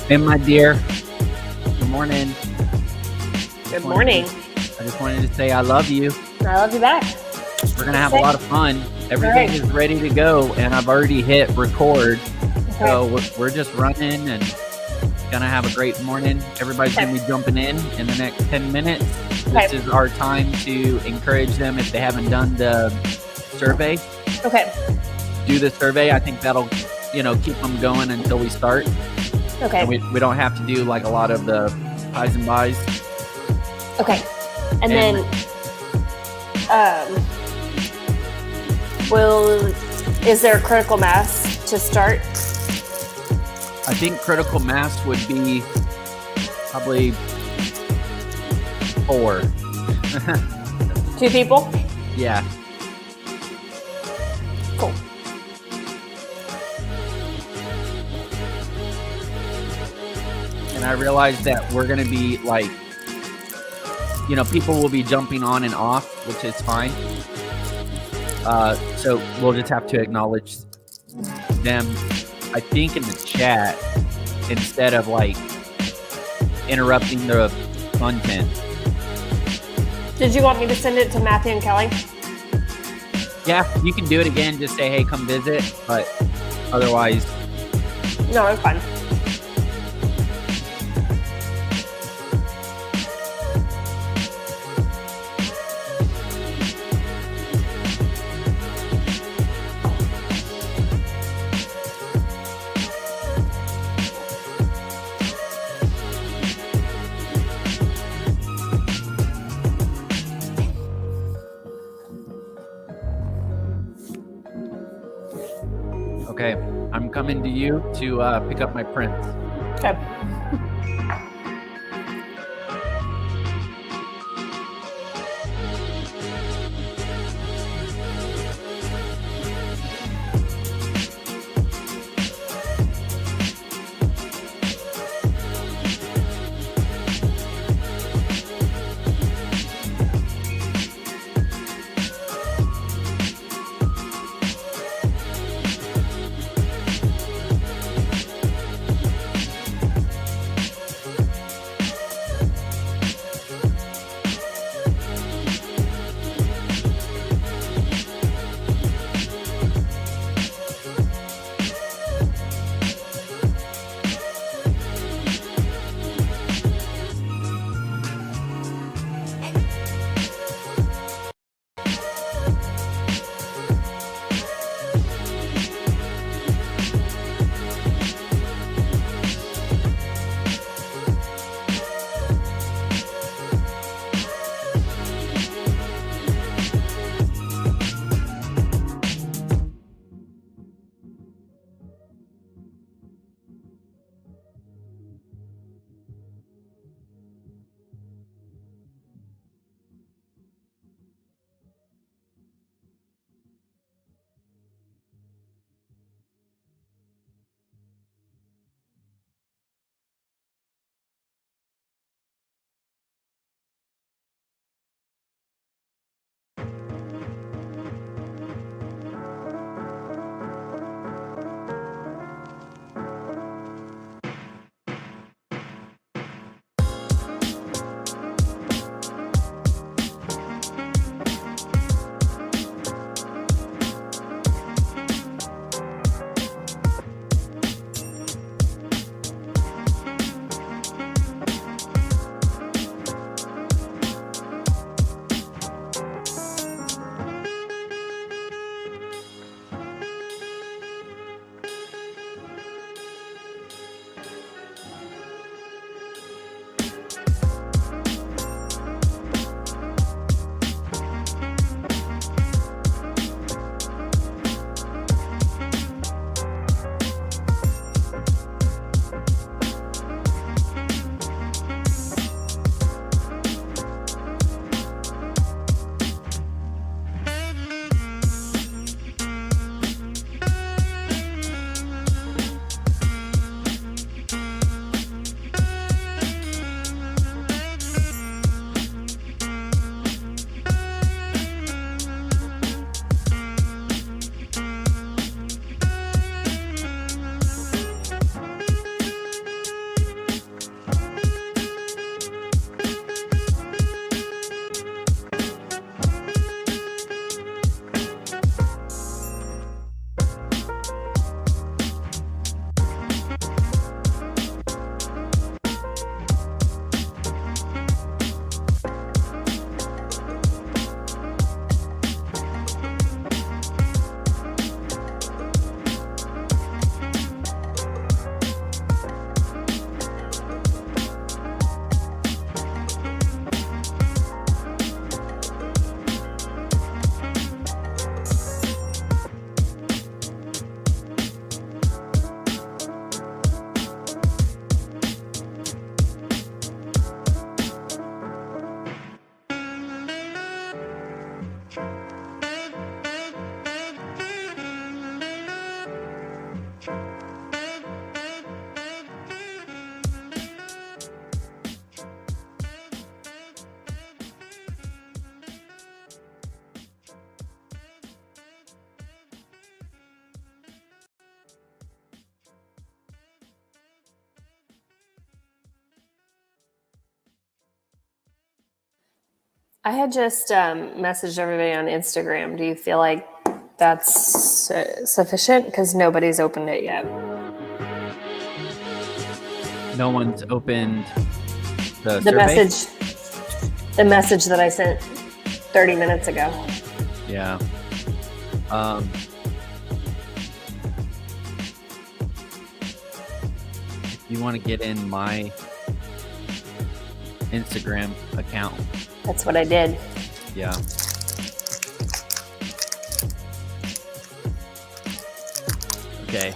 Hey, my dear. Good morning. Good morning. I just wanted to say I love you. I love you back. We're going to have a lot of fun. Everything is ready to go, and I've already hit record. Okay. So we're just running and going to have a great morning. Everybody's going to be jumping in the next 10 minutes. This is our time to encourage them if they haven't done the survey. Okay. Do the survey. I think that'll, keep them going until we start. Okay. And we don't have to do like a lot of the highs and buys. Okay. And then, is there a critical mass to start? I think critical mass would be probably 4. 2 people? Yeah. Cool. And I realized that we're going to be like, people will be jumping on and off, which is fine. So we'll just have to acknowledge them, I think, in the chat instead of like interrupting the content. Did you want me to send it to Matthew and Kelly? Yeah, you can do it again. Just say, hey, come visit. But otherwise, No, it's fine. okay, I'm coming to you to pick up my prints. Okay. I had just messaged everybody on Instagram. Do you feel like that's sufficient? Because nobody's opened it yet. No one's opened the survey? The message. message that I sent 30 minutes ago. Yeah. If you want to get in my Instagram account. That's what I did. Yeah. Okay.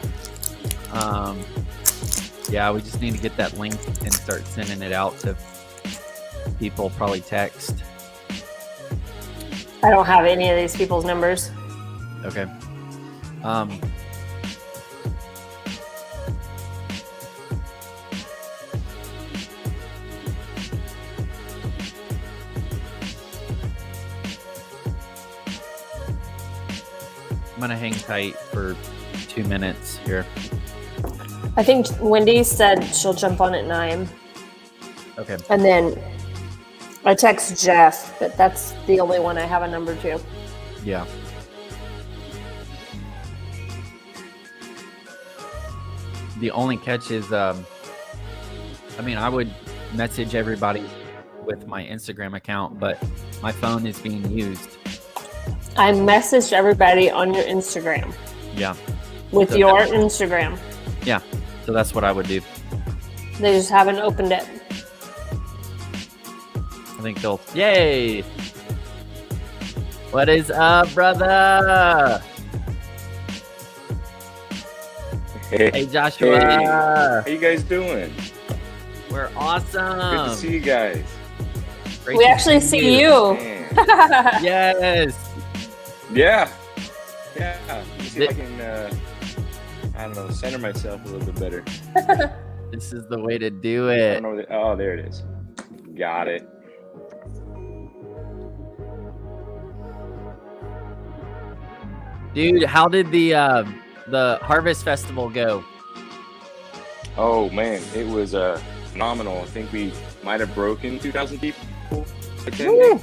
Yeah, we just need to get that link and start sending it out to people, probably text. I don't have any of these people's numbers. Okay. I'm gonna hang tight for 2 minutes here. I think Wendy said she'll jump on at 9. Okay. And then I text Jeff, but that's the only one I have a number to. Yeah. The only catch is, I would message everybody with my Instagram account, but my phone is being used. I messaged everybody on your Instagram. Yeah. With So your Instagram. Yeah. So that's what I would do. They just haven't opened it. I think they'll. Yay! What is up, brother? Hey, Joshua. Hey. How you guys doing? We're awesome. Good to see you guys. Great We to actually see you. Man. Yes. Yeah. Let me see if I can, center myself a little bit better. This is the way to do I it. don't know oh, there it is. Got it. Dude, how did the Harvest Festival go? Oh, man. It was phenomenal. I think we might have broken 2,000 people attending. Woo!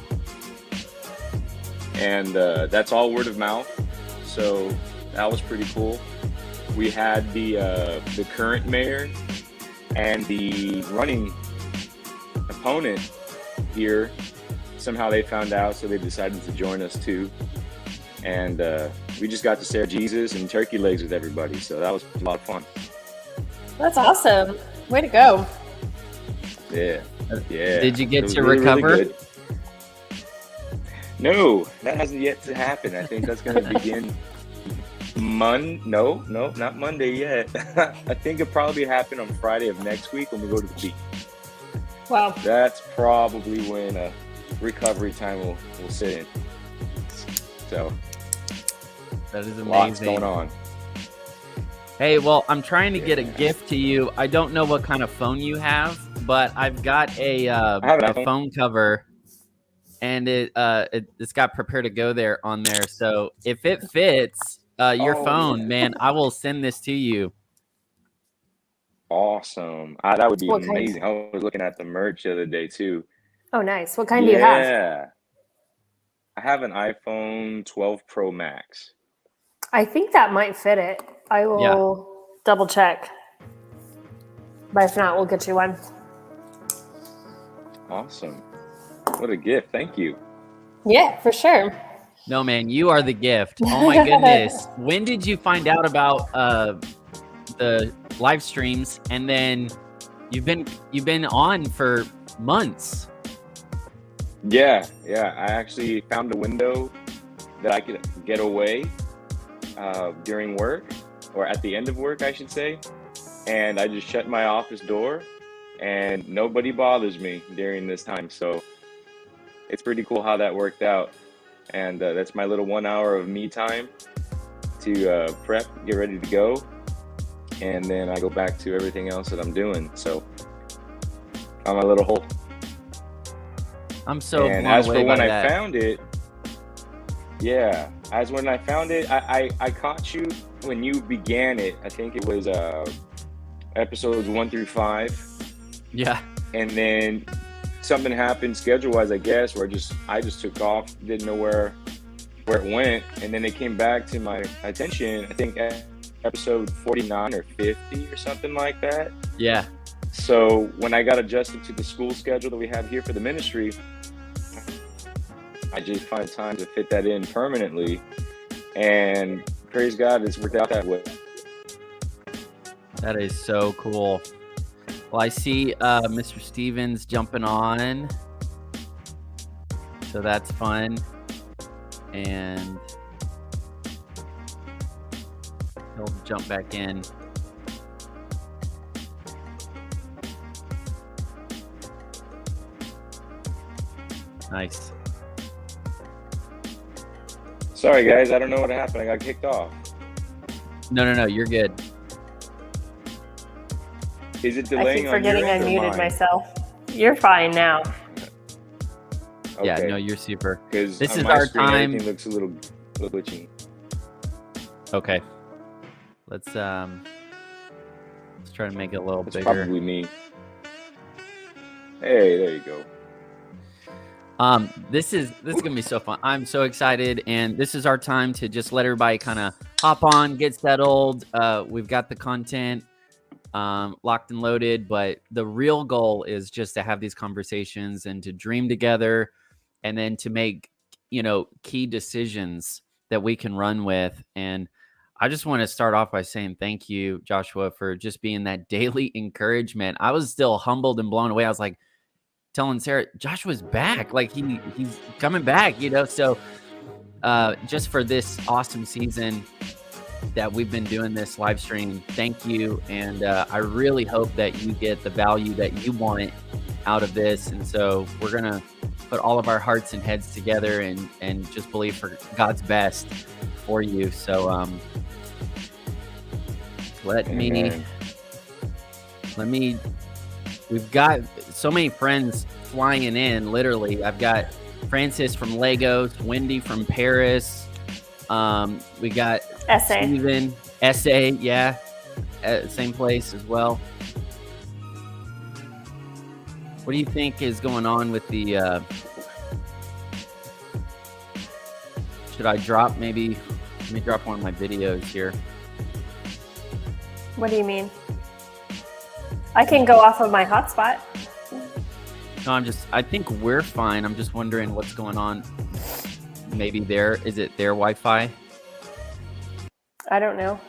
And that's all word of mouth. So that was pretty cool. We had the current mayor and the running opponent here. Somehow they found out, so they decided to join us too. And we just got to share Jesus and turkey legs with everybody. So that was a lot of fun. That's awesome. Way to go. Yeah. Did you get to really, recover? really good. No, that hasn't yet to happen. I think that's going to begin No, not Monday yet. I think it'll probably happen on Friday of next week when we go to the beach. Wow. That's probably when recovery time will sit in. So That is amazing. lots going on. Hey, well, I'm trying to get a gift to you. I don't know what kind of phone you have, but I've got a phone cover, and it's got "Prepare to Go" there on there. So if it fits your phone, yeah. man, I will send this to you. Awesome. That would be What kind? amazing. I was looking at the merch the other day too. Oh, nice. What kind do you have? Yeah. I have an iPhone 12 Pro Max. I think that might fit it. I will double check. But if not, we'll get you one. Awesome. What a gift. Thank you. Yeah, for sure. No, man, you are the gift. Oh my goodness. When did you find out about the live streams? And then you've been on for months. Yeah. I actually found a window that I could get away during work, or at the end of work, I should say. And I just shut my office door, and nobody bothers me during this time. So it's pretty cool how that worked out. And that's my little 1 hour of me time to prep, get ready to go. And then I go back to everything else that I'm doing. So I'm a little hole. I'm so And blown as away for when by I that. found it, as when I found it, I caught you when you began it. I think it was episodes 1 through 5. Yeah. And then something happened schedule wise, I guess, where I just took off, didn't know where it went, and then it came back to my attention. I think at episode 49 or 50 or something like that. Yeah. So when I got adjusted to the school schedule that we have here for the ministry, I just find time to fit that in permanently, and praise God, it's worked out that way. That is so cool. Well, I see Mr. Stevens jumping on, so that's fun. And he'll jump back in. Nice. Sorry, guys, I don't know what happened. I got kicked off. No, you're good. Is it I delaying keep on your forgetting I end or muted mine? myself. You're fine now. Okay. Yeah, no, you're super. Because This on is my our screen, time. everything looks a little glitchy. Okay. Let's try to make it a little It's bigger. probably me. Hey, there you go. This is gonna be so fun. I'm so excited, and this is our time to just let everybody kind of hop on, get settled. We've got the content locked and loaded, but the real goal is just to have these conversations and to dream together, and then to make key decisions that we can run with. And I just want to start off by saying thank you, Joshua, for just being that daily encouragement. I was still humbled and blown away. I was like, telling Sarah, Joshua's back. Like he's coming back, So just for this awesome season that we've been doing this live stream, thank you. And I really hope that you get the value that you want out of this. And so we're going to put all of our hearts and heads together and just believe for God's best for you. So let me, we've got so many friends flying in, literally. I've got Francis from Lagos, Wendy from Paris. We got Essay. Steven, Essay, yeah, same place as well. What do you think is going on with the, should I drop let me drop one of my videos here. What do you mean? I can go off of my hotspot. No, I think we're fine. I'm just wondering what's going on. Maybe is it their Wi-Fi? I don't know.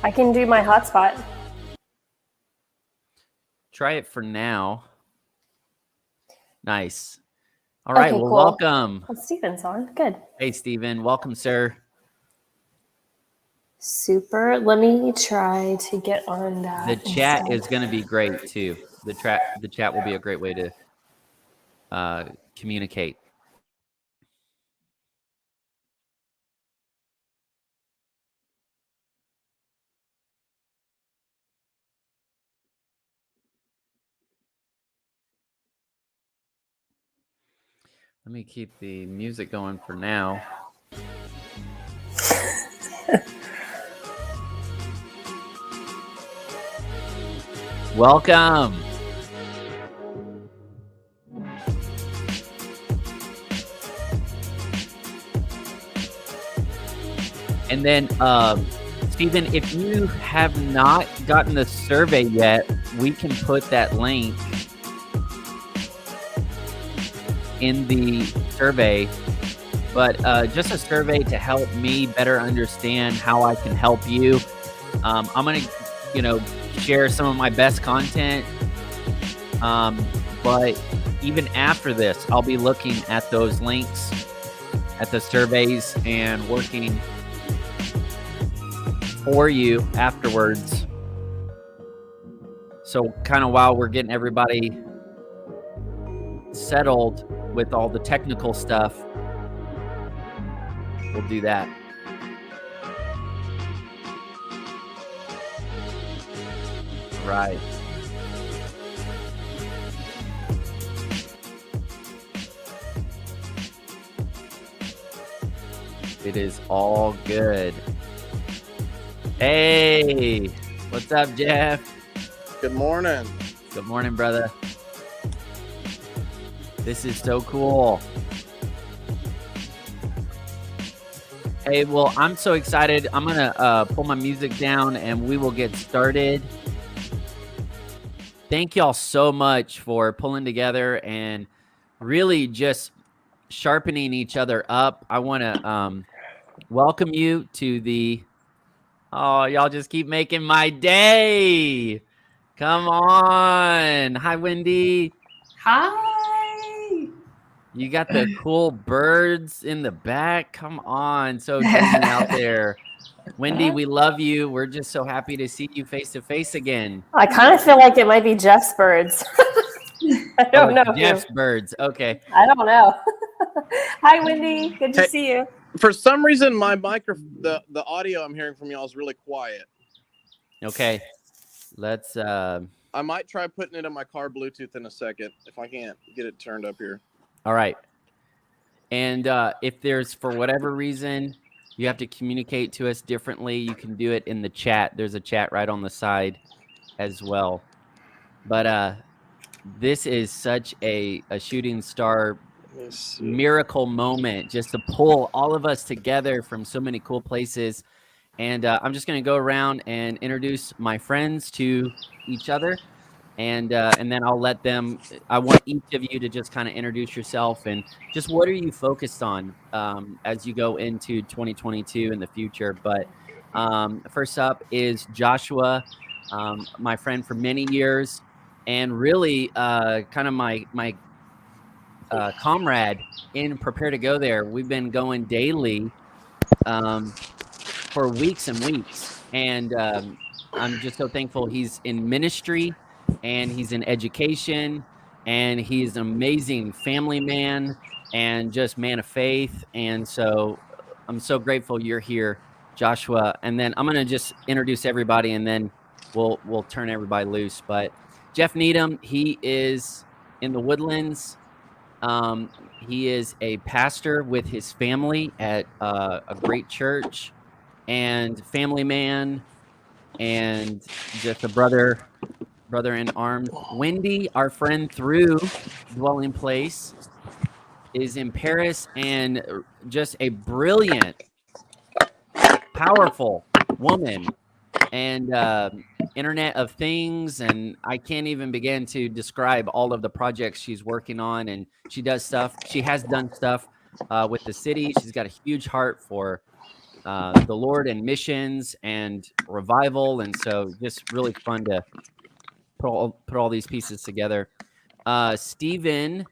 I can do my hotspot. Try it for now. Nice. All right, Okay, well, cool. welcome. Well, Steven's on. Good. Hey, Steven. Welcome, sir. Super. Let me try to get on that. The chat is going to be great, too. The chat will be a great way to communicate. Let me keep the music going for now. Welcome. And then, Stephen, if you have not gotten the survey yet, we can put that link in the survey. But just a survey to help me better understand how I can help you. I'm going to, share some of my best content. But even after this, I'll be looking at those links, at the surveys, and working for you afterwards. So kind of while we're getting everybody settled with all the technical stuff, we'll do that. Right. It is all good. Hey, what's up, Jeff? Good morning. Good morning, brother. This is so cool. Hey, well, I'm so excited. I'm going to pull my music down and we will get started. Thank y'all so much for pulling together and really just sharpening each other up. I want to welcome you to the, oh, y'all just keep making my day. Come on. Hi, Wendy. Hi. You got the cool birds in the back. Come on. So dreamy out there. Wendy, we love you. We're just so happy to see you face to face again. I kind of feel like it might be Jeff's birds. I don't know. Jeff's birds. Okay. I don't know. Hi, Wendy. Good to Hey. see you. For some reason, my the audio I'm hearing from y'all is really quiet. Okay. Let's I might try putting it in my car Bluetooth in a second if I can't get it turned up here. all right. And if there's, for whatever reason, you have to communicate to us differently, you can do it in the chat. There's a chat right on the side as well. But this is such a shooting star miracle moment, just to pull all of us together from so many cool places. And I'm just going to go around and introduce my friends to each other. And then I'll let them, I want each of you to just kind of introduce yourself and just what are you focused on as you go into 2022 in the future. But first up is Joshua, my friend for many years, and really kind of my comrade in Prepare to Go There. We've been going daily for weeks and weeks. And I'm just so thankful he's in ministry and he's in education and he's an amazing family man and just man of faith. And so I'm so grateful you're here, Joshua. And then I'm going to just introduce everybody and then we'll turn everybody loose. But Jeff Needham, he is in the Woodlands. He is a pastor with his family at a great church and family man and just a brother in arms. Wendy, our friend through Dwelling Place, is in Paris and just a brilliant, powerful woman and Internet of Things. And I can't even begin to describe all of the projects she's working on. And she does stuff. She has done stuff with the city. She's got a huge heart for the Lord and missions and revival. And so just really fun to put all these pieces together. Stephen,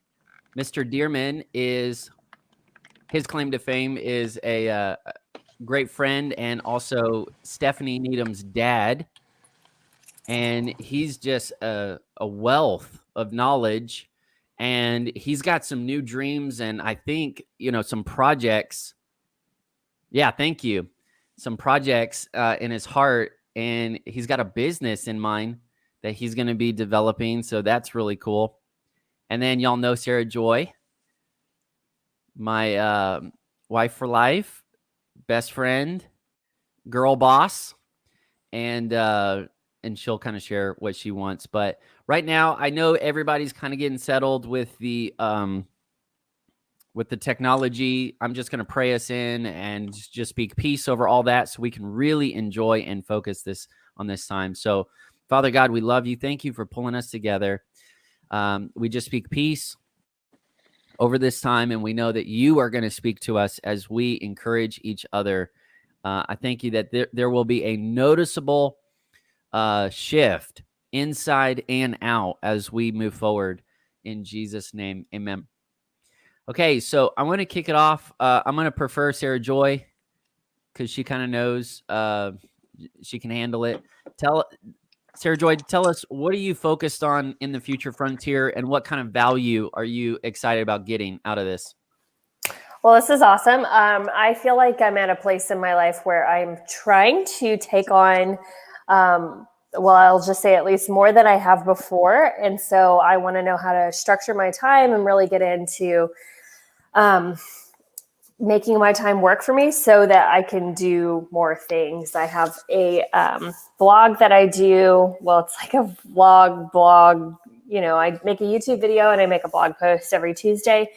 Mr. Dearman, is his claim to fame is a great friend and also Stephanie Needham's dad. And he's just a wealth of knowledge and he's got some new dreams and I think, some projects. Yeah, thank you. Some projects in his heart, and he's got a business in mind that he's going to be developing. So that's really cool. And then y'all know Sarah Joy, my wife for life, best friend, girl boss, and she'll kind of share what she wants. But right now, I know everybody's kind of getting settled with the technology. I'm just going to pray us in and just speak peace over all that so we can really enjoy and focus on this time. So, Father God, we love you. Thank you for pulling us together. We just speak peace over this time, and we know that you are going to speak to us as we encourage each other. I thank you that there will be a noticeable shift inside and out as we move forward. In Jesus' name, amen. Okay, so I want to kick it off. I'm going to prefer Sarah Joy because she kind of knows she can handle it. Sarah Joy, tell us, what are you focused on in the future frontier and what kind of value are you excited about getting out of this? Well, this is awesome. I feel like I'm at a place in my life where I'm trying to take on, I'll just say at least more than I have before. And so I want to know how to structure my time and really get into making my time work for me so that I can do more things. I have a blog that I do. Well, it's like a blog. You know, I make a YouTube video and I make a blog post every Tuesday.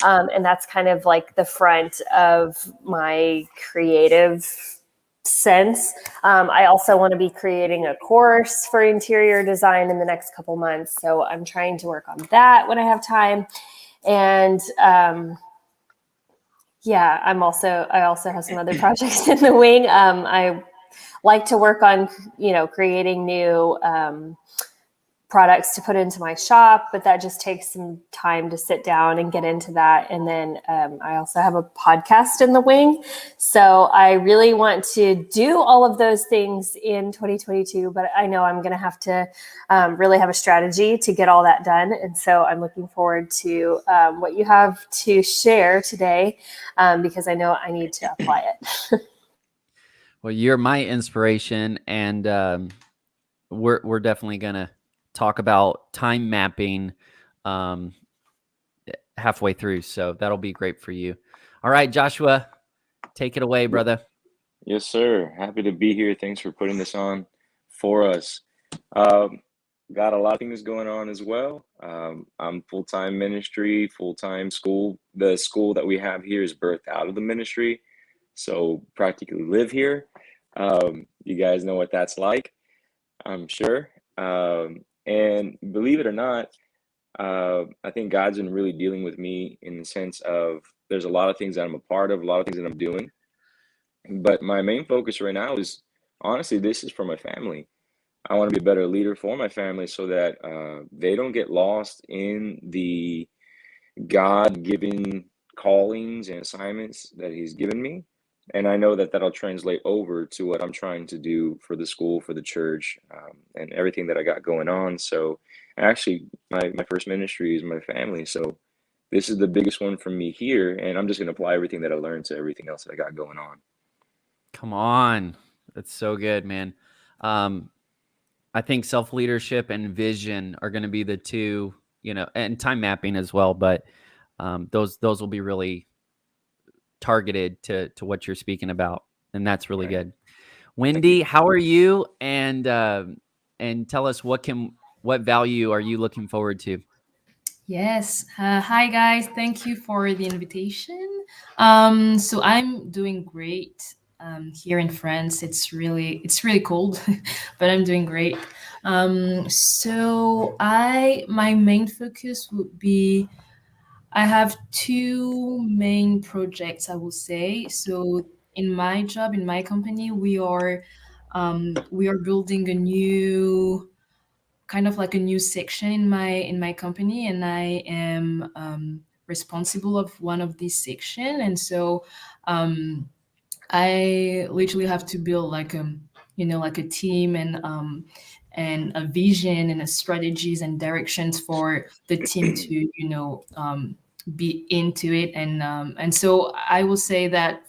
And that's kind of like the front of my creative sense. I also want to be creating a course for interior design in the next couple months. So I'm trying to work on that when I have time. And yeah, I also have some other projects in the wing. I like to work on, creating new products to put into my shop, but that just takes some time to sit down and get into that. And then I also have a podcast in the wing. So I really want to do all of those things in 2022, but I know I'm going to have to really have a strategy to get all that done. And so I'm looking forward to what you have to share today, because I know I need to apply it. Well, you're my inspiration, and we're definitely going to talk about time mapping halfway through. So that'll be great for you. All right, Joshua, take it away, brother. Yes, sir. Happy to be here. Thanks for putting this on for us. Got a lot of things going on as well. I'm full-time ministry, full-time school. The school that we have here is birthed out of the ministry, so practically live here. You guys know what that's like, I'm sure. And believe it or not, I think God's been really dealing with me in the sense of there's a lot of things that I'm a part of, a lot of things that I'm doing. But my main focus right now is, honestly, this is for my family. I want to be a better leader for my family so that they don't get lost in the God-given callings and assignments that He's given me. And I know that that'll translate over to what I'm trying to do for the school, for the church, and everything that I got going on. So actually, my first ministry is my family. So this is the biggest one for me here. And I'm just going to apply everything that I learned to everything else that I got going on. Come on. That's so good, man. I think self-leadership and vision are going to be the two, and time mapping as well. But those will be really targeted to what you're speaking about. And that's really good. Wendy, how are you? And tell us what value are you looking forward to? Yes. Hi, guys. Thank you for the invitation. So I'm doing great here in France. It's really cold, but I'm doing great. So my main focus would be I have two main projects, I will say. So in my job, in my company, we are building a new kind of like a new section in my company, and I am responsible of one of these section. And so I literally have to build like like a team and a vision and a strategies and directions for the team to be into it. And so I will say that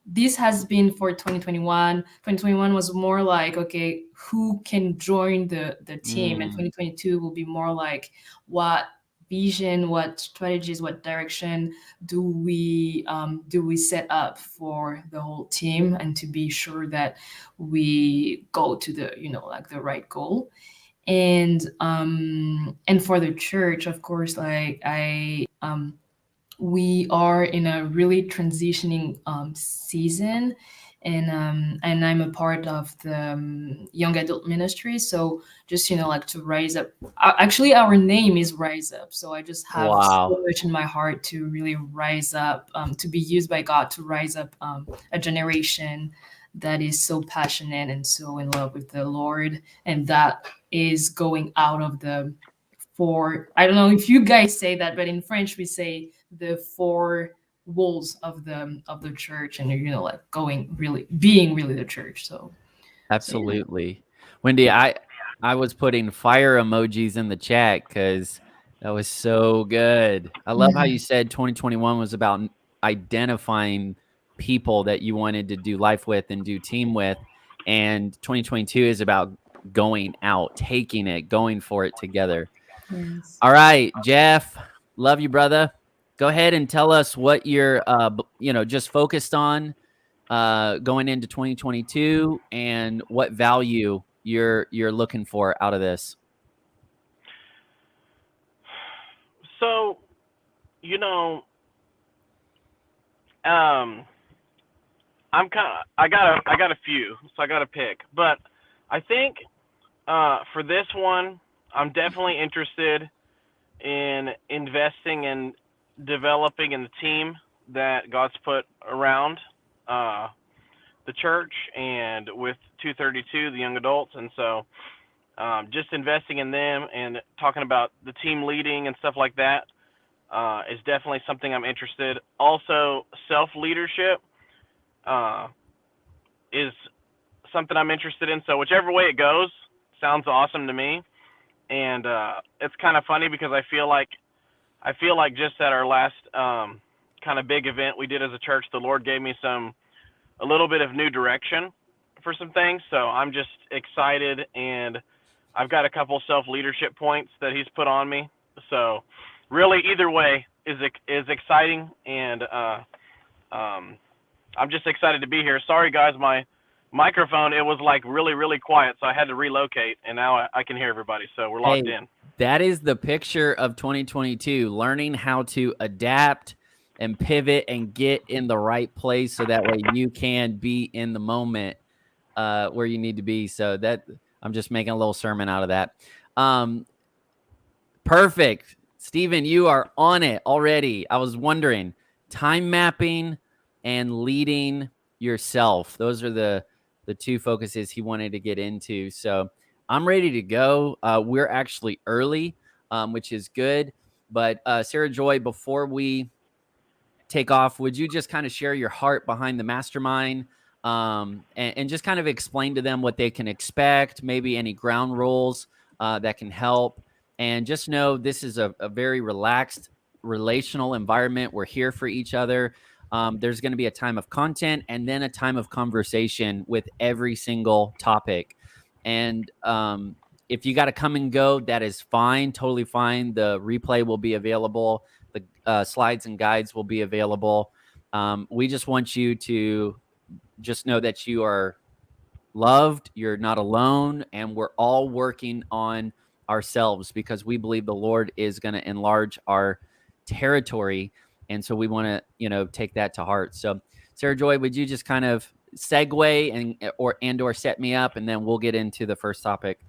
this has been for 2021. 2021 was more like, okay, who can join the team, and 2022 will be more like what vision, what strategies, what direction do we set up for the whole team, and to be sure that we go to the like the right goal. And for the church, of course, like we are in a really transitioning season, and I'm a part of the young adult ministry. So just like to rise up. Actually, our name is Rise Up. So I just have so much in my heart to really rise up, to be used by God to rise up a generation that is so passionate and so in love with the Lord, and that is going out of the four. I don't know if you guys say that, but in French we say the four walls of the church, and like being really the church. So absolutely. Yeah. Wendy, I was putting fire emojis in the chat because that was so good. I love how you said 2021 was about identifying people that you wanted to do life with and do team with, and 2022 is about going out, taking it, going for it together. Yes. All right, Jeff, love you, brother. go ahead and tell us what you're, just focused on going into 2022 and what value you're looking for out of this. So, I got a few, so I got to pick. But I think for this one, I'm definitely interested in investing in developing in the team that God's put around the church and with 232, the young adults. And so just investing in them and talking about the team leading and stuff like that is definitely something I'm interested. Also, self-leadership is something I'm interested in. So whichever way it goes sounds awesome to me. And it's kind of funny because I feel like just at our last kind of big event we did as a church, the Lord gave me a little bit of new direction for some things. So I'm just excited, and I've got a couple self-leadership points that he's put on me. So really either way is exciting, and I'm just excited to be here. Sorry guys, my microphone, it was like really, really quiet, so I had to relocate, and now I can hear everybody, so we're locked in. That is the picture of 2022, learning how to adapt and pivot and get in the right place so that way you can be in the moment where you need to be. So that I'm just making a little sermon out of that. Perfect. Stephen, you are on it already. I was wondering, time mapping and leading yourself. Those are the two focuses he wanted to get into. So I'm ready to go. We're actually early, which is good. But Sarah Joy, before we take off, would you just kind of share your heart behind the Mastermind and just kind of explain to them what they can expect, maybe any ground rules that can help. And just know this is a very relaxed, relational environment. We're here for each other. There's going to be a time of content and then a time of conversation with every single topic. And if you got to come and go, that is fine, totally fine. The replay will be available. The slides and guides will be available. We just want you to just know that you are loved, you're not alone, and we're all working on ourselves because we believe the Lord is going to enlarge our territory. And so we want to, take that to heart. So Sarah Joy, would you just kind of segue or set me up, and then we'll get into the first topic?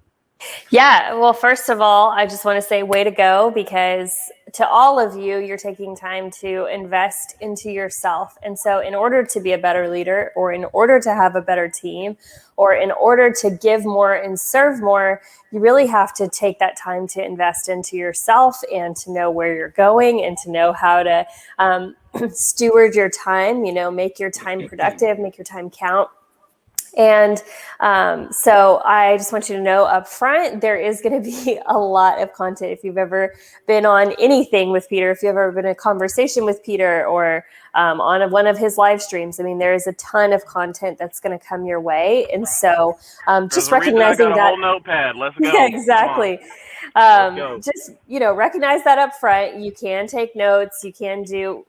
Yeah. Well, first of all, I just want to say way to go, because to all of you, you're taking time to invest into yourself. And so in order to be a better leader, or in order to have a better team, or in order to give more and serve more, you really have to take that time to invest into yourself and to know where you're going and to know how to steward your time, make your time productive, make your time count. And so I just want you to know up front, there is going to be a lot of content. If you've ever been on anything with Peter, if you've ever been in a conversation with Peter, or on one of his live streams, there is a ton of content that's going to come your way. And so just recognizing that. Whole notepad. Let's go. Yeah, exactly. Just, recognize that up front. You can take notes. You can do,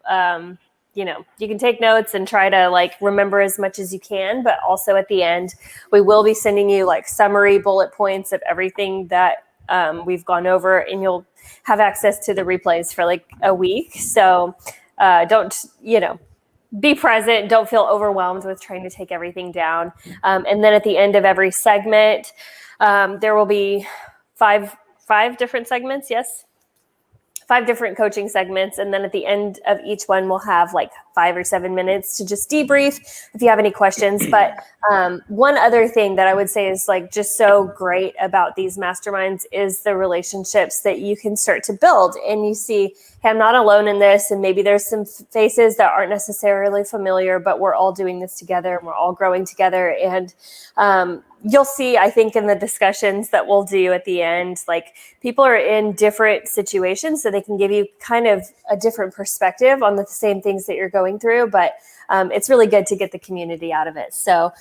you can take notes and try to remember as much as you can, but also at the end, we will be sending you summary bullet points of everything that we've gone over, and you'll have access to the replays for a week. So don't, be present. Don't feel overwhelmed with trying to take everything down. And then at the end of every segment, there will be five different segments. Yes. 5 different coaching segments. And then at the end of each one, we'll have 5 or 7 minutes to just debrief if you have any questions. But one other thing that I would say is just so great about these masterminds is the relationships that you can start to build. And you see, hey, I'm not alone in this. And maybe there's some faces that aren't necessarily familiar, but we're all doing this together and we're all growing together. And you'll see, I think, in the discussions that we'll do at the end, people are in different situations, so they can give you kind of a different perspective on the same things that you're going through. But it's really good to get the community out of it. So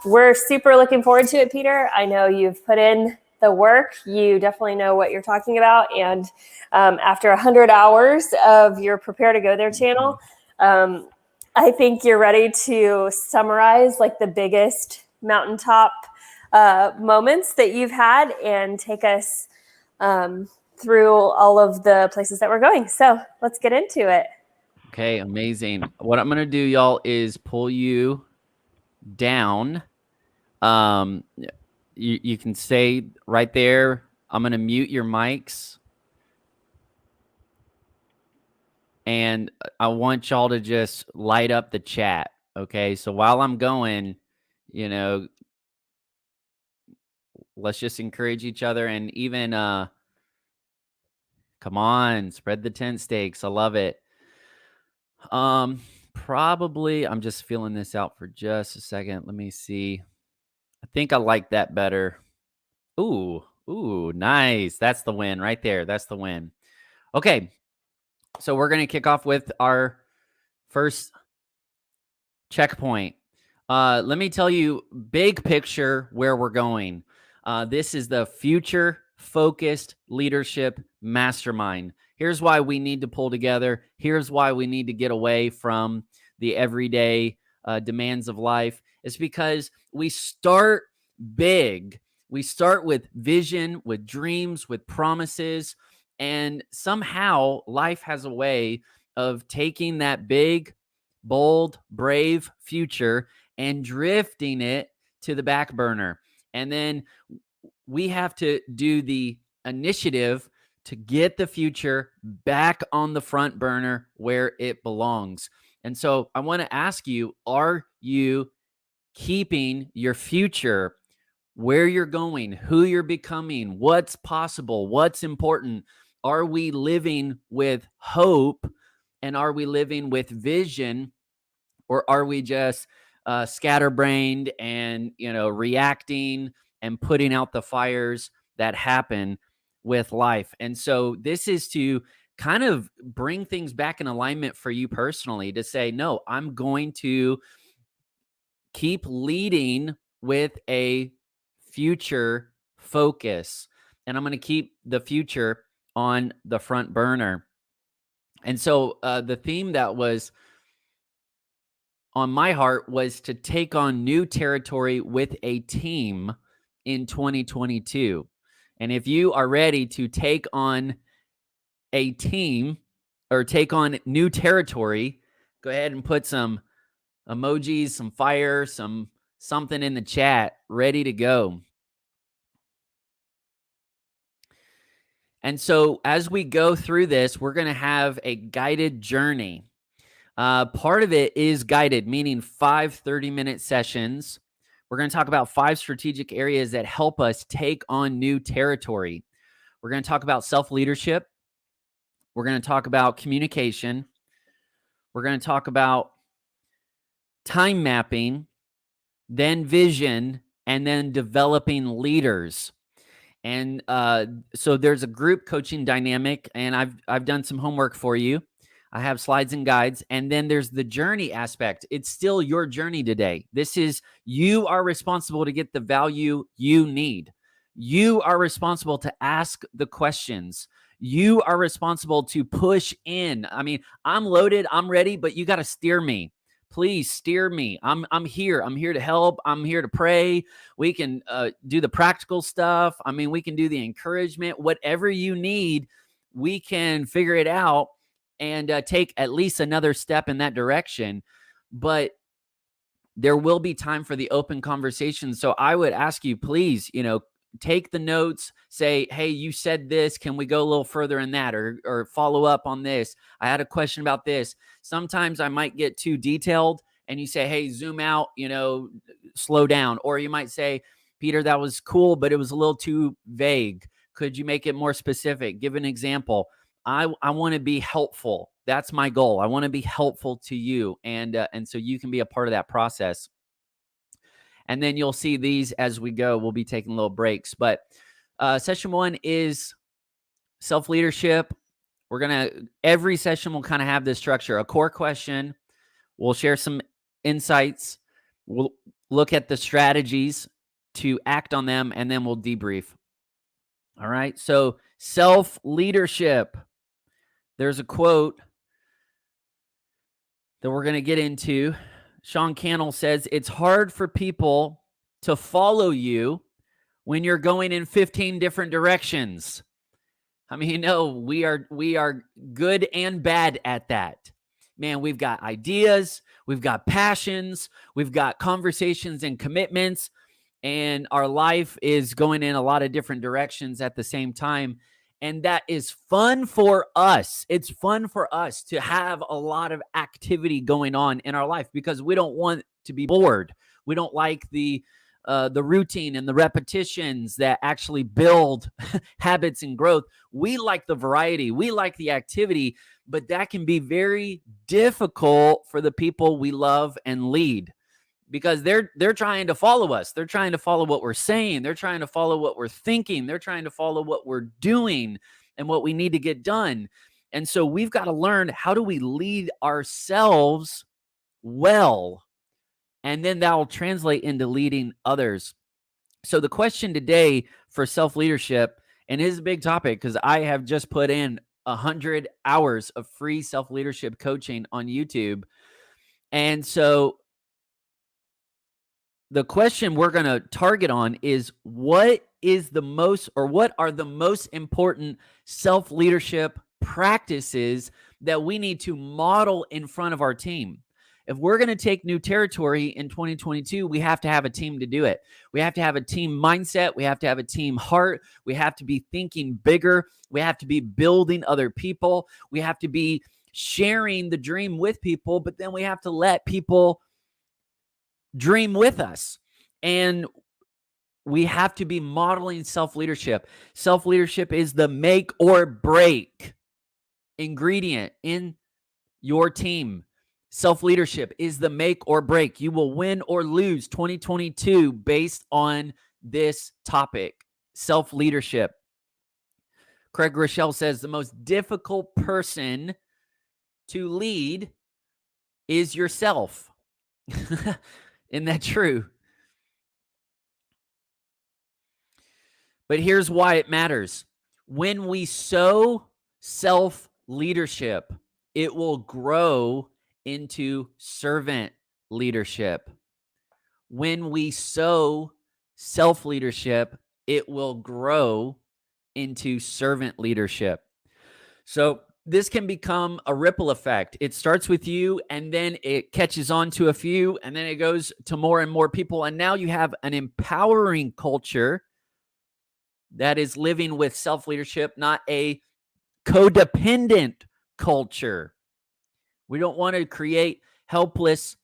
we're super looking forward to it, Peter. I know you've put in the work, you definitely know what you're talking about. And after 100 hours of your Prepare to Go There channel, I think you're ready to summarize like the biggest mountaintop moments that you've had and take us through all of the places that we're going. So let's get into it. Okay, amazing. What I'm going to do, y'all, is pull you down. You can stay right there. I'm going to mute your mics. And I want y'all to just light up the chat. Okay, so while I'm going, you know, let's just encourage each other, and even come on, spread the tent stakes. I love it. Probably I'm just feeling this out for just a second. Let me see. I think I like that better. Ooh, nice. That's the win right there. That's the win. Okay. So we're going to kick off with our first checkpoint. Let me tell you, big picture, where we're going. This is the Future Focused Leadership Mastermind. Here's why we need to pull together. Here's why we need to get away from the everyday demands of life. It's because we start big. We start with vision, with dreams, with promises, and somehow life has a way of taking that big, bold, brave future and drifting it to the back burner. And then we have to do the initiative to get the future back on the front burner where it belongs. And so I want to ask you, are you keeping your future, where you're going, who you're becoming, what's possible, what's important? Are we living with hope, and are we living with vision, or are we just scatterbrained and, reacting and putting out the fires that happen with life? And so this is to kind of bring things back in alignment for you personally, to say, no, I'm going to keep leading with a future focus, and I'm going to keep the future on the front burner. And so the theme that was on my heart was to take on new territory with a team in 2022. And if you are ready to take on a team or take on new territory, go ahead and put some emojis, some fire, something in the chat, ready to go. And so as we go through this, we're going to have a guided journey. Part of it is guided, meaning 5 30-minute sessions. We're going to talk about 5 strategic areas that help us take on new territory. We're going to talk about self-leadership. We're going to talk about communication. We're going to talk about time mapping, then vision, and then developing leaders. And so there's a group coaching dynamic, and I've done some homework for you. I have slides and guides. And then there's the journey aspect. It's still your journey today. This is, you are responsible to get the value you need. You are responsible to ask the questions. You are responsible to push in. I mean, I'm loaded, I'm ready, but you got to steer me. Please steer me. I'm here. I'm here to help. I'm here to pray. We can do the practical stuff. I mean, we can do the encouragement. Whatever you need, we can figure it out and take at least another step in that direction. But there will be time for the open conversation. So I would ask you, please, take the notes, say, hey, you said this. Can we go a little further in that, or follow up on this? I had a question about this. Sometimes I might get too detailed and you say, hey, zoom out, slow down. Or you might say, Peter, that was cool, but it was a little too vague. Could you make it more specific? Give an example. I want to be helpful. That's my goal. I want to be helpful to you. And so you can be a part of that process. And then you'll see these as we go. We'll be taking little breaks. But session 1 is self-leadership. Every session will kind of have this structure. A core question. We'll share some insights. We'll look at the strategies to act on them, and then we'll debrief. right? So self-leadership. There's a quote that we're going to get into. Sean Cannell says, it's hard for people to follow you when you're going in 15 different directions. I mean, we are good and bad at that. Man, we've got ideas, we've got passions, we've got conversations and commitments, and our life is going in a lot of different directions at the same time. And that is fun for us. It's fun for us to have a lot of activity going on in our life because we don't want to be bored. We don't like the routine and the repetitions that actually build habits and growth. We like the variety. We like the activity, but that can be very difficult for the people we love and lead because they're trying to follow us. They're trying to follow what we're saying. They're trying to follow what we're thinking. They're trying to follow what we're doing and what we need to get done. And so we've got to learn, how do we lead ourselves well? And then that will translate into leading others. So the question today for self-leadership, and it is a big topic because I have just put in 100 hours of free self-leadership coaching on YouTube. And so the question we're going to target on is, what are the most important self-leadership practices that we need to model in front of our team? If we're going to take new territory in 2022, we have to have a team to do it. We have to have a team mindset. We have to have a team heart. We have to be thinking bigger. We have to be building other people. We have to be sharing the dream with people, but then we have to let people dream with us. And we have to be modeling self-leadership. Self-leadership is the make or break ingredient in your team. Self-leadership is the make or break. You will win or lose 2022 based on this topic, self-leadership. Craig Rochelle says the most difficult person to lead is yourself. Isn't that true? But here's why it matters. When we sow self-leadership, it will grow into servant leadership. When we sow self-leadership, it will grow into servant leadership. So this can become a ripple effect. It starts with you, and then it catches on to a few, and then it goes to more and more people. And now you have an empowering culture that is living with self-leadership, not a codependent culture. We don't want to create helpless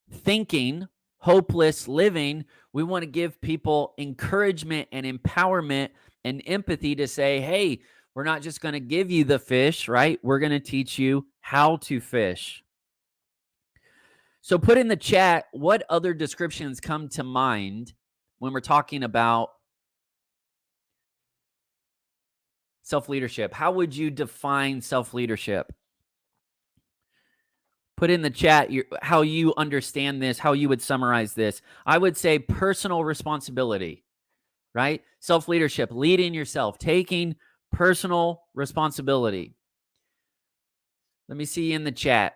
thinking, hopeless living. We want to give people encouragement and empowerment and empathy to say, hey, we're not just going to give you the fish, right? We're going to teach you how to fish. So put in the chat, what other descriptions come to mind when we're talking about self-leadership? How would you define self-leadership? Put in the chat how you understand this, how you would summarize this. I would say personal responsibility, right? Self-leadership, leading yourself, taking personal responsibility. Let me see in the chat.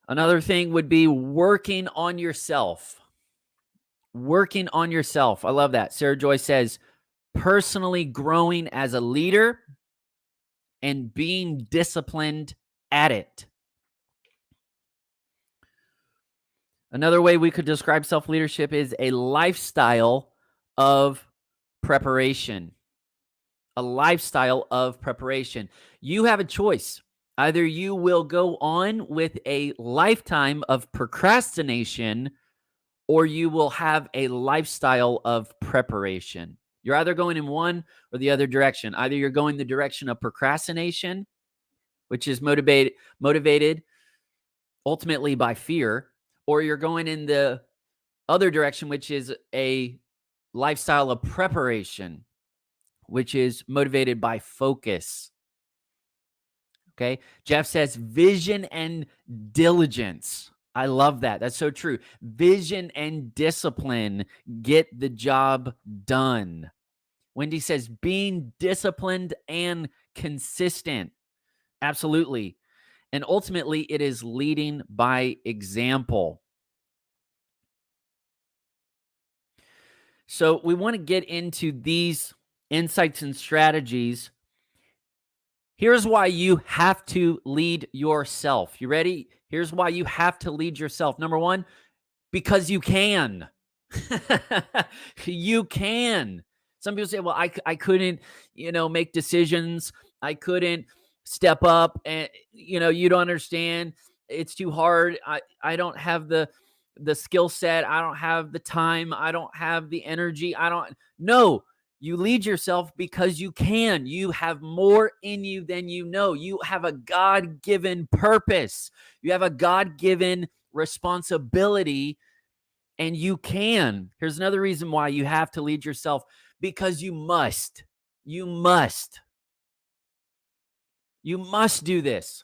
Another thing would be working on yourself. Working on yourself. I love that. Sarah Joy says, personally growing as a leader and being disciplined at it. Another way we could describe self-leadership is a lifestyle of preparation. A lifestyle of preparation. You have a choice. Either you will go on with a lifetime of procrastination, or you will have a lifestyle of preparation. You're either going in one or the other direction. Either you're going the direction of procrastination, which is motivated ultimately by fear, or you're going in the other direction, which is a lifestyle of preparation, which is motivated by focus. Okay. Jeff says vision and diligence. I love that. That's so true. Vision and discipline get the job done. Wendy says being disciplined and consistent. Absolutely. And ultimately, it is leading by example. So we want to get into these insights and strategies. Here's why you have to lead yourself. You ready? Here's why you have to lead yourself. Number one, because you can. You can. Some people say, well, I couldn't, make decisions. I couldn't step up, and, you don't understand. It's too hard. I don't have the skill set. I don't have the time. I don't have the energy. No, you lead yourself because you can. You have more in you than you know. You have a God-given purpose. You have a God-given responsibility, and you can. Here's another reason why you have to lead yourself, because you must. You must. You must do this,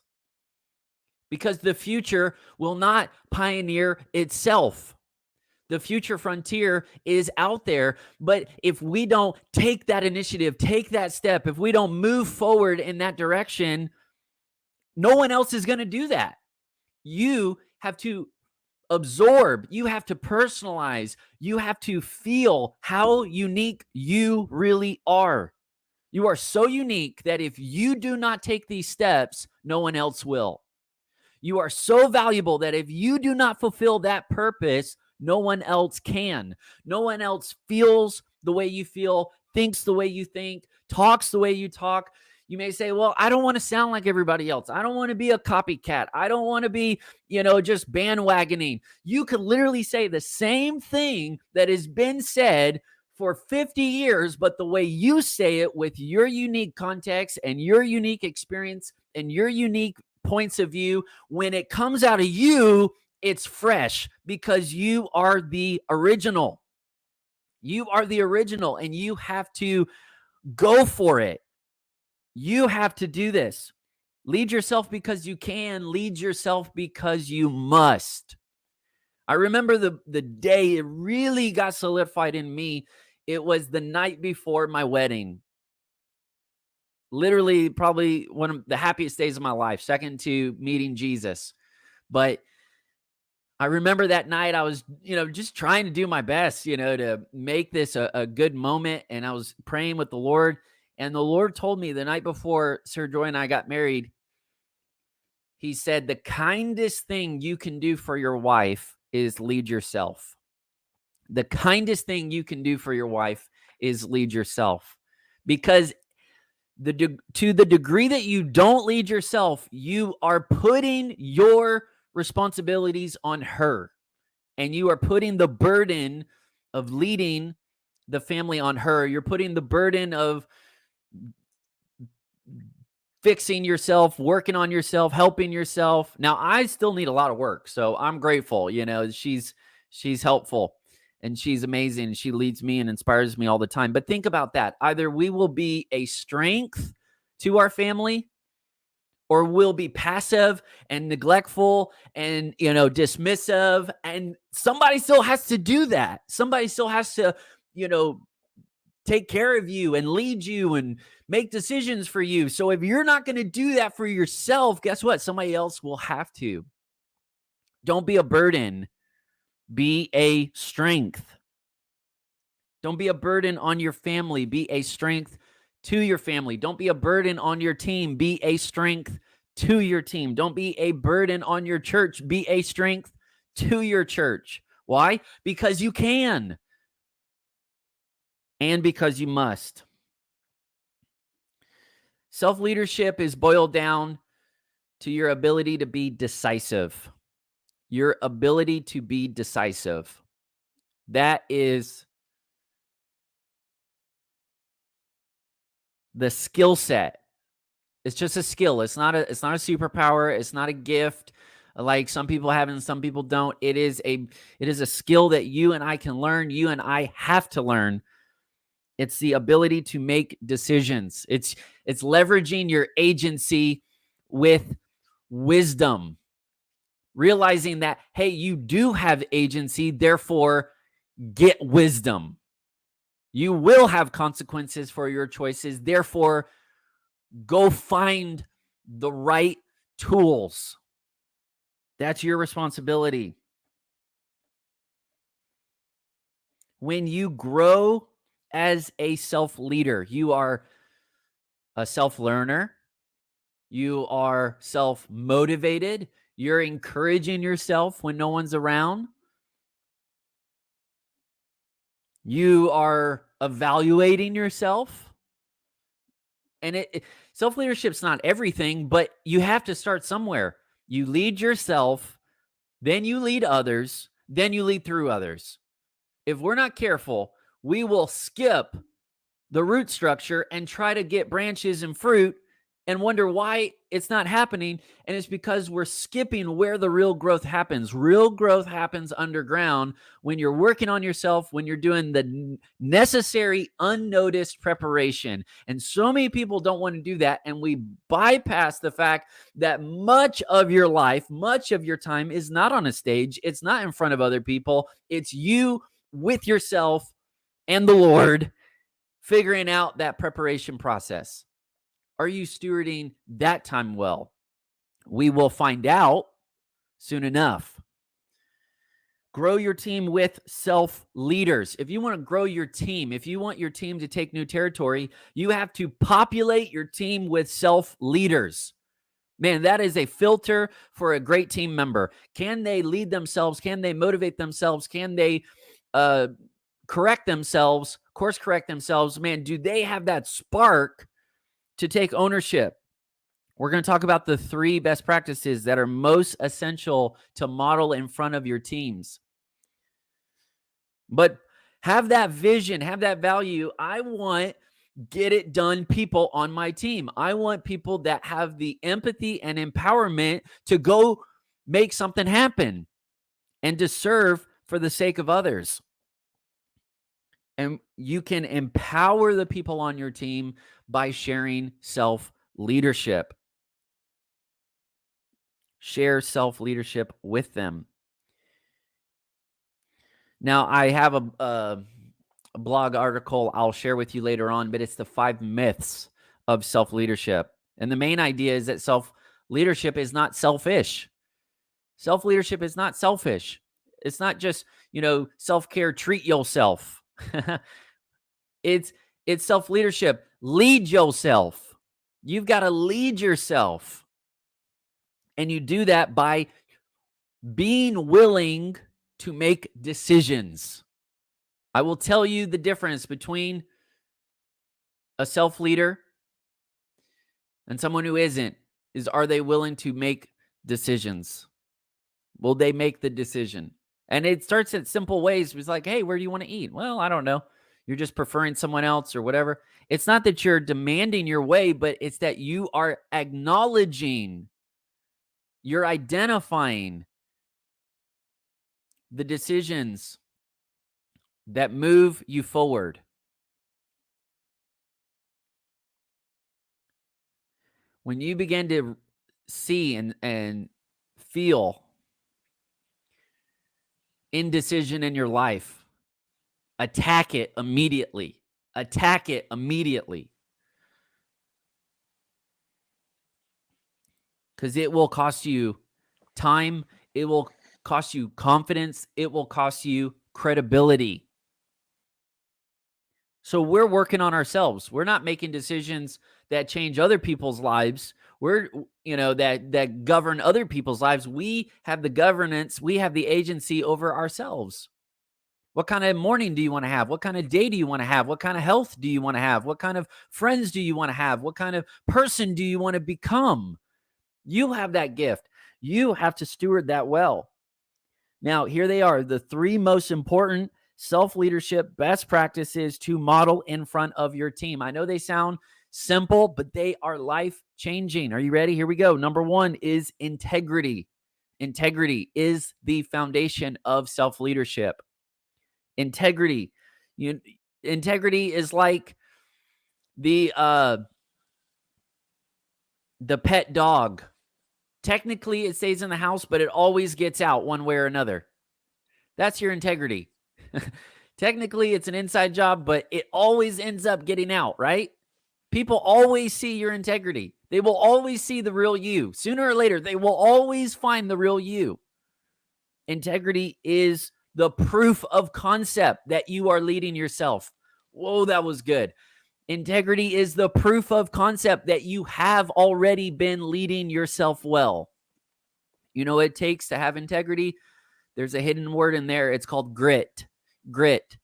because the future will not pioneer itself. The future frontier is out there, but if we don't take that initiative, take that step, if we don't move forward in that direction, no one else is going to do that. You have to absorb, you have to personalize, you have to feel how unique you really are. You are so unique that if you do not take these steps, no one else will. You are so valuable that if you do not fulfill that purpose, no one else can. No one else feels the way you feel, thinks the way you think, talks the way you talk. You may say, well, I don't want to sound like everybody else. I don't want to be a copycat. I don't want to be, just bandwagoning. You could literally say the same thing that has been said for 50 years, but the way you say it with your unique context and your unique experience and your unique points of view, when it comes out of you, it's fresh because you are the original. You are the original, and you have to go for it. You have to do this. Lead yourself because you can. Lead yourself because you must. I remember the day it really got solidified in me. It was the night before my wedding. Literally, probably one of the happiest days of my life, second to meeting Jesus. But I remember that night I was, just trying to do my best, to make this a good moment. And I was praying with the Lord. And the Lord told me the night before Sir Joy and I got married, he said, the kindest thing you can do for your wife is lead yourself. The kindest thing you can do for your wife is lead yourself. Because to the degree that you don't lead yourself, you are putting your responsibilities on her. And you are putting the burden of leading the family on her. You're putting the burden of fixing yourself, working on yourself, helping yourself. Now, I still need a lot of work, so I'm grateful. She's helpful and she's amazing. She leads me and inspires me all the time. But think about that. Either we will be a strength to our family, or we'll be passive and neglectful and, dismissive. And somebody still has to do that. Somebody still has to, take care of you and lead you and make decisions for you. So if you're not going to do that for yourself, guess what? Somebody else will have to. Don't be a burden. Be a strength. Don't be a burden on your family. Be a strength to your family. Don't be a burden on your team. Be a strength to your team. Don't be a burden on your church. Be a strength to your church. Why? Because you can. And because you must. Self-leadership is boiled down to your ability to be decisive. Your ability to be decisive. That is the skill set. It's just a skill. It's not a superpower. It's not a gift like some people have and some people don't. It is a skill that you and I can learn. You and I have to learn. It's the ability to make decisions. It's leveraging your agency with wisdom. Realizing that, hey, you do have agency, therefore get wisdom. You will have consequences for your choices. Therefore, go find the right tools. That's your responsibility. When you grow as a self-leader, you are a self-learner. You are self-motivated. You're encouraging yourself when no one's around. You are evaluating yourself. And self-leadership's not everything, but you have to start somewhere. You lead yourself, then you lead others, then you lead through others. If we're not careful, we will skip the root structure and try to get branches and fruit and wonder why it's not happening. And it's because we're skipping where the real growth happens. Real growth happens underground when you're working on yourself, when you're doing the necessary unnoticed preparation. And so many people don't want to do that. And we bypass the fact that much of your life, much of your time is not on a stage. It's not in front of other people. It's you with yourself and the Lord figuring out that preparation process. Are you stewarding that time well? We will find out soon enough. Grow your team with self-leaders. If you want to grow your team, if you want your team to take new territory, you have to populate your team with self-leaders. Man, that is a filter for a great team member. Can they lead themselves? Can they motivate themselves? Can they correct themselves, course correct themselves? Man, do they have that spark to take ownership? We're going to talk about the 3 best practices that are most essential to model in front of your teams. But have that vision, have that value. I want get it done people on my team. I want people that have the empathy and empowerment to go make something happen and to serve for the sake of others. And you can empower the people on your team by sharing self-leadership. Share self-leadership with them. Now, I have a blog article I'll share with you later on, but it's the 5 myths of self-leadership. And the main idea is that self-leadership is not selfish. Self-leadership is not selfish. It's not just, self-care, treat yourself. It's self-leadership. Lead yourself. You've got to lead yourself. And you do that by being willing to make decisions. I will tell you the difference between a self-leader and someone who isn't, is are they willing to make decisions? Will they make the decision? And it starts at simple ways. It's like, hey, where do you want to eat? Well, I don't know. You're just preferring someone else or whatever. It's not that you're demanding your way, but it's that you are acknowledging, you're identifying the decisions that move you forward. When you begin to see and feel indecision in your life, attack it immediately. Attack it immediately. Because it will cost you time. It will cost you confidence. It will cost you credibility. So we're working on ourselves. We're not making decisions that change other people's lives. We're, that govern other people's lives. We have the governance. We have the agency over ourselves. What kind of morning do you want to have? What kind of day do you want to have? What kind of health do you want to have? What kind of friends do you want to have? What kind of person do you want to become? You have that gift. You have to steward that well. Now, here they are, the 3 most important self-leadership best practices to model in front of your team. I know they sound simple, but they are life-changing. Are you ready? Here we go. Number 1 is integrity. Integrity is the foundation of self-leadership. Integrity. Integrity is like the pet dog. Technically, it stays in the house, but it always gets out one way or another. That's your integrity. Technically, it's an inside job, but it always ends up getting out, right? People always see your integrity. They will always see the real you. Sooner or later, they will always find the real you. Integrity is the proof of concept that you are leading yourself. Whoa, that was good. Integrity is the proof of concept that you have already been leading yourself well. You know what it takes to have integrity? There's a hidden word in there. It's called grit. Grit.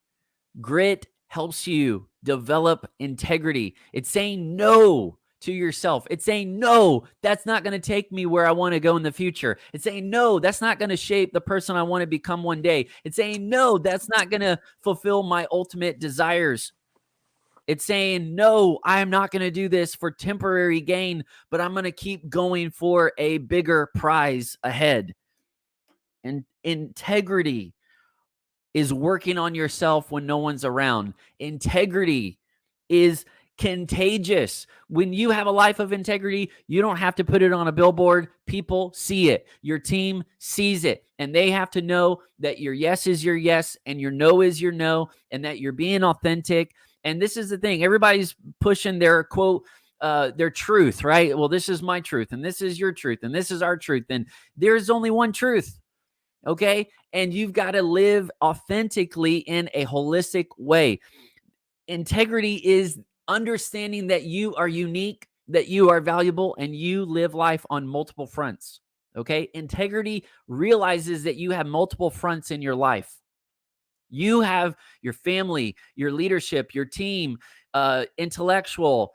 Grit helps you develop integrity. It's saying no to yourself. It's saying, no, that's not going to take me where I want to go in the future. It's saying, no, that's not going to shape the person I want to become one day. It's saying, no, that's not going to fulfill my ultimate desires. It's saying, no, I am not going to do this for temporary gain, but I'm going to keep going for a bigger prize ahead. And integrity is working on yourself when no one's around. Integrity is contagious. When you have a life of integrity, you don't have to put it on a billboard. People see it. Your team sees it. And they have to know that your yes is your yes and your no is your no, and that you're being authentic. And this is the thing. Everybody's pushing their quote, their truth, right? Well, this is my truth, and this is your truth, and this is our truth. And there's only one truth. Okay. And you've got to live authentically in a holistic way. Integrity is understanding that you are unique, that you are valuable, and you live life on multiple fronts. Okay. Integrity realizes that you have multiple fronts in your life. You have your family, your leadership, your team, intellectual,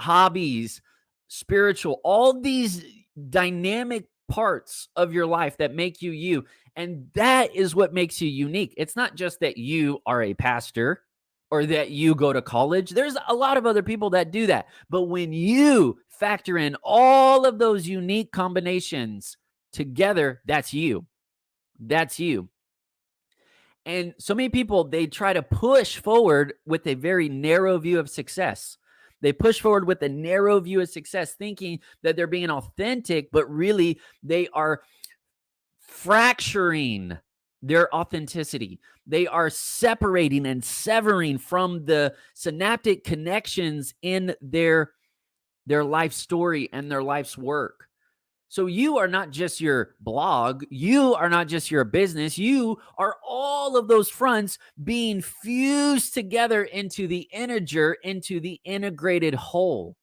hobbies, spiritual, all these dynamic parts of your life that make you you. And that is what makes you unique. It's not just that you are a pastor or that you go to college. There's a lot of other people that do that. But when you factor in all of those unique combinations together, that's you. That's you. And so many people, they try to push forward with a very narrow view of success. They push forward with a narrow view of success, thinking that they're being authentic, but really they are fracturing their authenticity. They are separating and severing from the synaptic connections in their life story and their life's work. So you are not just your blog. You are not just your business. You are all of those fronts being fused together into the integer, into the integrated whole.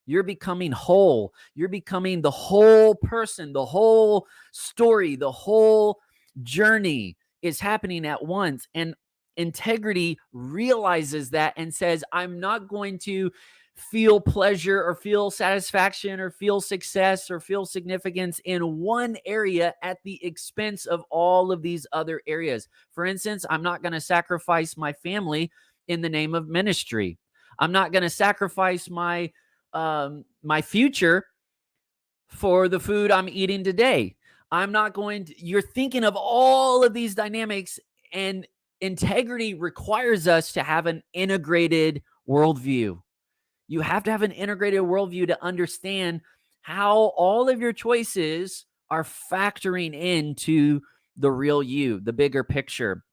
You're becoming whole. You're becoming the whole person, the whole story, the whole journey is happening at once. And integrity realizes that and says, I'm not going to feel pleasure or feel satisfaction or feel success or feel significance in one area at the expense of all of these other areas. For instance, I'm not going to sacrifice my family in the name of ministry. I'm not going to sacrifice my future for the food I'm eating today. I'm not going to, you're thinking of all of these dynamics, and integrity requires us to have an integrated worldview. You have to have an integrated worldview to understand how all of your choices are factoring into the real you, the bigger picture.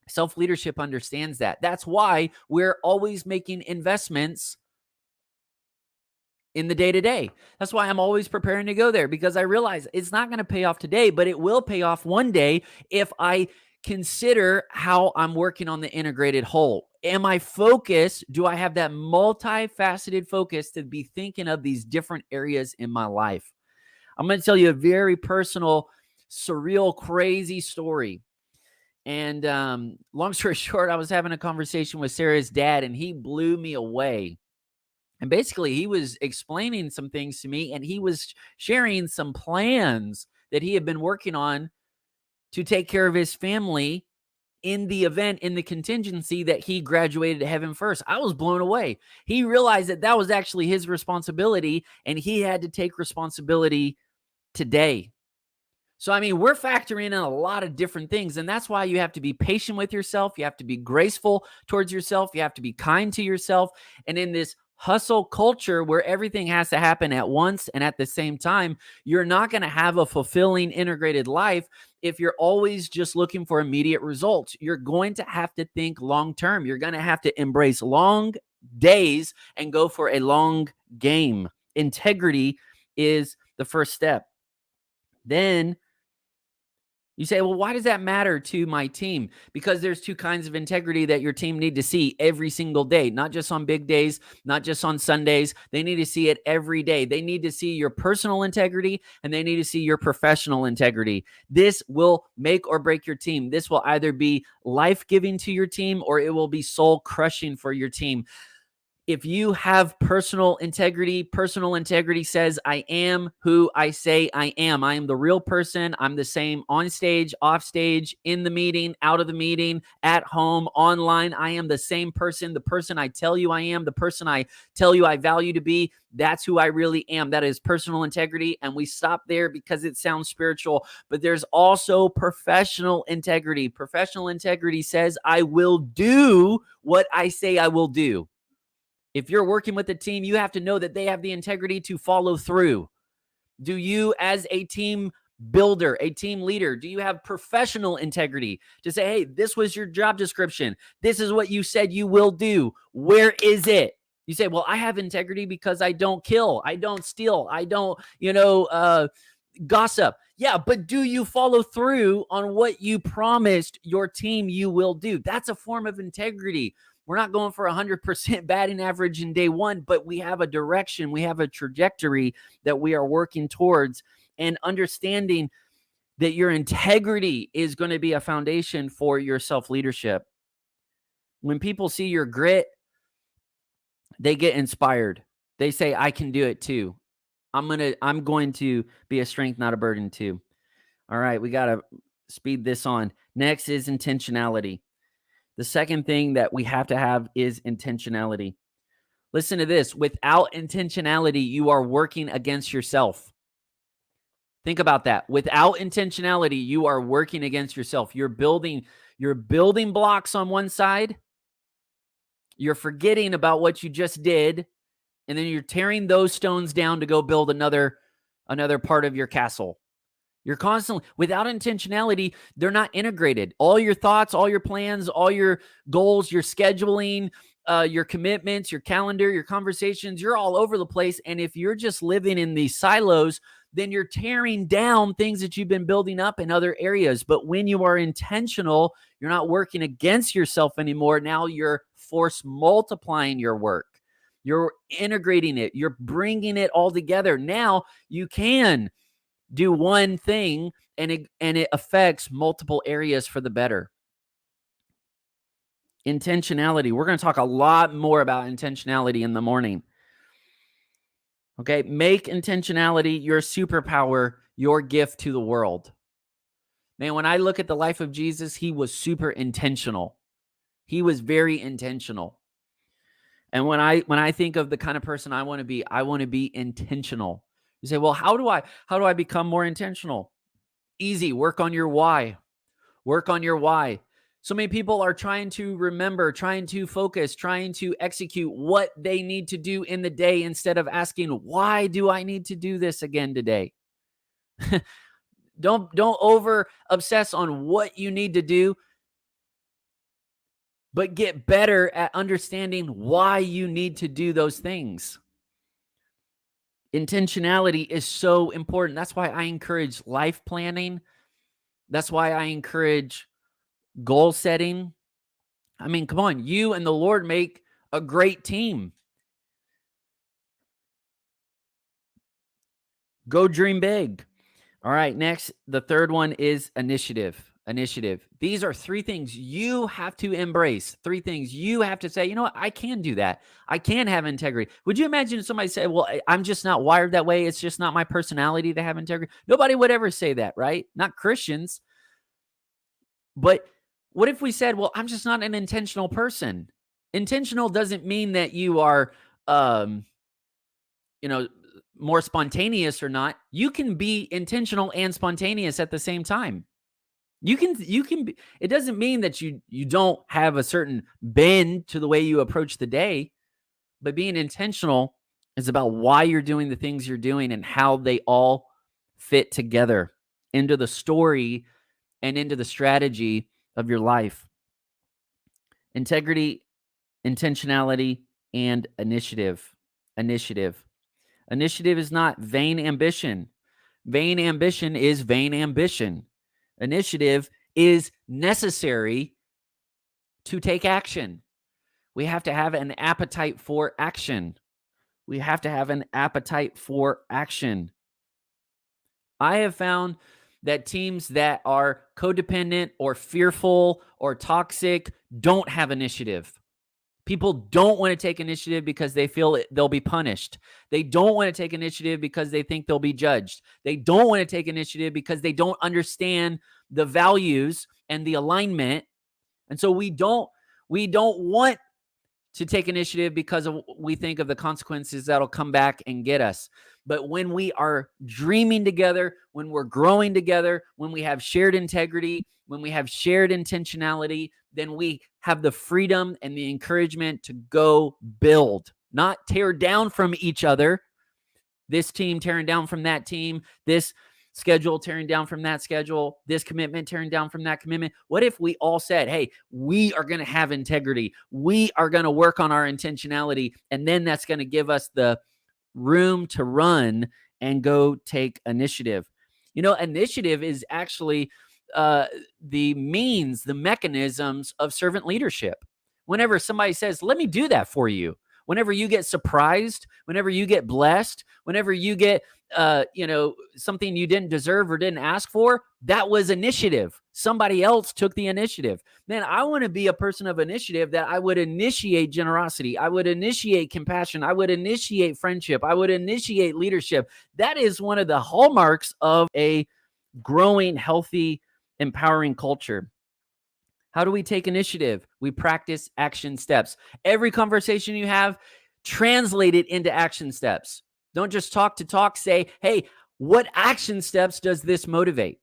Self-leadership understands that. That's why we're always making investments in the day-to-day. That's why I'm always preparing to go there, because I realize it's not going to pay off today, but it will pay off one day if I consider how I'm working on the integrated whole. Am I focused? Do I have that multifaceted focus to be thinking of these different areas in my life? I'm going to tell you a very personal, surreal, crazy story. And long story short, I was having a conversation with Sarah's dad, and he blew me away. And basically, he was explaining some things to me, and he was sharing some plans that he had been working on to take care of his family in the event, in the contingency that he graduated to heaven first. I was blown away. He realized that that was actually his responsibility, and he had to take responsibility today. So, I mean, we're factoring in a lot of different things, and that's why you have to be patient with yourself. You have to be graceful towards yourself. You have to be kind to yourself. And in this hustle culture where everything has to happen at once and at the same time, you're not going to have a fulfilling integrated life if you're always just looking for immediate results. You're going to have to think long term. You're going to have to embrace long days and go for a long game. Integrity is the first step. Then you say, well, why does that matter to my team? Because there's two kinds of integrity that your team need to see every single day, not just on big days, not just on Sundays. They need to see it every day. They need to see your personal integrity and they need to see your professional integrity. This will make or break your team. This will either be life-giving to your team or it will be soul-crushing for your team. If you have personal integrity says, I am who I say I am. I am the real person. I'm the same on stage, off stage, in the meeting, out of the meeting, at home, online. I am the same person, the person I tell you I am, the person I tell you I value to be. That's who I really am. That is personal integrity. And we stop there because it sounds spiritual, but there's also professional integrity. Professional integrity says, I will do what I say I will do. If you're working with a team, you have to know that they have the integrity to follow through. Do you, as a team builder, a team leader, do you have professional integrity to say, hey, this was your job description. This is what you said you will do. Where is it? You say, well, I have integrity because I don't kill. I don't steal. I don't, gossip. Yeah, but do you follow through on what you promised your team you will do? That's a form of integrity. We're not going for 100% batting average in day one, but we have a direction. We have a trajectory that we are working towards, and understanding that your integrity is going to be a foundation for your self-leadership. When people see your grit, they get inspired. They say, I can do it too. I'm going to be a strength, not a burden too. All right, we got to speed this on. Next is intentionality. The second thing that we have to have is intentionality. Listen to this. Without intentionality, you are working against yourself. Think about that. Without intentionality, you are working against yourself. You're building blocks on one side. You're forgetting about what you just did. And then you're tearing those stones down to go build another part of your castle. You're constantly, without intentionality, they're not integrated. All your thoughts, all your plans, all your goals, your scheduling, your commitments, your calendar, your conversations, you're all over the place. And if you're just living in these silos, then you're tearing down things that you've been building up in other areas. But when you are intentional, you're not working against yourself anymore. Now you're force multiplying your work. You're integrating it. You're bringing it all together. Now you can do one thing and it affects multiple areas for the better. Intentionality. We're going to talk a lot more about intentionality in the morning. Okay, make intentionality your superpower, your gift to the world. Man, when I look at the life of Jesus, he was super intentional. He was very intentional. And when I think of the kind of person I want to be intentional. You say, well, how do I become more intentional? Easy. Work on your why. Work on your why. So many people are trying to remember, trying to focus, trying to execute what they need to do in the day instead of asking, why do I need to do this again today? Don't over obsess on what you need to do, but get better at understanding why you need to do those things. Intentionality is so important. That's why I encourage life planning. That's why I encourage goal setting. I mean, come on, you and the Lord make a great team. Go dream big. All right, next, the third one is initiative. These are three things you have to embrace. Three things you have to say, you know what, I can do that. I can have integrity. Would you imagine if somebody said, well, I'm just not wired that way. It's just not my personality to have integrity. Nobody would ever say that, right? Not Christians. But what if we said, well, I'm just not an intentional person? Intentional doesn't mean that you are, more spontaneous or not. You can be intentional and spontaneous at the same time. You can be, it doesn't mean that you don't have a certain bend to the way you approach the day, But being intentional is about why you're doing the things you're doing and how they all fit together into the story and into the strategy of your life. Integrity, intentionality, and initiative. Initiative is not vain ambition. Vain ambition is vain ambition. Initiative is necessary to take action. We have to have an appetite for action. We have to have an appetite for action. I have found that teams that are codependent or fearful or toxic don't have initiative. People don't want to take initiative because they feel they'll be punished. They don't want to take initiative because they think they'll be judged. They don't want to take initiative because they don't understand the values and the alignment. And so we don't want to take initiative because we think of the consequences that'll come back and get us. But when we are dreaming together, when we're growing together, when we have shared integrity, when we have shared intentionality, then we have the freedom and the encouragement to go build, not tear down from each other. This team tearing down from that team, this schedule tearing down from that schedule, this commitment tearing down from that commitment. What if we all said, hey, we are going to have integrity. We are going to work on our intentionality. And then that's going to give us the room to run and go take initiative. You know, initiative is actually the means, the mechanisms of servant leadership. Whenever somebody says, let me do that for you, whenever you get surprised, whenever you get blessed, whenever you get something you didn't deserve or didn't ask for, that was initiative. Somebody else took the initiative. Man, I want to be a person of initiative, that I would initiate generosity. I would initiate compassion. I would initiate friendship. I would initiate leadership. That is one of the hallmarks of a growing, healthy, empowering culture. How do we take initiative? We practice action steps. Every conversation you have, translate it into action steps. Don't just talk to talk. Say, hey, what action steps does this motivate?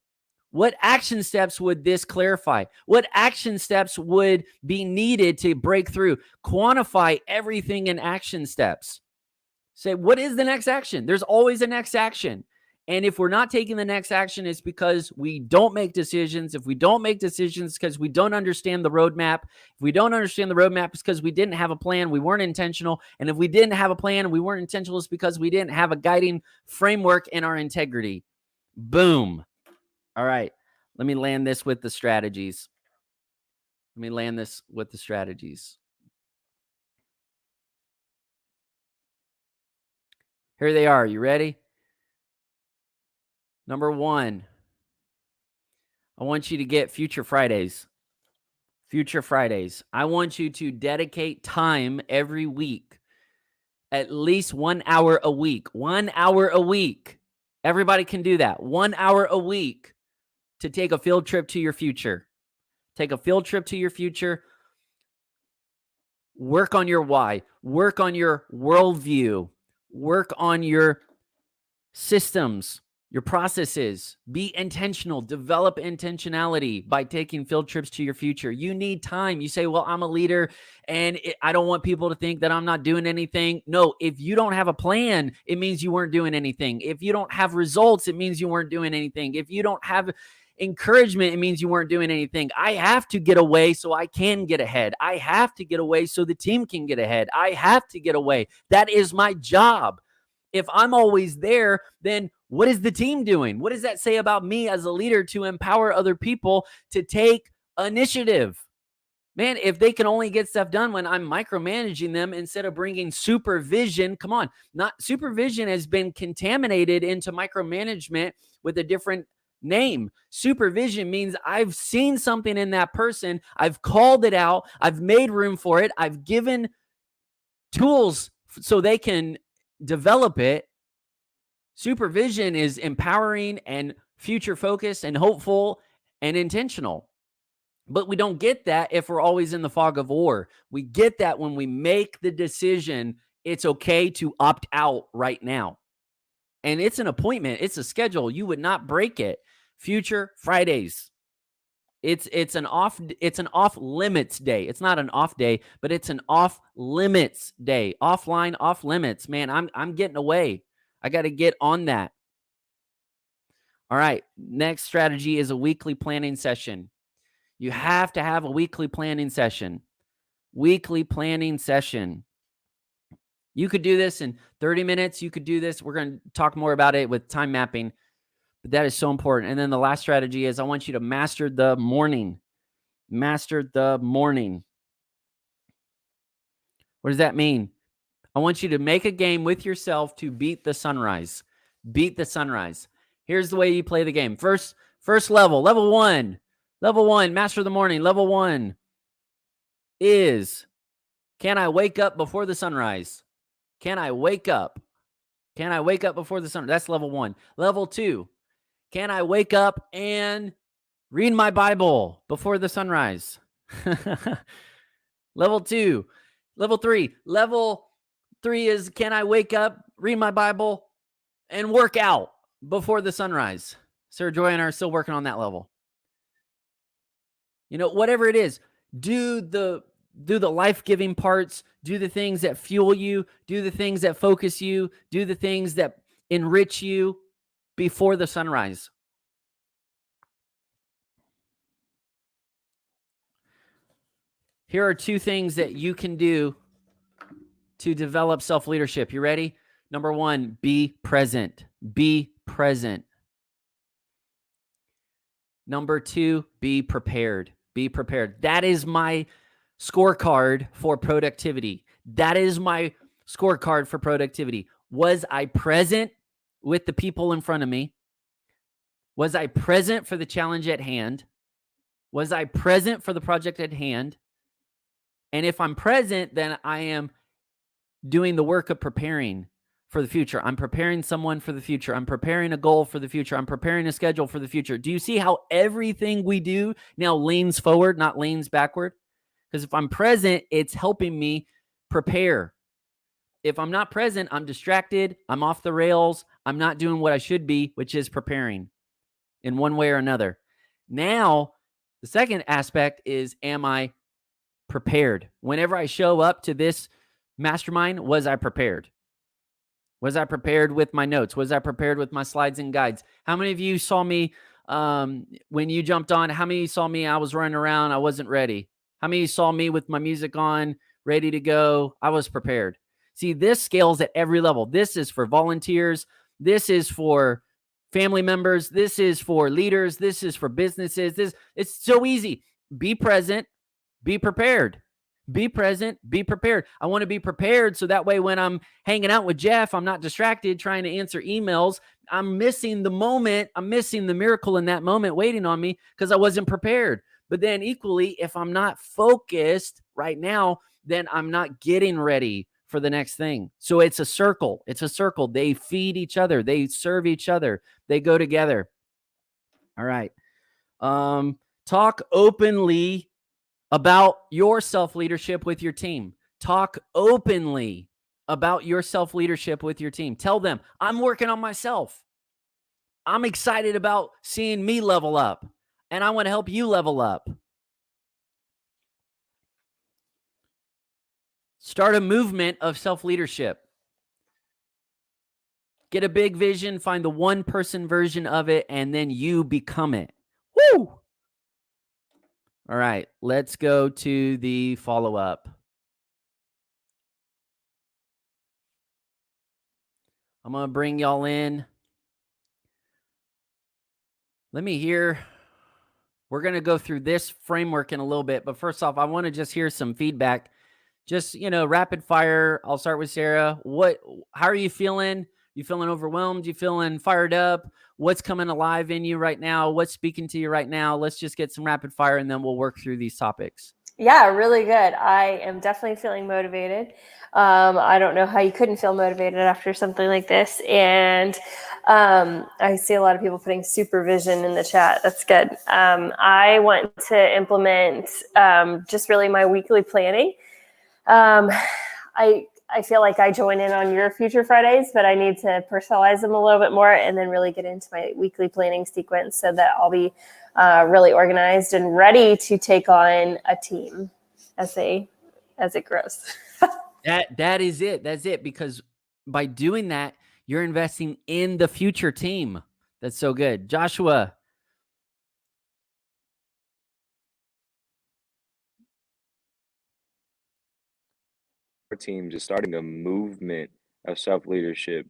What action steps would this clarify? What action steps would be needed to break through? Quantify everything in action steps. Say, what is the next action? There's always a next action. And if we're not taking the next action, it's because we don't make decisions. If we don't make decisions, because we don't understand the roadmap. If we don't understand the roadmap, it's because we didn't have a plan. We weren't intentional. And if we didn't have a plan and we weren't intentional, it's because we didn't have a guiding framework in our integrity. Boom. All right. Let me land this with the strategies. Here they are. You ready? Number 1, I want you to get Future Fridays. Future Fridays. I want you to dedicate time every week, at least 1 hour a week. 1 hour a week. Everybody can do that. 1 hour a week to take a field trip to your future. Take a field trip to your future. Work on your why. Work on your worldview. Work on your systems, your processes. Be intentional. Develop intentionality by taking field trips to your future. You need time. You say, well, I'm a leader and I don't want people to think that I'm not doing anything. No, if you don't have a plan, it means you weren't doing anything. If you don't have results, it means you weren't doing anything. If you don't have encouragement, it means you weren't doing anything. I have to get away so I can get ahead. I have to get away so the team can get ahead. I have to get away. That is my job. If I'm always there, then what is the team doing? What does that say about me as a leader to empower other people to take initiative? Man, if they can only get stuff done when I'm micromanaging them instead of bringing supervision, come on, not supervision has been contaminated into micromanagement with a different name. Supervision means I've seen something in that person. I've called it out. I've made room for it. I've given tools so they can develop it. Supervision is empowering and future focused and hopeful and intentional. But we don't get that if we're always in the fog of war. We get that when we make the decision, it's okay to opt out right now. And it's an appointment. It's a schedule. You would not break it. Future Fridays. It's an off limits day. It's not an off day, but it's an off limits day. Offline, off limits. Man, I'm getting away. I got to get on that. All right. Next strategy is a weekly planning session. You have to have a weekly planning session. Weekly planning session. You could do this in 30 minutes. You could do this. We're going to talk more about it with time mapping, but that is so important. And then the last strategy is I want you to master the morning. Master the morning. What does that mean? I want you to make a game with yourself to beat the sunrise. Beat the sunrise. Here's the way you play the game. First level, level one, master the morning. Level 1 is, can I wake up before the sunrise? Can I wake up? Can I wake up before the sun? That's level 1. Level 2, can I wake up and read my Bible before the sunrise? Level 2. Level 3. Level 3 is, can I wake up, read my Bible, and work out before the sunrise? Sarah Joy and I are still working on that level. You know, whatever it is, do the life-giving parts, do the things that fuel you, do the things that focus you, do the things that enrich you before the sunrise. Here are 2 things that you can do to develop self-leadership. You ready? Number 1, be present. Be present. Number 2, be prepared. Be prepared. That is my scorecard for productivity. That is my scorecard for productivity. Was I present with the people in front of me? Was I present for the challenge at hand? Was I present for the project at hand? And if I'm present, then I am doing the work of preparing for the future. I'm preparing someone for the future. I'm preparing a goal for the future. I'm preparing a schedule for the future. Do you see how everything we do now leans forward, not leans backward? Because if I'm present, it's helping me prepare. If I'm not present, I'm distracted. I'm off the rails. I'm not doing what I should be, which is preparing in one way or another. Now, the second aspect is, am I prepared? Whenever I show up to this mastermind, was I prepared? Was I prepared with my notes? Was I prepared with my slides and guides? How many of you saw me when you jumped on? How many of you saw me? I was running around. I wasn't ready. How many of you saw me with my music on, ready to go? I was prepared. See, this scales at every level. This is for volunteers. This is for family members. This is for leaders. This is for businesses. It's so easy. Be present. Be prepared. Be present, be prepared. I want to be prepared so that way when I'm hanging out with Jeff, I'm not distracted trying to answer emails. I'm missing the moment. I'm missing the miracle in that moment waiting on me because I wasn't prepared. But then equally, if I'm not focused right now, then I'm not getting ready for the next thing. So it's a circle. It's a circle. They feed each other. They serve each other. They go together. All right. Talk openly about your self-leadership with your team. Talk openly about your self-leadership with your team. Tell them, I'm working on myself. I'm excited about seeing me level up, and I want to help you level up. Start a movement of self-leadership. Get a big vision, find the one-person version of it, and then you become it. Woo! All right, let's go to the follow-up. I'm going to bring y'all in. Let me hear. We're going to go through this framework in a little bit, but first off, I want to just hear some feedback. Just, rapid fire. I'll start with Sarah. How are you feeling? You feeling overwhelmed? You feeling fired up? What's coming alive in you right now? What's speaking to you right now? Let's just get some rapid fire and then we'll work through these topics. Yeah, really good. I am definitely feeling motivated. I don't know how you couldn't feel motivated after something like this. And I see a lot of people putting supervision in the chat. That's good. I want to implement just really my weekly planning. I feel like I join in on your Future Fridays, but I need to personalize them a little bit more and then really get into my weekly planning sequence so that I'll be really organized and ready to take on a team as it grows. That is it. That's it. Because by doing that, you're investing in the future team. That's so good. Joshua. Team just starting a movement of self-leadership,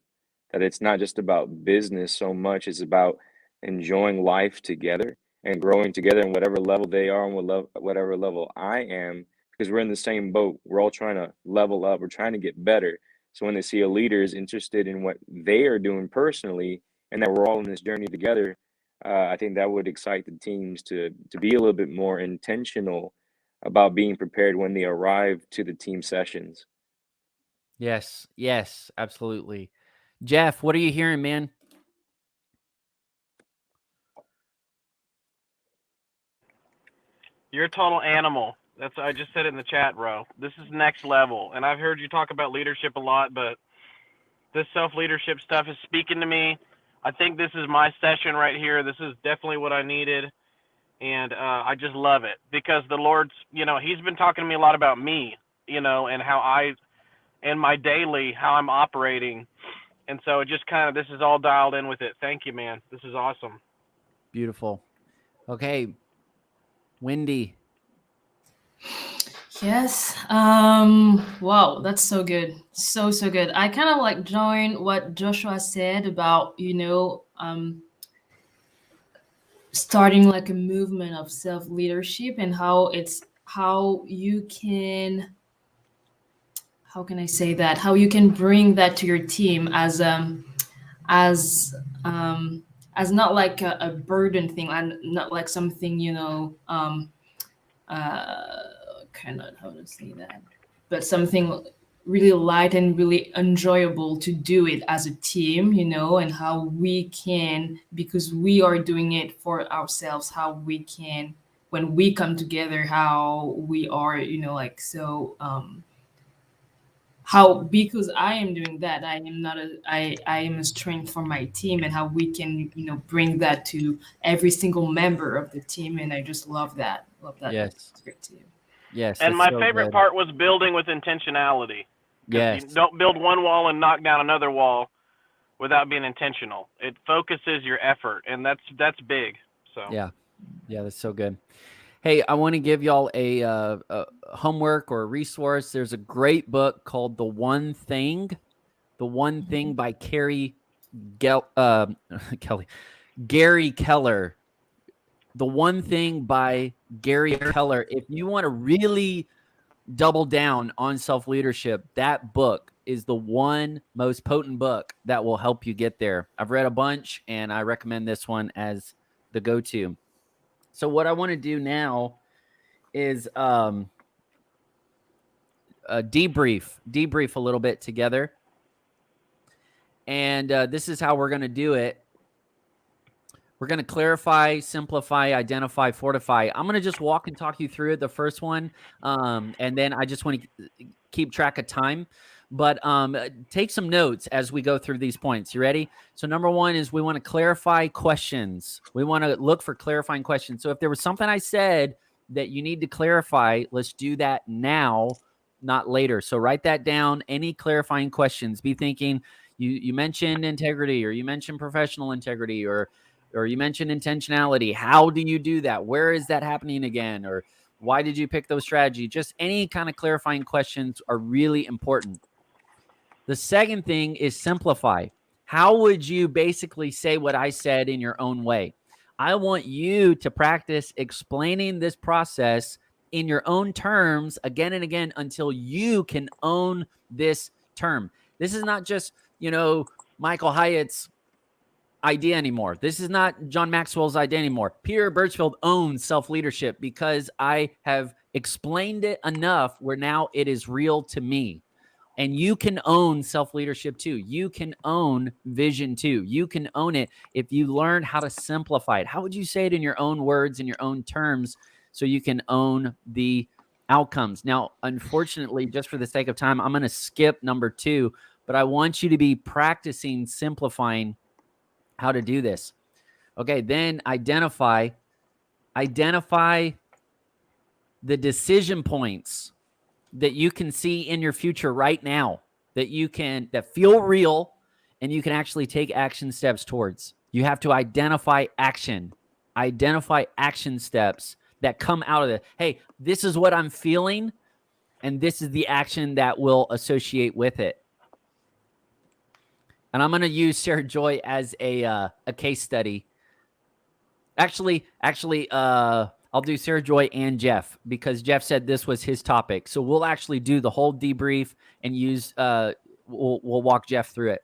that it's not just about business so much, it's about enjoying life together and growing together in whatever level they are and whatever level I am, because we're in the same boat. We're all trying to level up. We're trying to get better. So when they see a leader is interested in what they are doing personally and that we're all in this journey together, I think that would excite the teams to be a little bit more intentional about being prepared when they arrive to the team sessions. Yes, absolutely. Jeff, what are you hearing, man? You're a total animal. I just said it in the chat, bro. This is next level. And I've heard you talk about leadership a lot, but this self-leadership stuff is speaking to me. I think this is my session right here. This is definitely what I needed. And I just love it because the Lord's, he's been talking to me a lot about me, and how my daily, how I'm operating. And so it just kind of, this is all dialed in with it. Thank you, man. This is awesome. Beautiful. Okay. Wendy. Yes. Wow, that's so good. So good. I kind of like join what Joshua said about, starting like a movement of self-leadership and how you can, how can I say that? How you can bring that to your team as not like a burden thing, and not like something, kind of, how to say that, but something really light and really enjoyable to do it as a team, and how we can, because we are doing it for ourselves, how we can, when we come together, how we are, how, because I am doing that, I am a strength for my team, and how we can, bring that to every single member of the team. And I just love that. Yes. Perspective. Yes. And my favorite part was building with intentionality. Yes. You don't build one wall and knock down another wall without being intentional. It focuses your effort, and that's big. So yeah, that's so good. Hey, I want to give y'all a homework or a resource. There's a great book called The One Thing by Gary Keller. The One Thing by Gary Keller. If you want to really double down on self-leadership, that book is the one most potent book that will help you get there. I've read a bunch, and I recommend this one as the go-to. So what I want to do now is debrief a little bit together. And this is how we're going to do it. We're going to clarify, simplify, identify, fortify. I'm going to just walk and talk you through it, the first one. And then I just want to keep track of time. But take some notes as we go through these points. You ready? So number one is we want to clarify questions. We want to look for clarifying questions. So if there was something I said that you need to clarify, let's do that now, not later. So write that down. Any clarifying questions. Be thinking, you mentioned integrity, or you mentioned professional integrity, or you mentioned intentionality. How do you do that? Where is that happening again? Or why did you pick those strategies? Just any kind of clarifying questions are really important. The second thing is simplify. How would you basically say what I said in your own way? I want you to practice explaining this process in your own terms again and again until you can own this term. This is not just, Michael Hyatt's idea anymore. This is not John Maxwell's idea anymore. Peter Birchfield owns self-leadership because I have explained it enough where now it is real to me. And you can own self-leadership too. You can own vision too. You can own it if you learn how to simplify it. How would you say it in your own words, in your own terms, so you can own the outcomes. Now, unfortunately, just for the sake of time, I'm going to skip number 2, but I want you to be practicing simplifying how to do this. Okay, then identify the decision points that you can see in your future right now that feel real and you can actually take action steps towards. You have to identify action steps that come out of it. Hey, this is what I'm feeling, and this is the action that will associate with it. And I'm going to use Sarah Joy as a case study. Actually, I'll do Sarah Joy and Jeff, because Jeff said this was his topic. So we'll actually do the whole debrief and use we'll walk Jeff through it.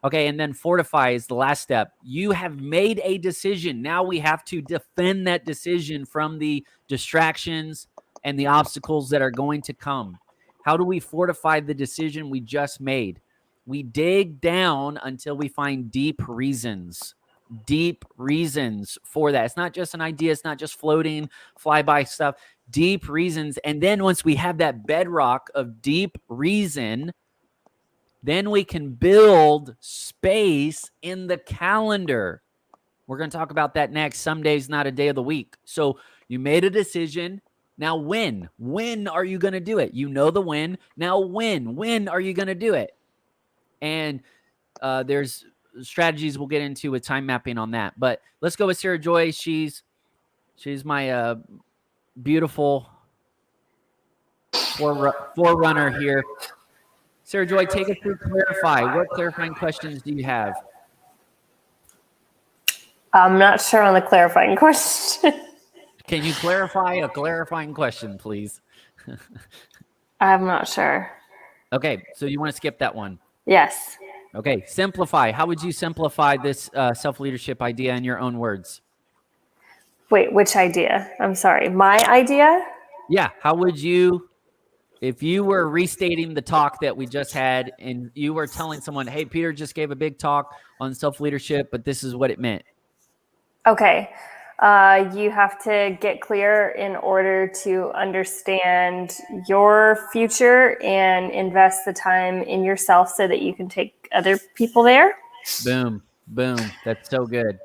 Okay, and then fortify is the last step. You have made a decision. Now we have to defend that decision from the distractions and the obstacles that are going to come. How do we fortify the decision we just made? We dig down until we find deep reasons for that. It's not just an idea. It's not just floating, flyby stuff. Deep reasons. And then once we have that bedrock of deep reason, then we can build space in the calendar. We're going to talk about that next. Some days, not a day of the week. So you made a decision. Now when? When are you going to do it? You know the when. Now when? When are you going to do it? And there's strategies we'll get into with time mapping on that. But let's go with Sarah Joy. She's my beautiful forerunner here. Sarah Joy, take us through clarify. What clarifying questions do you have? I'm not sure on the clarifying question. Can you clarify a clarifying question, please? I'm not sure. Okay, so you want to skip that one? Yes. Okay, simplify. How would you simplify this self-leadership idea in your own words? Wait, which idea? I'm sorry. My idea? Yeah, how would you, if you were restating the talk that we just had and you were telling someone, hey, Peter just gave a big talk on self-leadership, but this is what it meant. Okay. You have to get clear in order to understand your future and invest the time in yourself so that you can take other people there. Boom, boom. That's so good.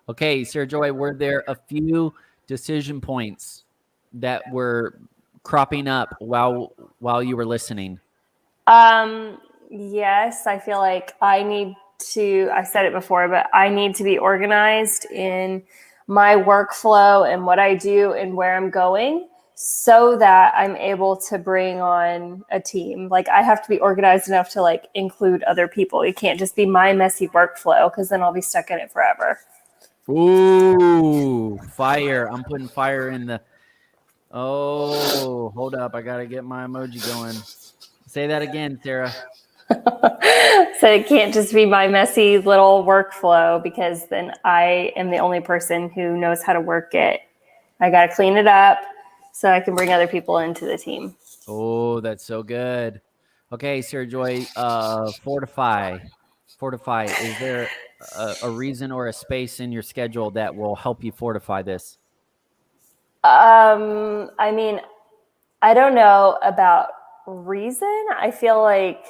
Okay, Sarah Joy, were there a few decision points that were cropping up while you were listening? Yes, I feel like I said it before, but I need to be organized in my workflow and what I do and where I'm going so that I'm able to bring on a team. Like I have to be organized enough to like include other people. It can't just be my messy workflow because then I'll be stuck in it forever. Ooh, fire. I'm putting fire in the... Oh, hold up. I got to get my emoji going. Say that again, Sarah. So it can't just be my messy little workflow because then I am the only person who knows how to work it. I got to clean it up so I can bring other people into the team. Oh, that's so good. Okay, Sarah Joy, fortify. Is there a reason or a space in your schedule that will help you fortify this? I mean, I don't know about reason. I feel like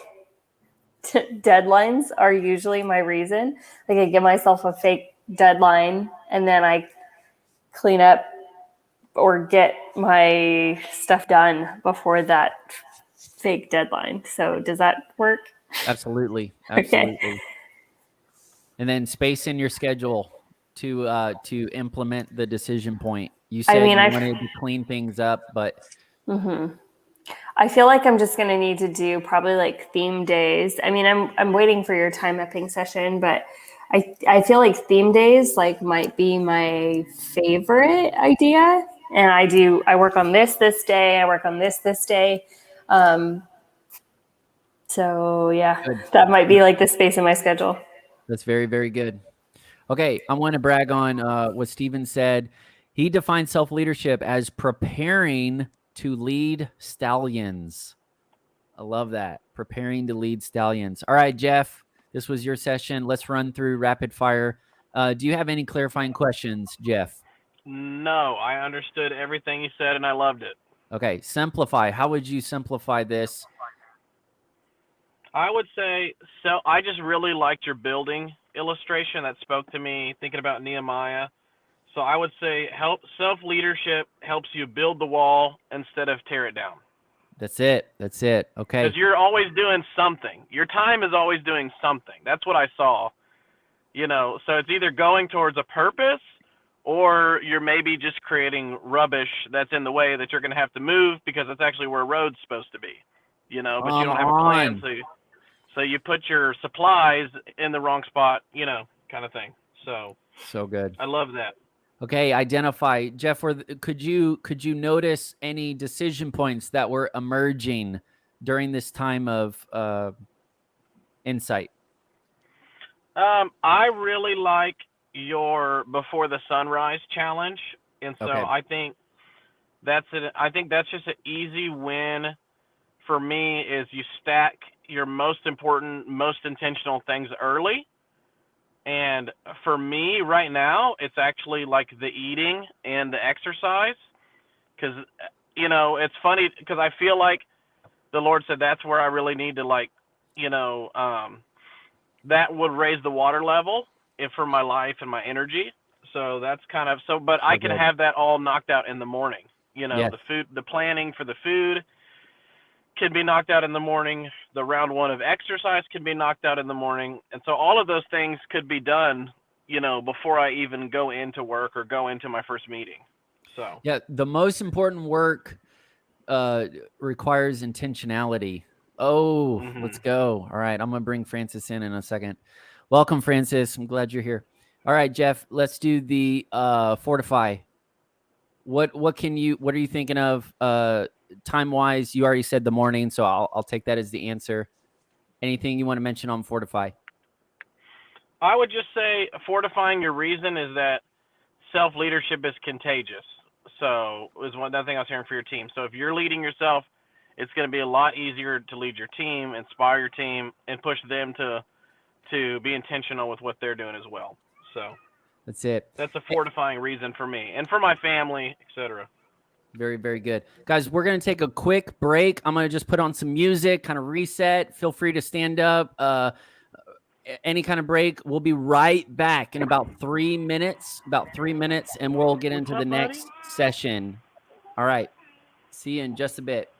deadlines are usually my reason. Like I give myself a fake deadline and then I clean up or get my stuff done before that fake deadline. So does that work? Absolutely. Okay. And then space in your schedule to implement the decision point. You said you wanted to clean things up, but... Mm-hmm. I feel like I'm just going to need to do probably like theme days. I mean, I'm waiting for your time mapping session, but I feel like theme days like might be my favorite idea. And I work on this day. I work on this day. So yeah, good. That might be like the space in my schedule. That's very, very good. Okay. I want to brag on what Steven said. He defines self-leadership as preparing to lead stallions. I love that. Preparing to lead stallions. All right, Jeff, this was your session. Let's run through rapid fire. Do you have any clarifying questions, Jeff? No, I understood everything you said and I loved it. Okay, simplify. How would you simplify this? I would say so. I just really liked your building illustration that spoke to me, thinking about Nehemiah. So I would say self leadership helps you build the wall instead of tear it down. That's it. Okay. Because you're always doing something. Your time is always doing something. That's what I saw. So it's either going towards a purpose or you're maybe just creating rubbish that's in the way that you're going to have to move because it's actually where a road's supposed to be. But you don't have a plan, so you put your supplies in the wrong spot, kind of thing. So good. I love that. Okay, identify. Jeff, could you notice any decision points that were emerging during this time of insight? I really like your before the sunrise challenge, and so Okay. I think that's just an easy win for me. Is you stack your most important, most intentional things early. And for me right now, it's actually like the eating and the exercise, because it's funny because I feel like the Lord said that's where I really need to that would raise the water level for my life and my energy. So that's kind of but I can have that all knocked out in the morning. Yes. The food, the planning for the food can be knocked out in the morning. The round one of exercise can be knocked out in the morning. And so all of those things could be done, before I even go into work or go into my first meeting. So yeah, the most important work requires intentionality. Oh, Let's go. All right, I'm going to bring Francis in a second. Welcome, Francis. I'm glad you're here. All right, Jeff, let's do the fortify. What are you thinking of time-wise? You already said the morning, so I'll take that as the answer. Anything you want to mention on fortify? I would just say fortifying your reason is that self-leadership is contagious. So is one thing I was hearing for your team. So if you're leading yourself, it's going to be a lot easier to lead your team, inspire your team, and push them to be intentional with what they're doing as well. So that's it. That's a fortifying reason for me and for my family, etc. Very, very good. Guys, we're going to take a quick break. I'm going to just put on some music, kind of reset. Feel free to stand up. Any kind of break. We'll be right back in about 3 minutes, and we'll get into the next session. All right. See you in just a bit.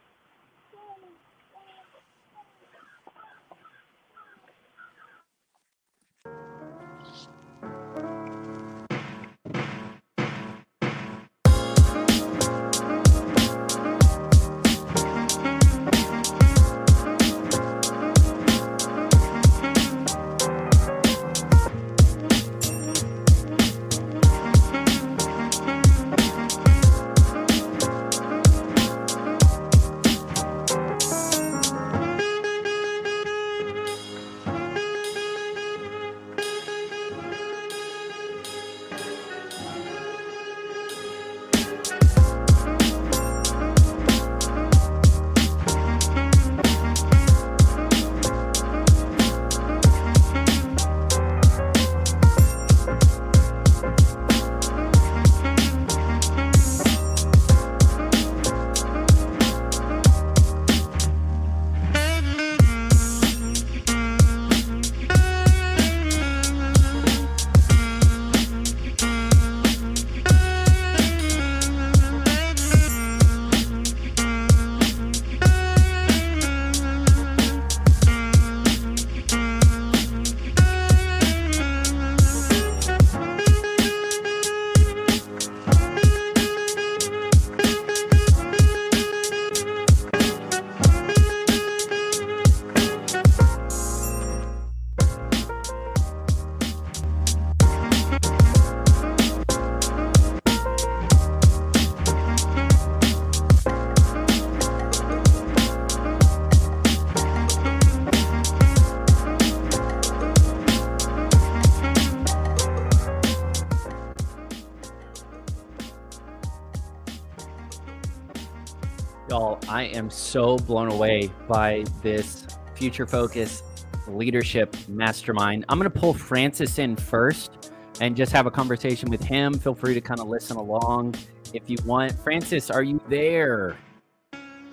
Y'all, I am so blown away by this Future Focus Leadership Mastermind. I'm going to pull Francis in first and just have a conversation with him. Feel free to kind of listen along if you want. Francis, are you there?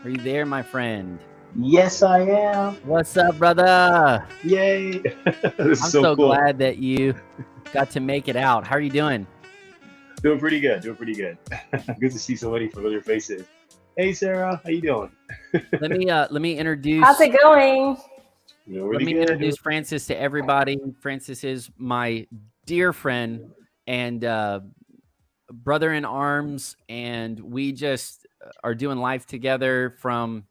Are you there, my friend? Yes, I am. What's up, brother? Yay. This is I'm so so cool. glad that you got to make it out. How are you doing? Doing pretty good. Good to see so many familiar faces. Hey, Sarah. How you doing? Let me introduce. How's it going? Let me introduce Francis to everybody. Francis is my dear friend and brother in arms, and we just are doing life together from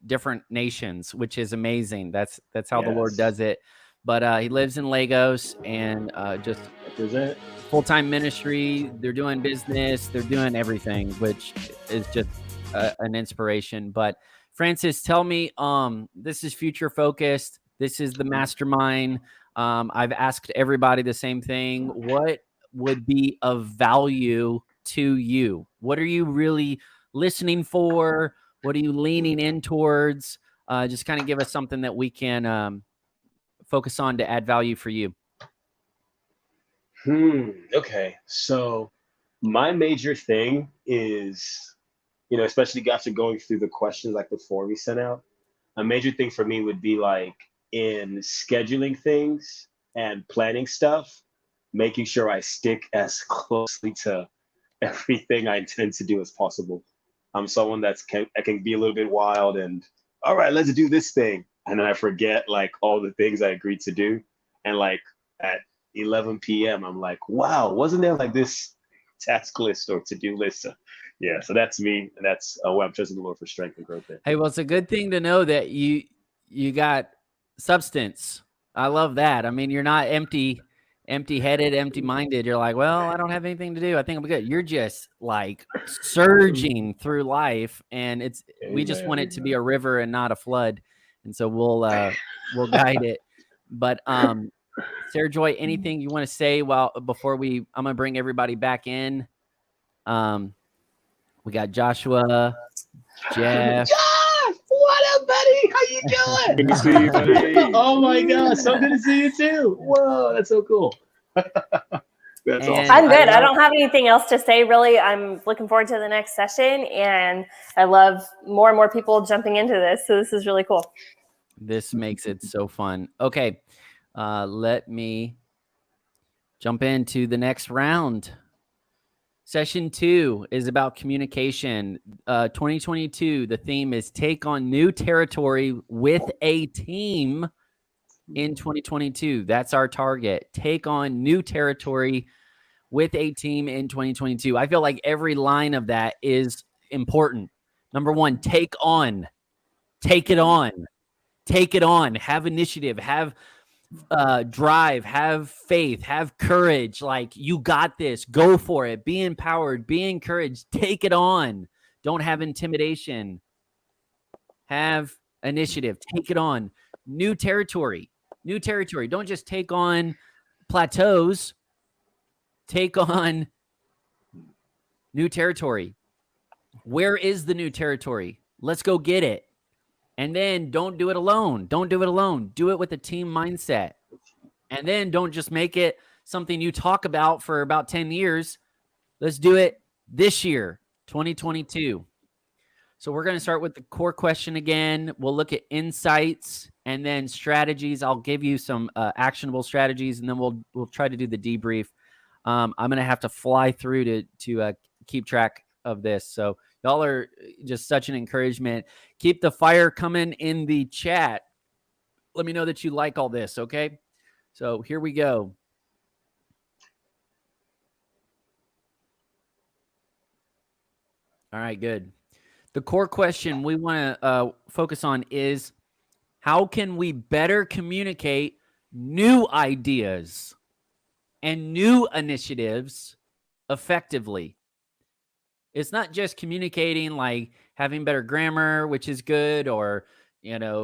different nations, which is amazing. That's how the Lord does it. But he lives in Lagos and just full-time ministry. They're doing business. They're doing everything, which is just an inspiration. But Francis, tell me, this is future focused. This is the Mastermind. I've asked everybody the same thing. What would be of value to you? What are you really listening for? What are you leaning in towards? Just kind of give us something that we can focus on to add value for you. Okay. So my major thing is, especially after going through the questions like the form you sent out, a major thing for me would be like in scheduling things and planning stuff, making sure I stick as closely to everything I intend to do as possible. I'm someone I can be a little bit wild and, all right, let's do this thing. And then I forget like all the things I agreed to do. And like at 11 p.m., I'm like, wow, wasn't there like this task list or to-do list? So that's me. And that's where I'm trusting the Lord for strength and growth there. Hey, well, it's a good thing to know that you got substance. I love that. I mean, you're not empty-headed, empty-minded. You're like, well, I don't have anything to do. I think I'm good. You're just like surging through life, and we just want it to be a river and not a flood. And so we'll guide it. But Sarah Joy, anything you want to say before I'm gonna bring everybody back in? We got Joshua, Jeff. Josh, what up, buddy? How you doing? Good to see you, buddy. Oh my God, so good to see you too. Whoa, that's so cool. That's awesome. I'm good. I don't have anything else to say, really. I'm looking forward to the next session, and I love more and more people jumping into this. So this is really cool. This makes it so fun. Okay, let me jump into the next round. Session 2 is about communication. 2022, the theme is take on new territory with a team in 2022. That's our target. Take on new territory with a team in 2022. I feel like every line of that is important. Number 1, take it on, take it on, have initiative, have drive, have faith, have courage. Like, you got this, go for it, be empowered, be encouraged, take it on. Don't have intimidation, have initiative, take it on. New territory. Don't just take on plateaus, take on new territory. Where is the new territory? Let's go get it. And then don't do it alone. Do it with a team mindset. And then don't just make it something you talk about for about 10 years. Let's do it this year, 2022. So we're going to start with the core question again. We'll look at insights and then strategies. I'll give you some actionable strategies, and then we'll try to do the debrief. I'm going to have to fly through to keep track of this. So y'all are just such an encouragement. Keep the fire coming in the chat. Let me know that you like all this, okay? So here we go. All right, good. The core question we want to focus on is, how can we better communicate new ideas and new initiatives effectively? It's not just communicating like having better grammar, which is good, or,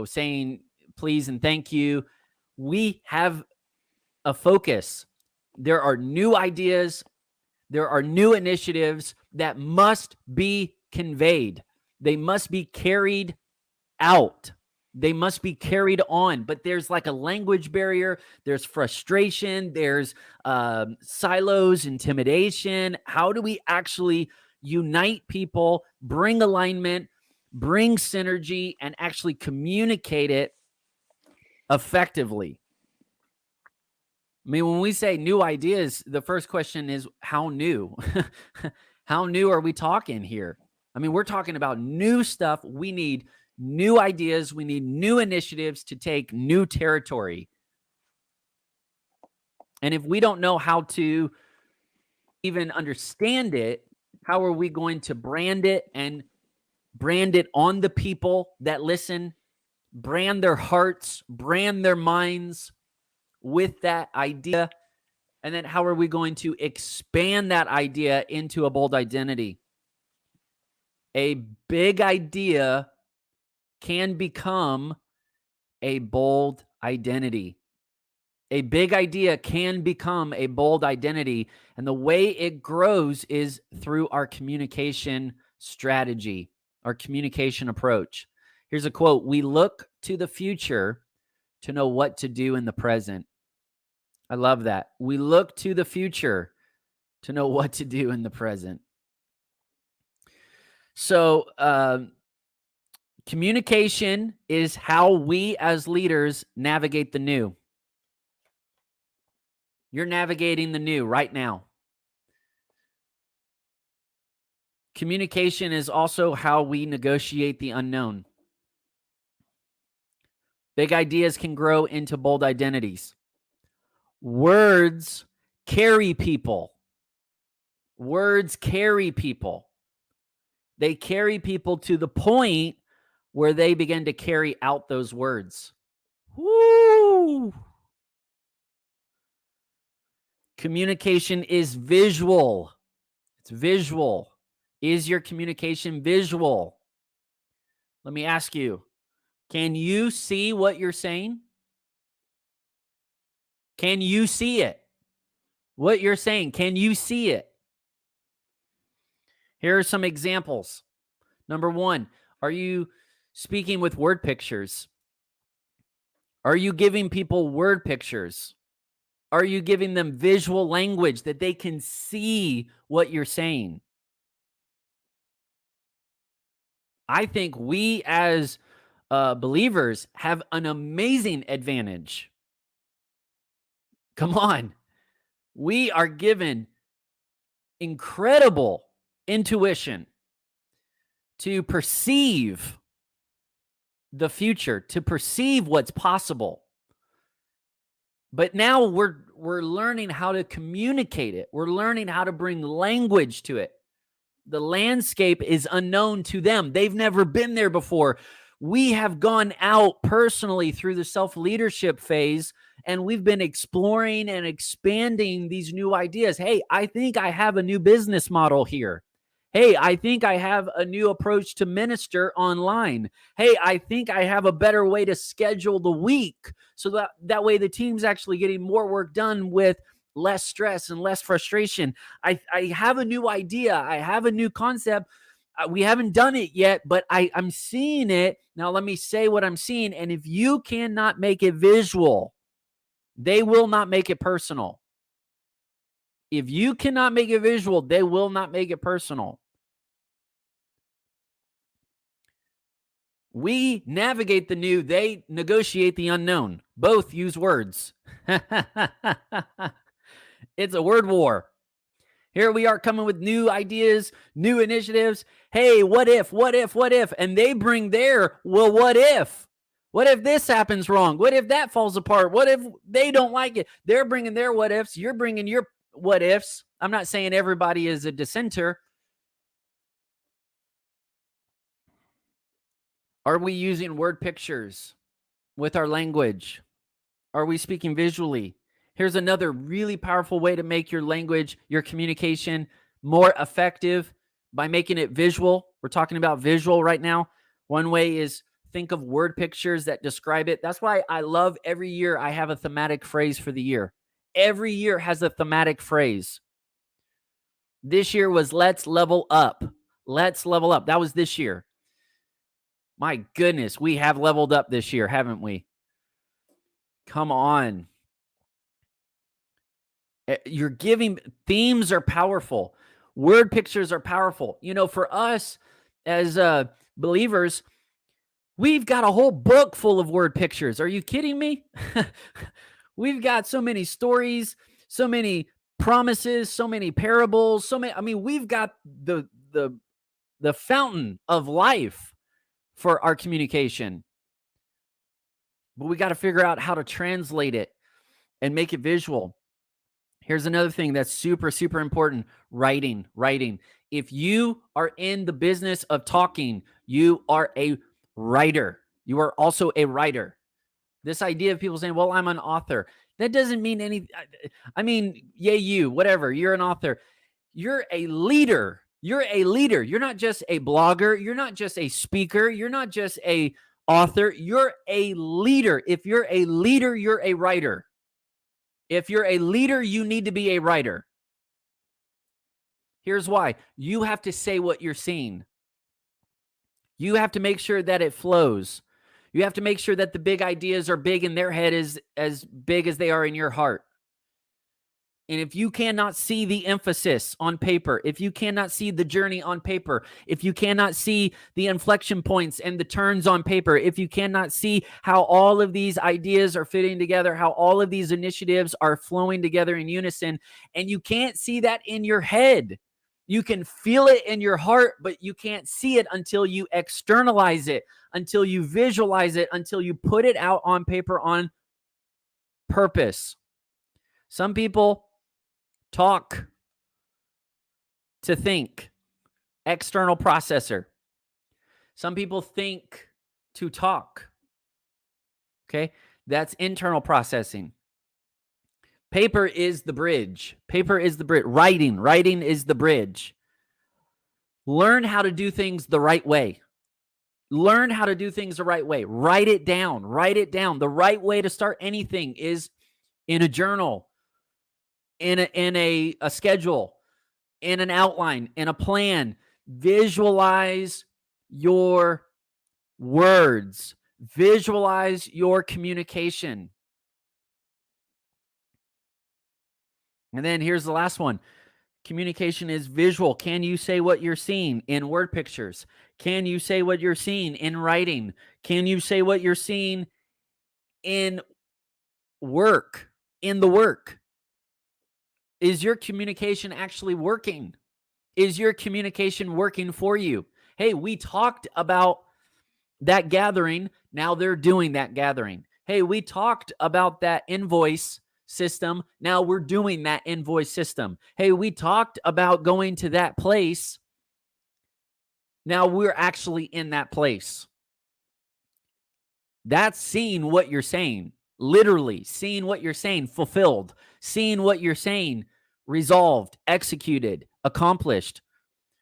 saying please and thank you. We have a focus. There are new ideas. There are new initiatives that must be conveyed. They must be carried out. They must be carried on. But there's like a language barrier. There's frustration. There's silos, intimidation. How do we actually unite people, bring alignment, bring synergy, and actually communicate it effectively. I mean, when we say new ideas, the first question is how new? How new are we talking here? I mean, we're talking about new stuff. We need new ideas. We need new initiatives to take new territory. And if we don't know how to even understand it, how are we going to brand it and brand it on the people that listen, brand their hearts, brand their minds with that idea? And then how are we going to expand that idea into a bold identity? A big idea can become a bold identity. A big idea can become a bold identity. And the way it grows is through our communication strategy, our communication approach. Here's a quote: "We look to the future to know what to do in the present." I love that. We look to the future to know what to do in the present. So, communication is how we as leaders navigate the new. You're navigating the new right now. Communication is also how we negotiate the unknown. Big ideas can grow into bold identities. Words carry people. Words carry people. They carry people to the point where they begin to carry out those words. Woo! Communication is visual. It's visual. Is your communication visual? Let me ask you, can you see what you're saying? Can you see it? What you're saying, can you see it? Here are some examples. Number one, are you speaking with word pictures? Are you giving people word pictures? Are you giving them visual language that they can see what you're saying? I think we as believers have an amazing advantage. Come on. We are given incredible intuition to perceive the future, to perceive what's possible. But now we're learning how to communicate it. We're learning how to bring language to it. The landscape is unknown to them. They've never been there before. We have gone out personally through the self-leadership phase, and we've been exploring and expanding these new ideas. Hey, I think I have a new business model here. Hey, I think I have a new approach to minister online. Hey, I think I have a better way to schedule the week so that way the team's actually getting more work done with less stress and less frustration. I have a new idea. I have a new concept. We haven't done it yet, but I'm seeing it. Now, let me say what I'm seeing. And if you cannot make it visual, they will not make it personal. If you cannot make it visual, they will not make it personal. We navigate the new, they negotiate the unknown. Both use words. It's a word war. Here we are coming with new ideas, new initiatives. Hey, what if? And they bring their, well, what if? What if this happens wrong? What if that falls apart? What if they don't like it? They're bringing their what ifs. You're bringing your what ifs. I'm not saying everybody is a dissenter. Are we using word pictures with our language? Are we speaking visually? Here's another really powerful way to make your language, your communication more effective by making it visual. We're talking about visual right now. One way is think of word pictures that describe it. That's why I love every year I have a thematic phrase for the year. Every year has a thematic phrase. This year was let's level up. Let's level up. That was this year. My goodness, we have leveled up this year, haven't we? Come on. You're giving, themes are powerful. Word pictures are powerful. You know, for us as believers, we've got a whole book full of word pictures. Are you kidding me? We've got so many stories, so many promises, so many parables, we've got the fountain of life for our communication. But we got to figure out how to translate it and make it visual. Here's another thing that's super, super important. Writing. If you are in the business of talking, you are a writer. You are also a writer. This idea of people saying, well, I'm an author. That doesn't mean anything. Whatever. You're an author. You're a leader. You're a leader. You're not just a blogger. You're not just a speaker. You're not just a author. You're a leader. If you're a leader, you're a writer. If you're a leader, you need to be a writer. Here's why. You have to say what you're seeing. You have to make sure that it flows. You have to make sure that the big ideas are big in their head as big as they are in your heart. And if you cannot see the emphasis on paper, if you cannot see the journey on paper, if you cannot see the inflection points and the turns on paper, if you cannot see how all of these ideas are fitting together, how all of these initiatives are flowing together in unison, and you can't see that in your head, you can feel it in your heart, but you can't see it until you externalize it, until you visualize it, until you put it out on paper on purpose. Some people talk to think, external processor. Some people think to talk. Okay, that's internal processing. Paper is the bridge. Paper is the bridge. Writing is the bridge. Learn how to do things the right way. Learn how to do things the right way. Write it down. Write it down. The right way to start anything is in a journal, in a schedule, in an outline, in a plan. Visualize your words. Visualize your communication. And then here's the last one. Communication is visual. Can you say what you're seeing in word pictures? Can you say what you're seeing in writing? Can you say what you're seeing in work, in the work? Is your communication actually working? Is your communication working for you? Hey, we talked about that gathering. Now they're doing that gathering. Hey, we talked about that invoice system. Now we're doing that invoice system. Hey, we talked about going to that place. Now we're actually in that place. That's seeing what you're saying. Literally seeing what you're saying fulfilled. Seeing what you're saying resolved, executed, accomplished.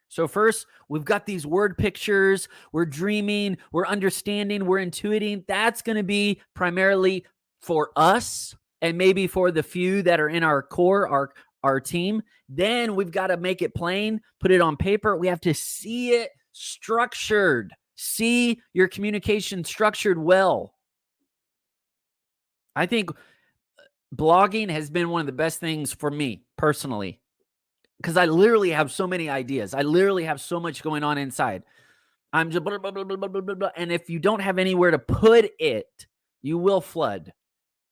So first, we've got these word pictures. We're dreaming. We're understanding. We're intuiting. That's going to be primarily for us and maybe for the few that are in our core, our team. Then we've got to make it plain, put it on paper. We have to see it structured. See your communication structured well. I think blogging has been one of the best things for me personally, because I literally have so many ideas. I literally have so much going on inside. I'm just blah, blah, blah, blah, blah, blah, blah. And if you don't have anywhere to put it, you will flood.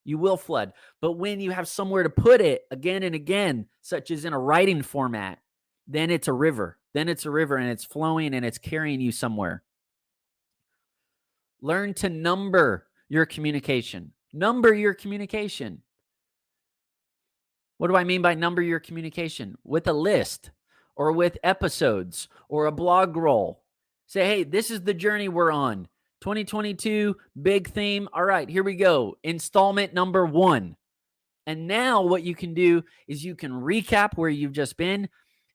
You will flood. But when you have somewhere to put it again and again, such as in a writing format, then it's a river. Then it's a river and it's flowing and it's carrying you somewhere. Learn to number your communication. Number your communication. What do I mean by number your communication? With a list or with episodes or a blog roll. Say, hey, this is the journey we're on. 2022, big theme. All right, here we go. Installment number 1. And now what you can do is you can recap where you've just been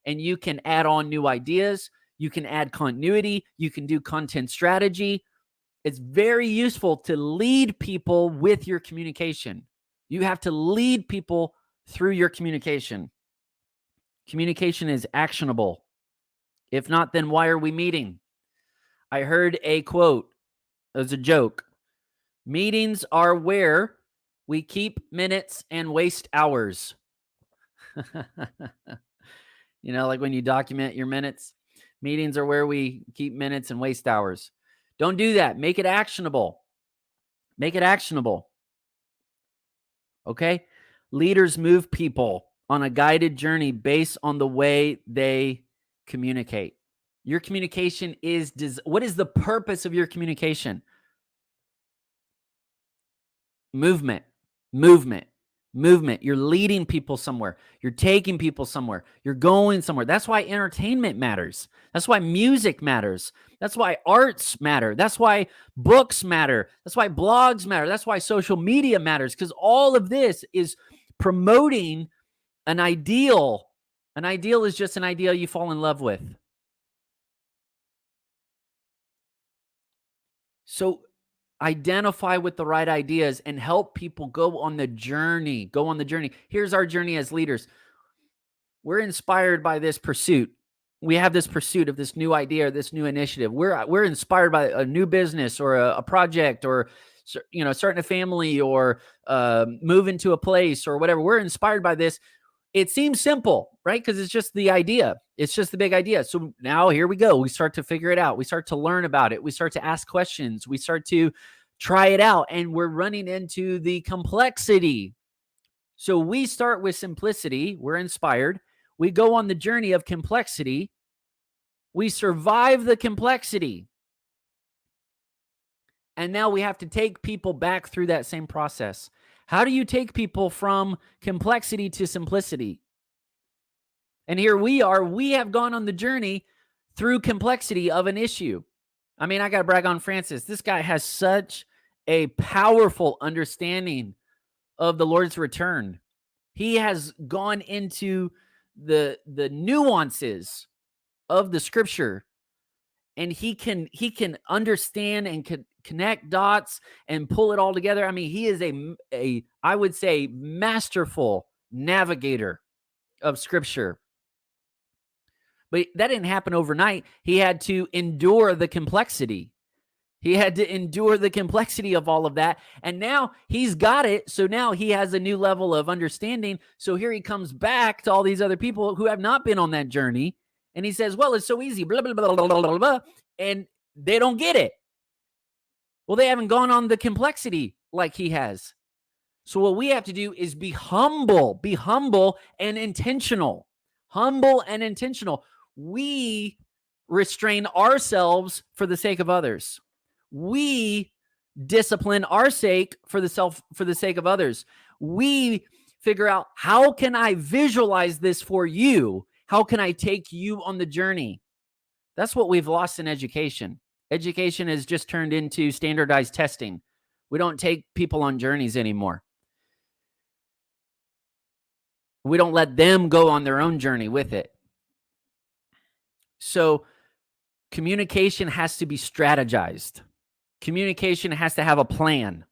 and you can add on new ideas. You can add continuity. You can do content strategy. It's very useful to lead people with your communication. You have to lead people through your communication. Communication is actionable. If not, then why are we meeting? I heard a quote as a joke. Meetings are where we keep minutes and waste hours. You know, like when you document your minutes. Meetings are where we keep minutes and waste hours. Don't do that. Make it actionable. Make it actionable. Okay? Leaders move people on a guided journey based on the way they communicate. Your communication is, what is the purpose of your communication? Movement, movement, movement. You're leading people somewhere. You're taking people somewhere. You're going somewhere. That's why entertainment matters. That's why music matters. That's why arts matter. That's why books matter. That's why blogs matter. That's why social media matters, because all of this is promoting an ideal. An ideal is just an ideal you fall in love with. So identify with the right ideas and help people go on the journey. Go on the journey. Here's our journey as leaders. We're inspired by this pursuit. We have this pursuit of this new idea, or this new initiative. We're inspired by a new business or a project, or starting a family, or moving to a place, or whatever. We're inspired by this. It seems simple, right? Because it's just the idea. It's just the big idea. So now here we go. We start to figure it out. We start to learn about it. We start to ask questions. We start to try it out. And we're running into the complexity. So we start with simplicity. We're inspired. We go on the journey of complexity. We survive the complexity. And now we have to take people back through that same process. How do you take people from complexity to simplicity? And here we are. We have gone on the journey through complexity of an issue. I mean, I got to brag on Francis. This guy has such a powerful understanding of the Lord's return. He has gone into the nuances of the scripture, and he can understand and can connect dots and pull it all together. I mean, he is I would say, masterful navigator of scripture. But that didn't happen overnight. He had to endure the complexity. He had to endure the complexity of all of that. And now he's got it. So now he has a new level of understanding. So here he comes back to all these other people who have not been on that journey. And he says, well, it's so easy, blah, blah, blah, blah, blah, blah, blah. And they don't get it. Well, they haven't gone on the complexity like he has. So what we have to do is be humble and intentional. Humble and intentional. We restrain ourselves for the sake of others. We discipline our sake for the sake of others. We figure out, how can I visualize this for you? How can I take you on the journey? That's what we've lost in education. Education has just turned into standardized testing. We don't take people on journeys anymore. We don't let them go on their own journey with it. So communication has to be strategized. Communication has to have a plan.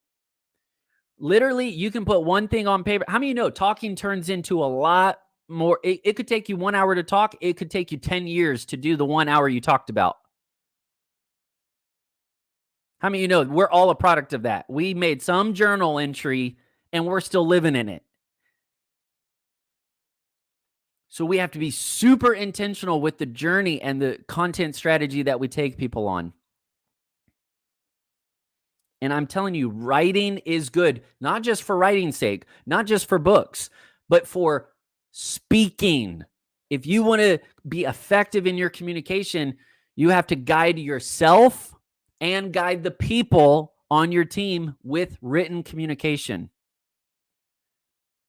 Literally, you can put one thing on paper. How many of you know talking turns into a lot more? It could take you 1 hour to talk. It could take you 10 years to do the 1 hour you talked about. How many of you know we're all a product of that? We made some journal entry and we're still living in it. So we have to be super intentional with the journey and the content strategy that we take people on. And I'm telling you, writing is good, not just for writing's sake, not just for books, but for speaking. If you want to be effective in your communication, you have to guide yourself and guide the people on your team with written communication.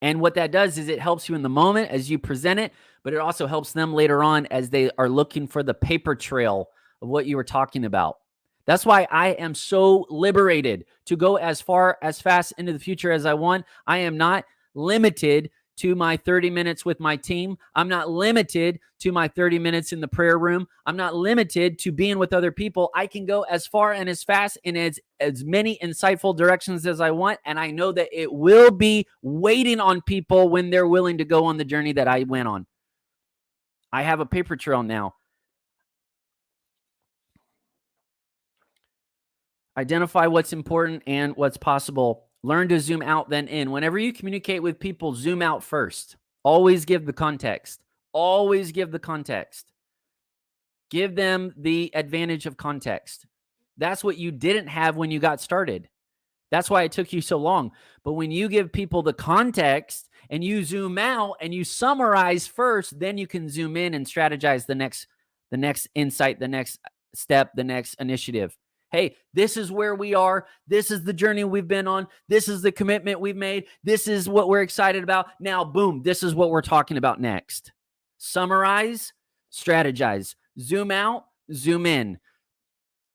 And what that does is it helps you in the moment as you present it, but it also helps them later on as they are looking for the paper trail of what you were talking about. That's why I am so liberated to go as far, as fast into the future as I want. I am not limited to my 30 minutes with my team. I'm not limited to my 30 minutes in the prayer room. I'm not limited to being with other people. I can go as far and as fast in as many insightful directions as I want. And I know that it will be waiting on people when they're willing to go on the journey that I went on. I have a paper trail now. Identify what's important and what's possible. Learn to zoom out, then in. Whenever you communicate with people, zoom out first. Always give the context. Always give the context. Give them the advantage of context. That's what you didn't have when you got started. That's why it took you so long. But when you give people the context and you zoom out and you summarize first, then you can zoom in and strategize the next insight, the next step, the next initiative. Hey, this is where we are. This is the journey we've been on. This is the commitment we've made. This is what we're excited about. Now, boom, this is what we're talking about next. Summarize, strategize, zoom out, zoom in.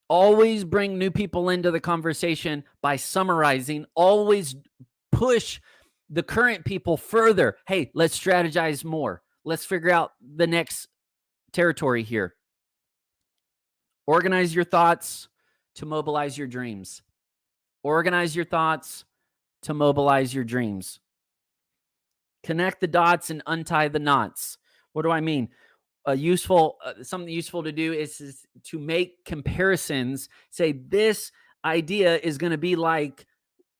Always bring new people into the conversation by summarizing. Always push the current people further. Hey, let's strategize more. Let's figure out the next territory here. Organize your thoughts to mobilize your dreams. Organize your thoughts to mobilize your dreams. Connect the dots and untie the knots. What do I mean? Something useful to do is to make comparisons. Say this idea is going to be like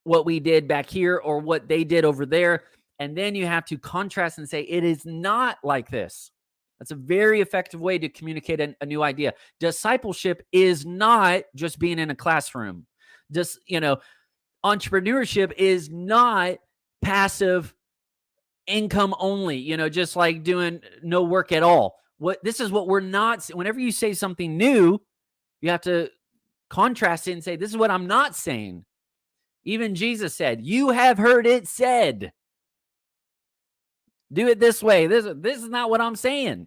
what we did back here or what they did over there. And then you have to contrast and say, it is not like this. That's a very effective way to communicate a new idea. Discipleship is not just being in a classroom. Just, entrepreneurship is not passive income only, just like doing no work at all. This is what we're not. Whenever you say something new, you have to contrast it and say, this is what I'm not saying. Even Jesus said, you have heard it said. Do it this way. This is not what I'm saying.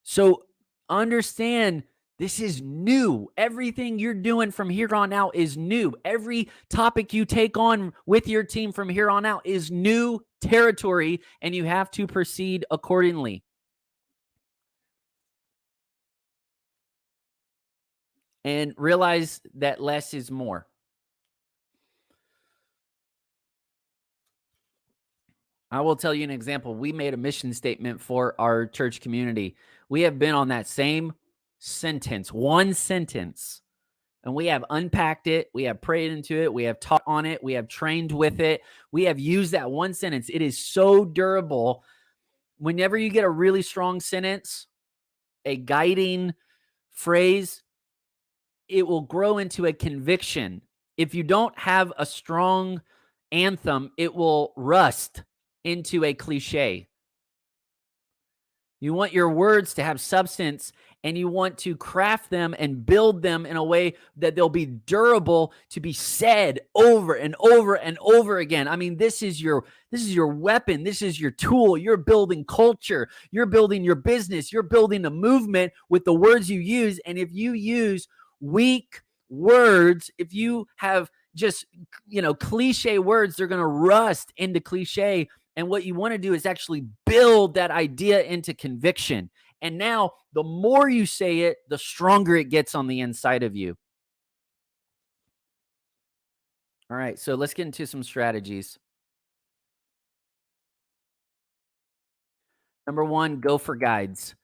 So understand this is new. Everything you're doing from here on out is new. Every topic you take on with your team from here on out is new territory, and you have to proceed accordingly. And realize that less is more. I will tell you an example. We made a mission statement for our church community. We have been on that same sentence, one sentence, and we have unpacked it. We have prayed into it. We have taught on it. We have trained with it. We have used that one sentence. It is so durable. Whenever you get a really strong sentence, a guiding phrase, it will grow into a conviction. If you don't have a strong anthem, it will rust into a cliche. You want your words to have substance, and you want to craft them and build them in a way that they'll be durable to be said over and over and over again. I mean, this is your weapon. This is your tool. You're building culture. You're building your business. You're building a movement with the words you use. And if you use weak words, if you have just, cliche words, they're going to rust into cliche. And what you want to do is actually build that idea into conviction. And now the more you say it, the stronger it gets on the inside of you. All right, so let's get into some strategies. Number one, go for guides.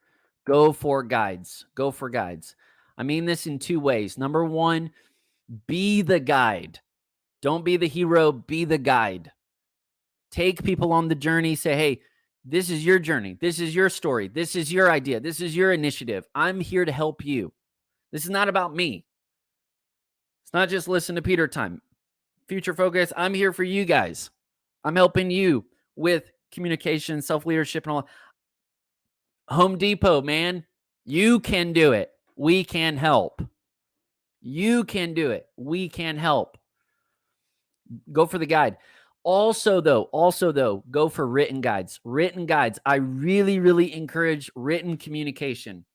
Go for guides. Go for guides. I mean this in two ways. Number one, be the guide. Don't be the hero, be the guide. Take people on the journey. Say, hey, this is your journey. This is your story. This is your idea. This is your initiative. I'm here to help you. This is not about me. It's not just listen to Peter time. Future focus. I'm here for you guys. I'm helping you with communication, self-leadership, and all. Home Depot, man, you can do it. We can help. You can do it. We can help. Go for the guide. Also, though, go for written guides. Written guides. I really, really encourage written communication.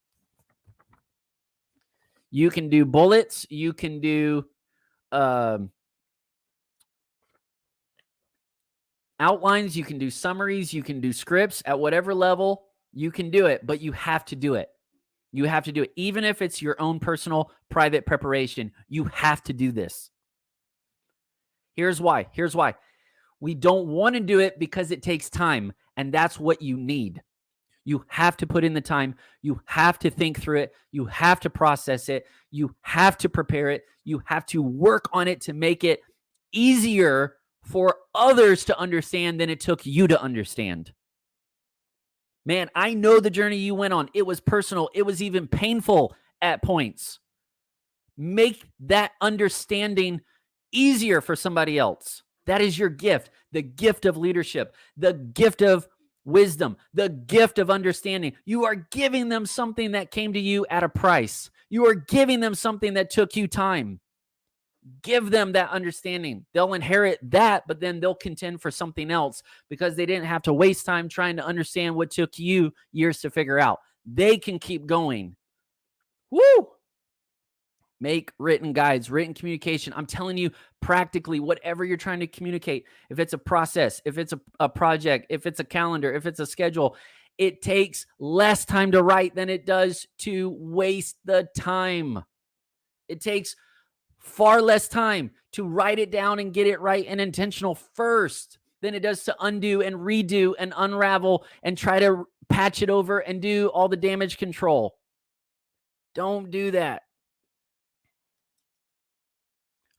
You can do bullets. You can do outlines. You can do summaries. You can do scripts at whatever level. You can do it, but you have to do it. You have to do it. Even if it's your own personal private preparation, you have to do this. Here's why. We don't want to do it because it takes time, and that's what you need. You have to put in the time. You have to think through it. You have to process it. You have to prepare it. You have to work on it to make it easier for others to understand than it took you to understand. Man, I know the journey you went on. It was personal. It was even painful at points. Make that understanding easier for somebody else. That is your gift, the gift of leadership, the gift of wisdom, the gift of understanding. You are giving them something that came to you at a price. You are giving them something that took you time. Give them that understanding. They'll inherit that, but then they'll contend for something else because they didn't have to waste time trying to understand what took you years to figure out. They can keep going. Woo! Make written guides, written communication. I'm telling you, practically, whatever you're trying to communicate, if it's a process, if it's a project, if it's a calendar, if it's a schedule, it takes less time to write than it does to waste the time. It takes far less time to write it down and get it right and intentional first than it does to undo and redo and unravel and try to patch it over and do all the damage control. Don't do that.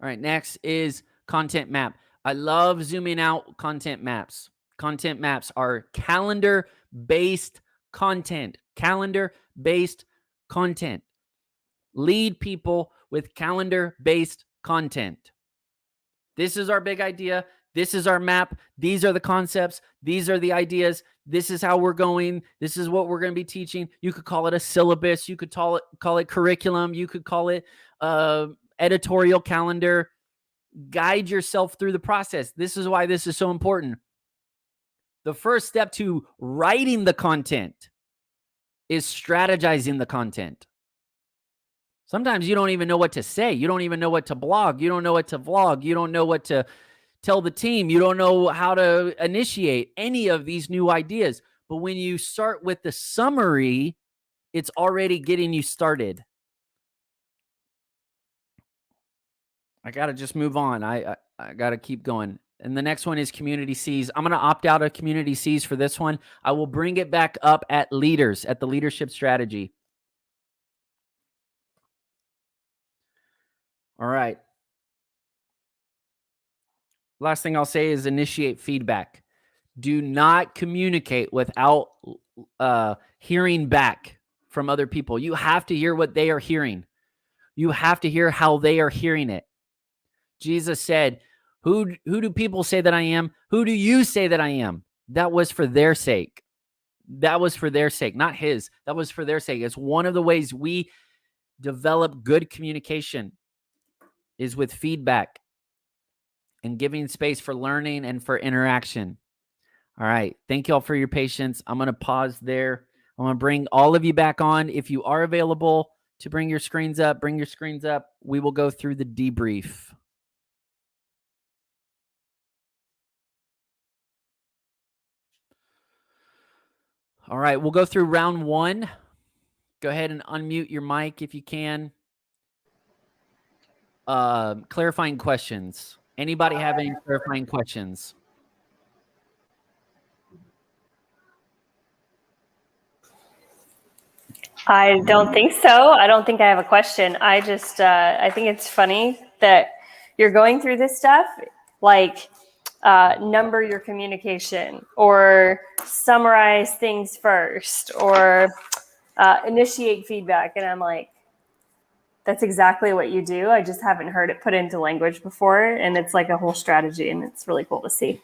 All right, next is content map. I love zooming out content maps. Content maps are calendar-based content. Calendar-based content. Lead people with calendar-based content. This is our big idea. This is our map. These are the concepts. These are the ideas. This is how we're going. This is what we're going to be teaching. You could call it a syllabus. You could call it curriculum. You could call it editorial calendar. Guide yourself through the process. This is why this is so important. The first step to writing the content is strategizing the content. Sometimes you don't even know what to say. You don't even know what to blog. You don't know what to vlog. You don't know what to tell the team. You don't know how to initiate any of these new ideas. But when you start with the summary, it's already getting you started. I got to just move on. I got to keep going. And the next one is community C's. I'm going to opt out of community C's for this one. I will bring it back up at leaders, at the leadership strategy. All right. Last thing I'll say is initiate feedback. Do not communicate without hearing back from other people. You have to hear what they are hearing. You have to hear how they are hearing it. Jesus said, who do people say that I am? Who do you say that I am? That was for their sake. That was for their sake, not his. That was for their sake. It's one of the ways we develop good communication is with feedback and giving space for learning and for interaction. All right. Thank you all for your patience. I'm going to pause there. I'm going to bring all of you back on. If you are available to bring your screens up, bring your screens up. We will go through the debrief. All right. We'll go through round one. Go ahead and unmute your mic if you can. Clarifying questions. Anybody have any clarifying questions? I don't think so. I don't think I have a question. I just, I think it's funny that you're going through this stuff, like number your communication or summarize things first or initiate feedback. And I'm like, that's exactly what you do. I just haven't heard it put into language before. And it's like a whole strategy and it's really cool to see.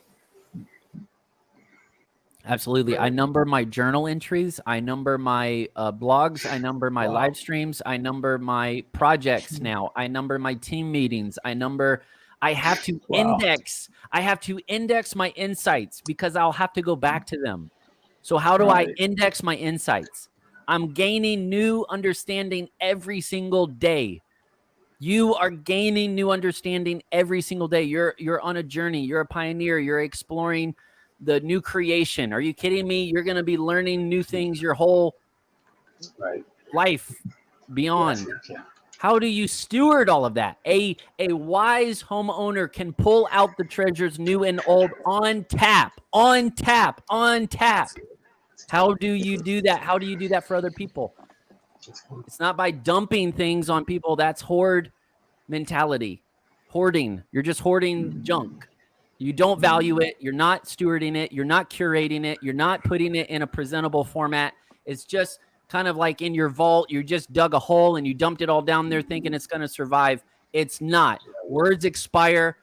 Absolutely. I number my journal entries. I number my blogs. I number my live streams. I number my projects now. I number my team meetings. I have to index. I have to index my insights because I'll have to go back to them. So how do I index my insights? I'm gaining new understanding every single day. You are gaining new understanding every single day. You're on a journey. You're a pioneer. You're exploring the new creation. Are you kidding me? You're going to be learning new things your whole life beyond. How do you steward all of that? A wise homeowner can pull out the treasures new and old on tap. How do you do that? How do you do that for other people? It's not by dumping things on people. That's hoard mentality. Hoarding. You're just hoarding junk. You don't value it. You're not stewarding it. You're not curating it. You're not putting it in a presentable format. It's just kind of like in your vault. You just dug a hole and you dumped it all down there thinking it's going to survive. It's not. Words expire.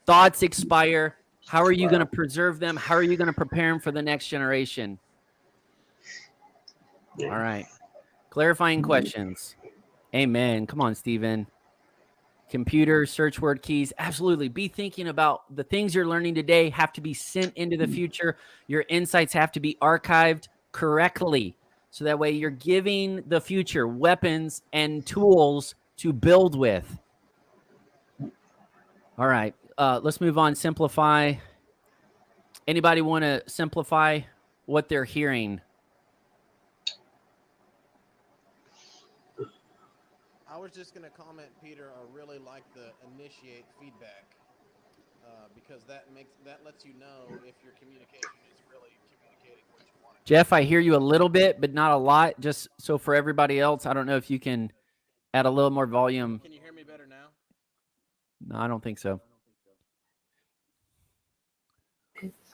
Thoughts expire. How are you going to preserve them? How are you going to prepare them for the next generation? All right. Clarifying questions. Amen. Come on, Stephen. Computer, search word keys. Absolutely. Be thinking about the things you're learning today have to be sent into the future. Your insights have to be archived correctly. So that way you're giving the future weapons and tools to build with. All right. Let's move on. Simplify. Anybody want to simplify what they're hearing? I was just going to comment, Peter. I really like the initiate feedback because that lets you know if your communication is really communicating what you want. Jeff, I hear you a little bit, but not a lot. Just so for everybody else, I don't know if you can add a little more volume. Can you hear me better now? No, I don't think so.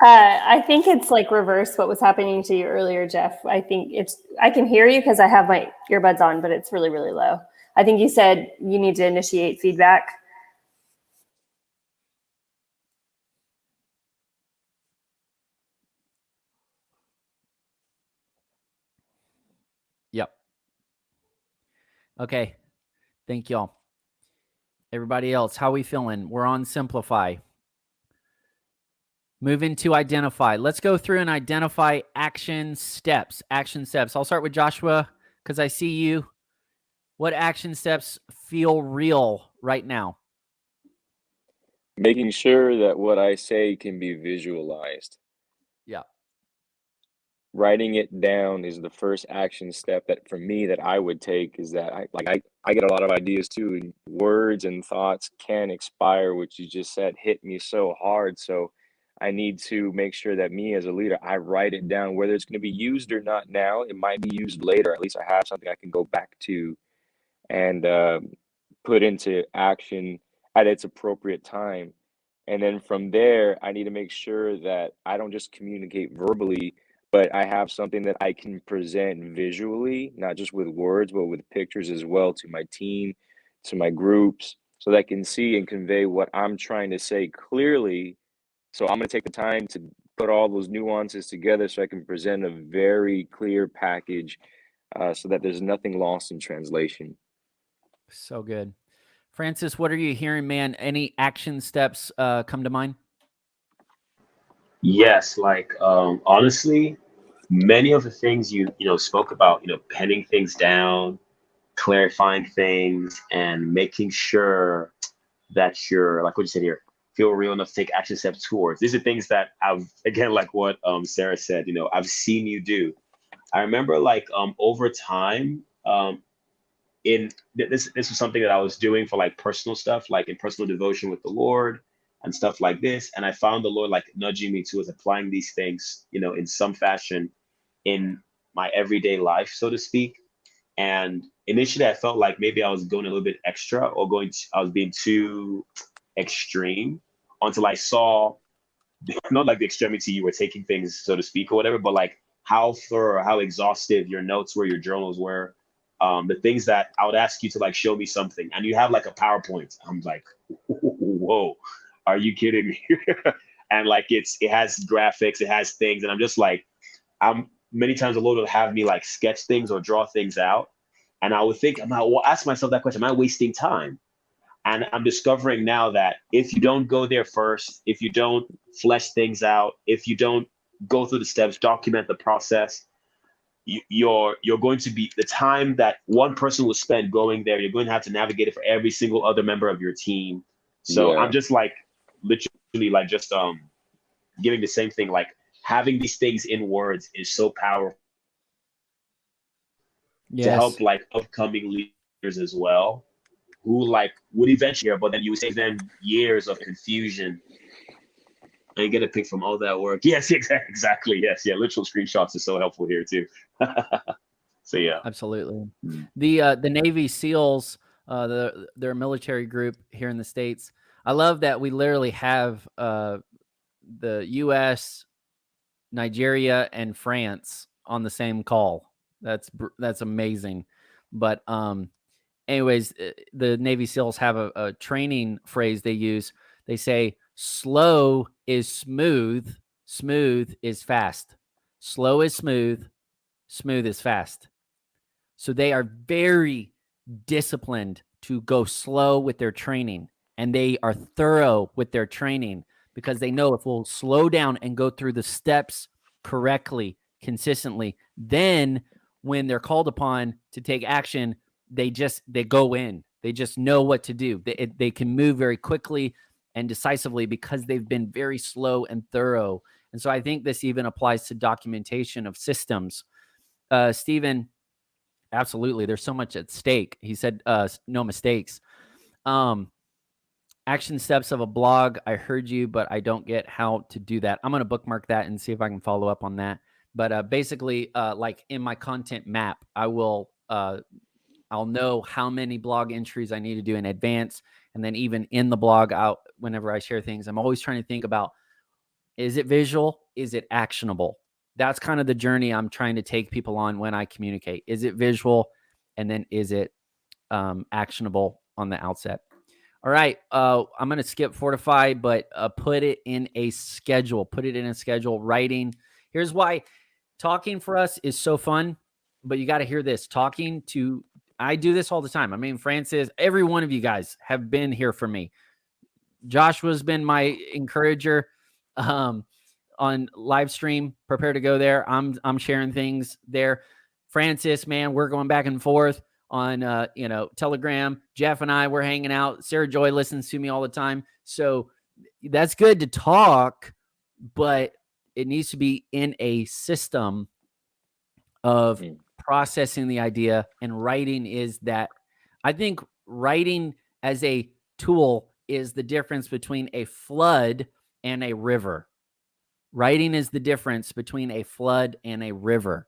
I think it's like reverse what was happening to you earlier, Jeff. I think I can hear you because I have my earbuds on, but it's really, really low. I think you said you need to initiate feedback. Yep. Okay. Thank y'all. Everybody else, how we feeling? We're on simplify. Moving to identify. Let's go through and identify action steps. Action steps. I'll start with Joshua because I see you. What action steps feel real right now? Making sure that what I say can be visualized. Yeah. Writing it down is the first action step that for me that I would take is that I get a lot of ideas too, and words and thoughts can expire, which you just said hit me so hard. So I need to make sure that me as a leader, I write it down, whether it's going to be used or not now, it might be used later. At least I have something I can go back to and put into action at its appropriate time. And then from there, I need to make sure that I don't just communicate verbally, but I have something that I can present visually, not just with words, but with pictures as well to my team, to my groups, so they can see and convey what I'm trying to say clearly. So I'm going to take the time to put all those nuances together so I can present a very clear package so that there's nothing lost in translation. So good. Francis, what are you hearing, man? Any action steps come to mind? Yes, like honestly, many of the things you spoke about, penning things down, clarifying things, and making sure that you're like what you said here, feel real enough to take action steps towards. These are things that I've again, like what Sarah said, I've seen you do. I remember like over time, in this was something that I was doing for like personal stuff, like in personal devotion with the Lord and stuff like this. And I found the Lord like nudging me towards applying these things, in some fashion in my everyday life, so to speak. And initially I felt like maybe I was going a little bit extra or I was being too extreme until I saw not like the extremity you were taking things, so to speak, or whatever, but like how thorough, how exhaustive your notes were, your journals were, the things that I would ask you to like show me something, and you have like a PowerPoint. I'm like, whoa, are you kidding me? And like it has graphics, it has things, and I'm just like, I'm many times the Lord will have me like sketch things or draw things out, and I would think, ask myself that question: Am I wasting time? And I'm discovering now that if you don't go there first, if you don't flesh things out, if you don't go through the steps, document the process, you're going to be the time that one person will spend going there. You're going to have to navigate it for every single other member of your team. So Yeah. I'm just like literally like just giving the same thing. Like having these things in words is so powerful to help like upcoming leaders as well, who like would eventually, but then you save them years of confusion and get a pick from all that work. Yes, exactly. Yes, yeah. Literal screenshots is so helpful here too. So yeah, Absolutely. The Navy SEALs, their military group here in the States, I love that we literally have the U.S., Nigeria, and France on the same call. That's amazing. But anyways, the Navy SEALs have a training phrase they use. They say, slow is smooth, smooth is fast. Slow is smooth, smooth is fast. So they are very disciplined to go slow with their training, and they are thorough with their training because they know if we'll slow down and go through the steps correctly, consistently, then when they're called upon to take action, they go in. They just know what to do. They can move very quickly and decisively because they've been very slow and thorough. And so I think this even applies to documentation of systems. Stephen, absolutely. There's so much at stake. He said, no mistakes. Action steps of a blog. I heard you, but I don't get how to do that. I'm going to bookmark that and see if I can follow up on that. But basically, like in my content map, I'll know how many blog entries I need to do in advance. And then even in the blog, whenever I share things, I'm always trying to think about, is it visual? Is it actionable? That's kind of the journey I'm trying to take people on when I communicate. Is it visual? And then is it actionable on the outset? All right. I'm going to skip Fortify, but put it in a schedule. Put it in a schedule. Writing. Here's why talking for us is so fun, but you got to hear this. I do this all the time. I mean, Francis, every one of you guys have been here for me. Joshua's been my encourager on live stream. Prepare to go there. I'm sharing things there. Francis, man, we're going back and forth on Telegram. Jeff and I, we're hanging out. Sarah Joy listens to me all the time. So that's good to talk, but it needs to be in a system of processing the idea, and writing is that. I think writing as a tool is the difference between a flood and a river. Writing is the difference between a flood and a river.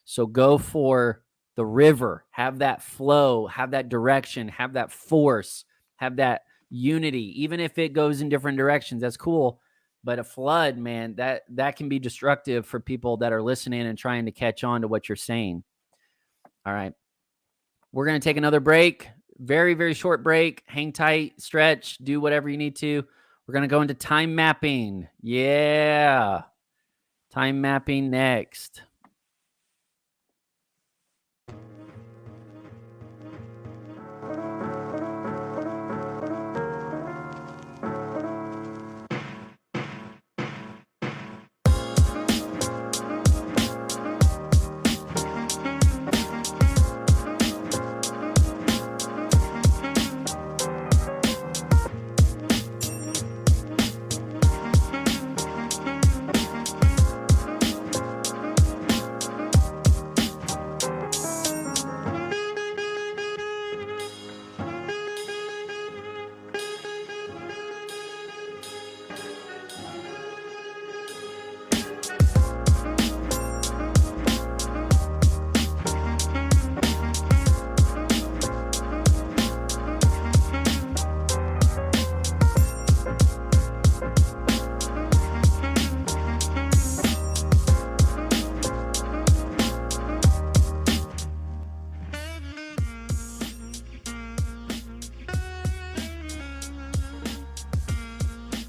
So go for the river, have that flow, have that direction, have that force, have that unity. Even if it goes in different directions, that's cool. But a flood, man, that can be destructive for people that are listening and trying to catch on to what you're saying. All right. We're going to take another break. Very, very short break. Hang tight, stretch, do whatever you need to. We're going to go into time mapping. Yeah. Time mapping next.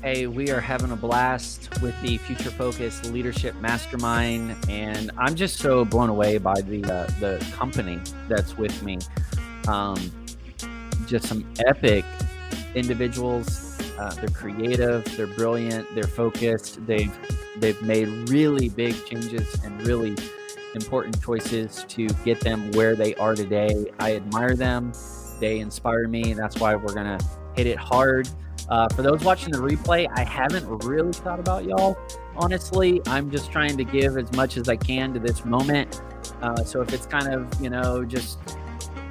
Hey, we are having a blast with the Future Focus Leadership Mastermind, and I'm just so blown away by the company that's with me. Just some epic individuals. They're creative, they're brilliant, they're focused. They've made really big changes and really important choices to get them where they are today. I admire them. They inspire me, and that's why we're gonna hit it hard. For those watching the replay, I haven't really thought about y'all. Honestly, I'm just trying to give as much as I can to this moment. So if it's kind of, just,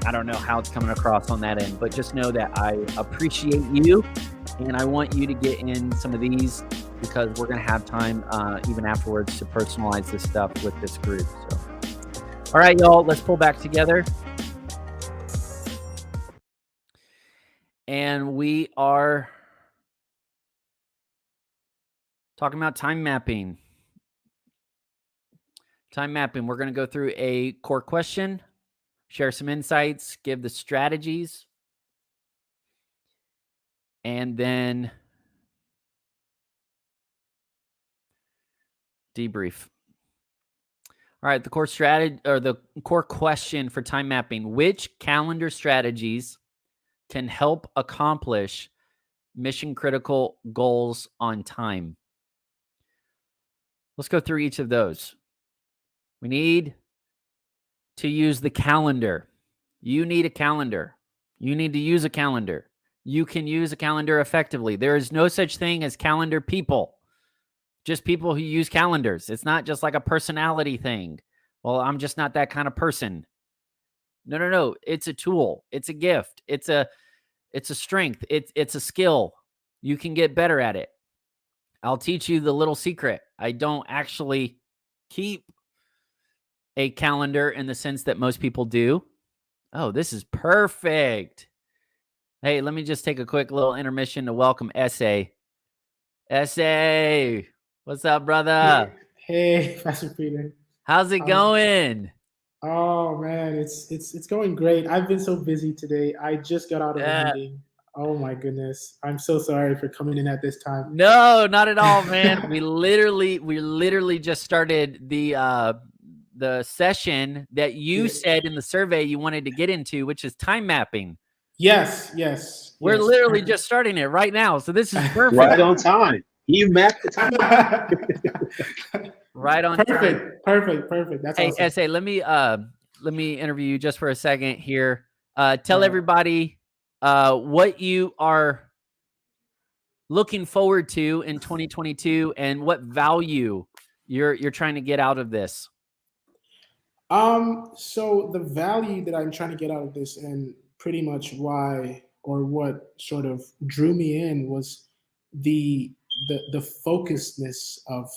I don't know how it's coming across on that end, but just know that I appreciate you, and I want you to get in some of these because we're going to have time even afterwards to personalize this stuff with this group. So, all right, y'all, let's pull back together. And we are Talking about time mapping. Time mapping. We're going to go through a core question, share some insights, give the strategies, and then debrief. All right, the core strategy or the core question for time mapping: which calendar strategies can help accomplish mission critical goals on time? Let's go through each of those. We need to use the calendar. You need a calendar. You need to use a calendar. You can use a calendar effectively. There is no such thing as calendar people, just people who use calendars. It's not just like a personality thing. Well, I'm just not that kind of person. No. It's a tool. It's a gift. It's a strength. It's a skill. You can get better at it. I'll teach you the little secret. I don't actually keep a calendar in the sense that most people do. Oh, this is perfect. Hey, let me just take a quick little intermission to welcome Essay. Essay, what's up, brother? Hey, Pastor Peter. How's it going? Oh man, it's going great. I've been so busy today. I just got out of a meeting. Oh my goodness. I'm so sorry for coming in at this time. No, not at all, man. we literally just started the session that you said in the survey you wanted to get into, which is time mapping. Yes. We're literally just starting it right now. So this is perfect. Right on time. You mapped the time. Right on time. Perfect. That's hey, awesome. Essay, let me interview you just for a second here. Tell everybody what you are looking forward to in 2022 and what value you're trying to get out of this. So the value that I'm trying to get out of this, and pretty much why or what sort of drew me in, was the focusedness of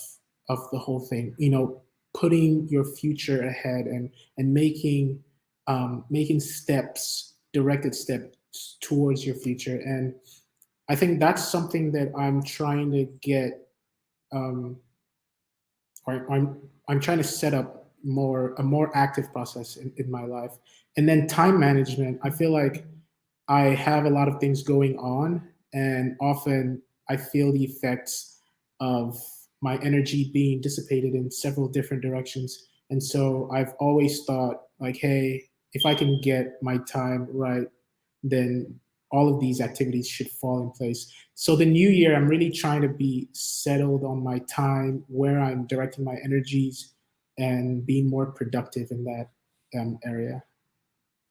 the whole thing. You know, putting your future ahead and making directed steps towards your future. And I think that's something that I'm trying to get. I'm trying to set up a more active process in my life. And then time management, I feel like I have a lot of things going on, and often I feel the effects of my energy being dissipated in several different directions. And so I've always thought, like, hey, if I can get my time right, then all of these activities should fall in place. So the new year, I'm really trying to be settled on my time, where I'm directing my energies, and being more productive in that area.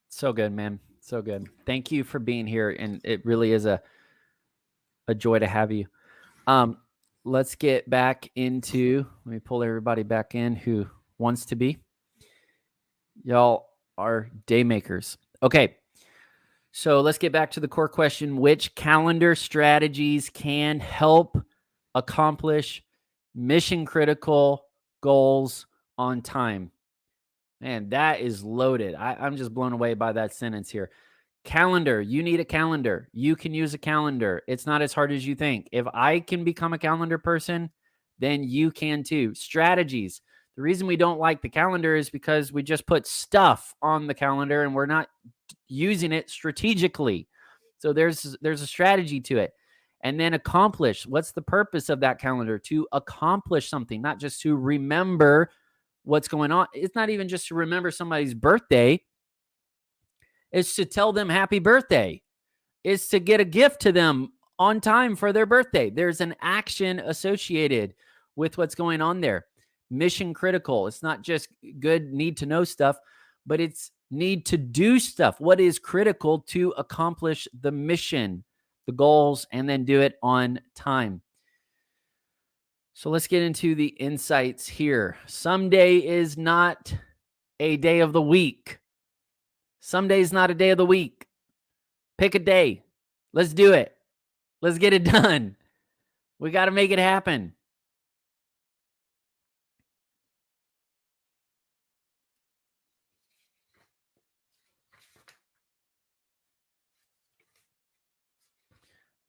So good, man. So good. Thank you for being here. And it really is a joy to have you. Let's get back into, let me pull everybody back in who wants to be. Y'all are day makers. Okay. So let's get back to the core question. Which calendar strategies can help accomplish mission critical goals on time? Man, that is loaded. I'm just blown away by that sentence here. Calendar. You need a calendar. You can use a calendar. It's not as hard as you think. If I can become a calendar person, then you can too. Strategies. The reason we don't like the calendar is because we just put stuff on the calendar and we're not using it strategically. So there's a strategy to it. And then accomplish. What's the purpose of that calendar? To accomplish something, not just to remember what's going on. It's not even just to remember somebody's birthday. It's to tell them happy birthday. It's to get a gift to them on time for their birthday. There's an action associated with what's going on there. Mission critical. It's not just good need to know stuff, but it's need to do stuff. What is critical to accomplish the mission, the goals, and then do it on time. So let's get into the insights here. Someday is not a day of the week. Someday is not a day of the week. Pick a day. Let's do it. Let's get it done. We got to make it happen.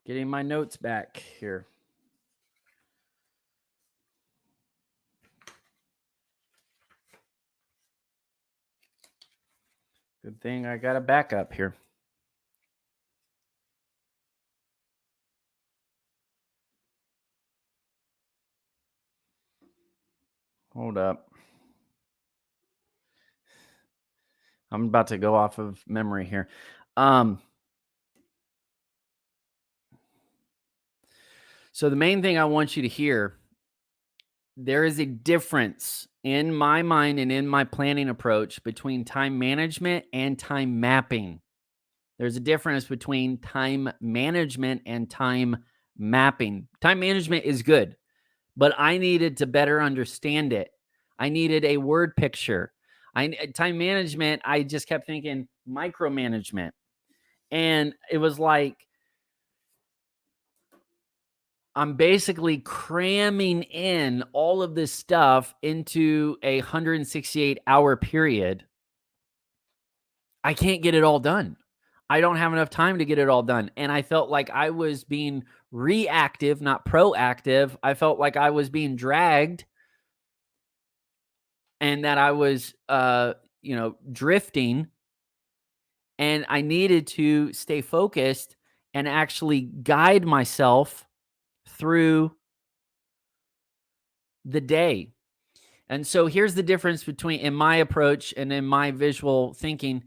Getting my notes back here. Good thing I got a backup here. Hold up. I'm about to go off of memory here. So the main thing I want you to hear, there is a difference in my mind and in my planning approach between time management and time mapping. There's a difference between time management and time mapping. Time management is good, but I needed to better understand it. I needed a word picture. Time management, I just kept thinking micromanagement. And it was like, I'm basically cramming in all of this stuff into a 168-hour period. I can't get it all done. I don't have enough time to get it all done. And I felt like I was being reactive, not proactive. I felt like I was being dragged and that I was, drifting. And I needed to stay focused and actually guide myself through the day. And so here's the difference between in my approach and in my visual thinking.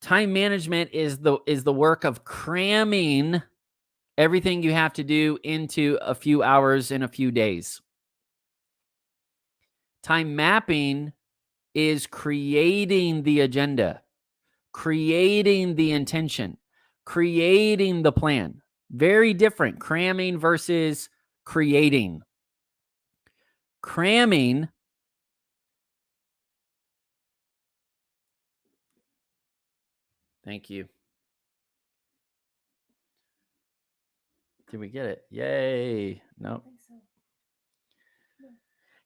Time management is the work of cramming everything you have to do into a few hours in a few days. Time mapping is creating the agenda, creating the intention, creating the plan. Very different. Cramming versus creating. Cramming Thank you. Did we get it? Yay. No.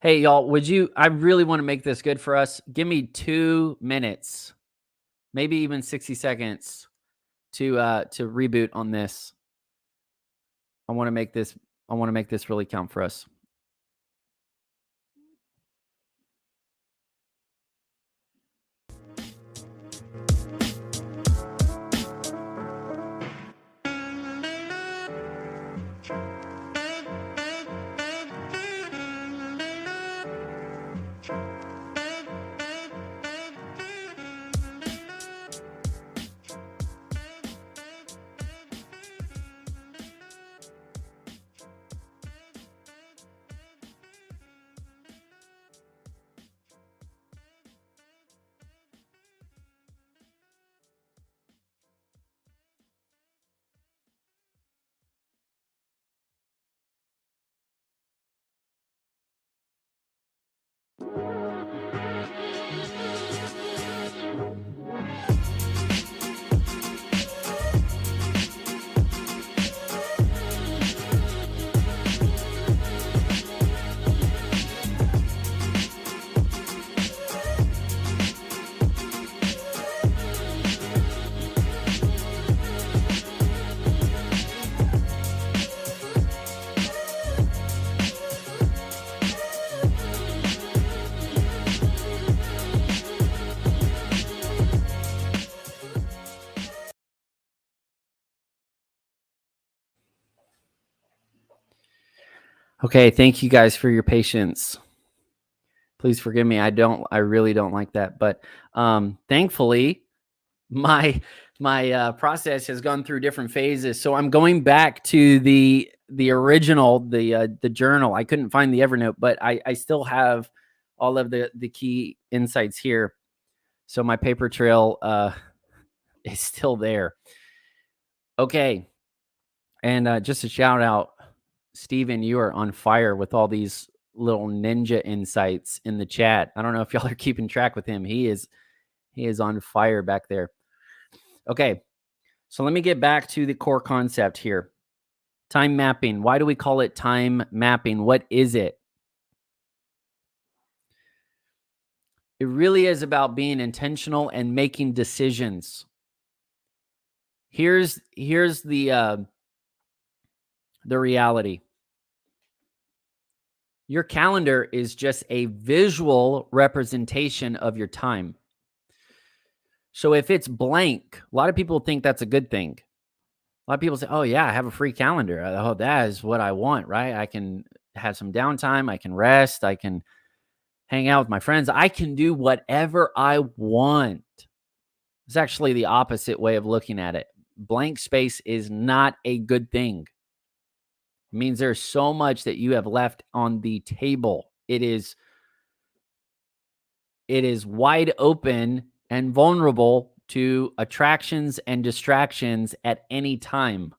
Hey, y'all, I really want to make this good for us. Give me 2 minutes, maybe even 60 seconds to reboot on this. I want to make this really count for us. Okay, thank you guys for your patience. Please forgive me. I really don't like that, but thankfully my process has gone through different phases. So I'm going back to the original, the journal. I couldn't find the Evernote, but I still have all of the key insights here. So my paper trail is still there. Okay. And just a shout out, Steven, you are on fire with all these little ninja insights in the chat. I don't know if y'all are keeping track with him. He is on fire back there. Okay. So let me get back to the core concept here. Time mapping. Why do we call it time mapping? What is it? It really is about being intentional and making decisions. Here's the reality. Your calendar is just a visual representation of your time. So if it's blank, a lot of people think that's a good thing. A lot of people say, oh, yeah, I have a free calendar. Oh, that is what I want, right? I can have some downtime. I can rest. I can hang out with my friends. I can do whatever I want. It's actually the opposite way of looking at it. Blank space is not a good thing. It means there's so much that you have left on the table. It is wide open and vulnerable to attractions and distractions at any time.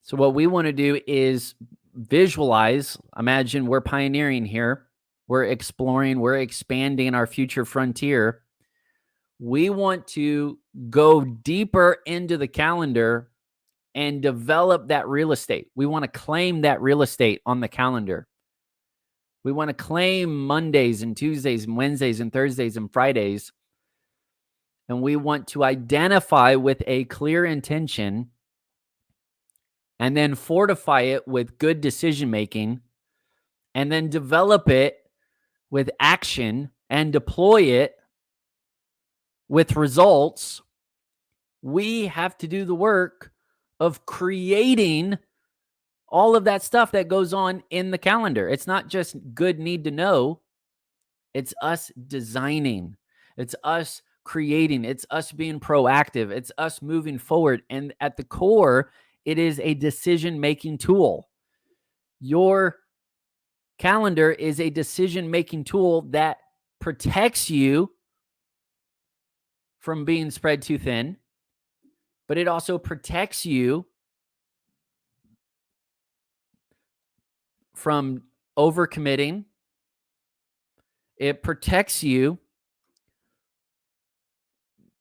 So what we want to do is visualize. Imagine we're pioneering here. We're exploring, we're expanding our future frontier. We want to go deeper into the calendar and develop that real estate. We want to claim that real estate on the calendar. We want to claim Mondays and Tuesdays and Wednesdays and Thursdays and Fridays. And we want to identify with a clear intention and then fortify it with good decision making and then develop it with action and deploy it with results. We have to do the work of creating all of that stuff that goes on in the calendar. It's not just good need to know. It's us designing. It's us creating. It's us being proactive. It's us moving forward. And at the core, it is a decision-making tool. Your calendar is a decision-making tool that protects you from being spread too thin, but it also protects you from overcommitting. It protects you,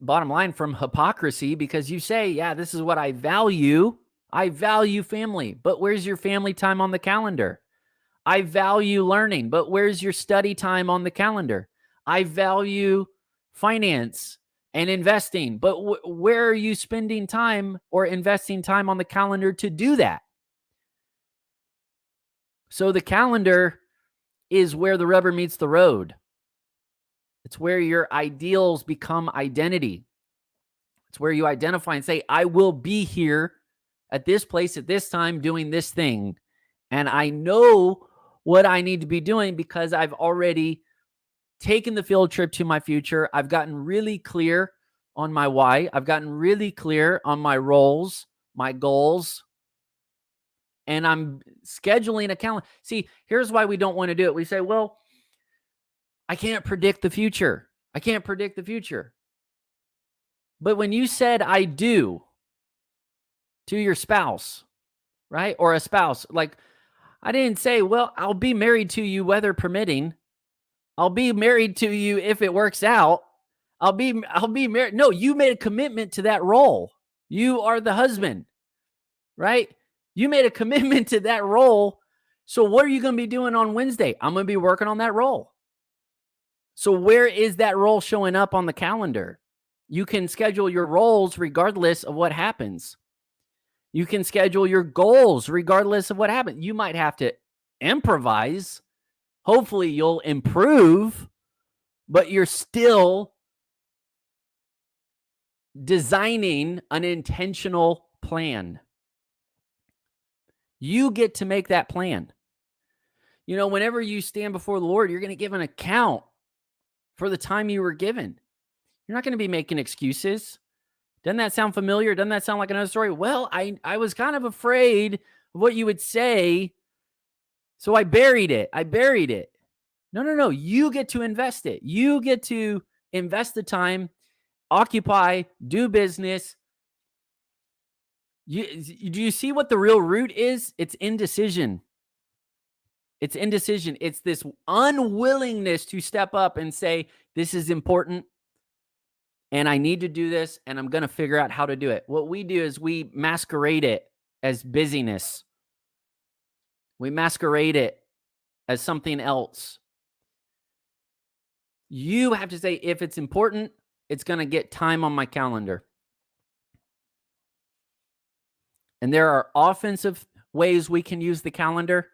bottom line, from hypocrisy, because you say, yeah, this is what I value. I value family, but where's your family time on the calendar? I value learning, but where's your study time on the calendar? I value finance and investing, but where are you spending time or investing time on the calendar to do that? So the calendar is where the rubber meets the road. It's where your ideals become identity. It's where you identify and say, I will be here at this place at this time doing this thing. And I know what I need to be doing because I've already taken the field trip to my future. I've gotten really clear on my why. I've gotten really clear on my roles, my goals, and I'm scheduling a calendar. See, here's why we don't want to do it. We say, well, I can't predict the future. I can't predict the future. But when you said I do to your spouse, right? Or a spouse, like, I didn't say, well, I'll be married to you weather permitting. I'll be married to you if it works out. I'll be married. No, you made a commitment to that role. You are the husband, right? You made a commitment to that role. So what are you going to be doing on Wednesday? I'm going to be working on that role. So where is that role showing up on the calendar? You can schedule your roles regardless of what happens. You can schedule your goals regardless of what happens. You might have to improvise. Hopefully you'll improve, but you're still designing an intentional plan. You get to make that plan. You know, whenever you stand before the Lord, you're going to give an account for the time you were given. You're not going to be making excuses. Doesn't that sound familiar? Doesn't that sound like another story? Well, I was kind of afraid of what you would say, so I buried it. No. You get to invest it. You get to invest the time, occupy, do business. Do you see what the real root is? It's indecision. It's indecision. It's this unwillingness to step up and say, this is important and I need to do this and I'm going to figure out how to do it. What we do is we masquerade it as busyness. We masquerade it as something else. You have to say, if it's important, it's going to get time on my calendar. And there are offensive ways we can use the calendar.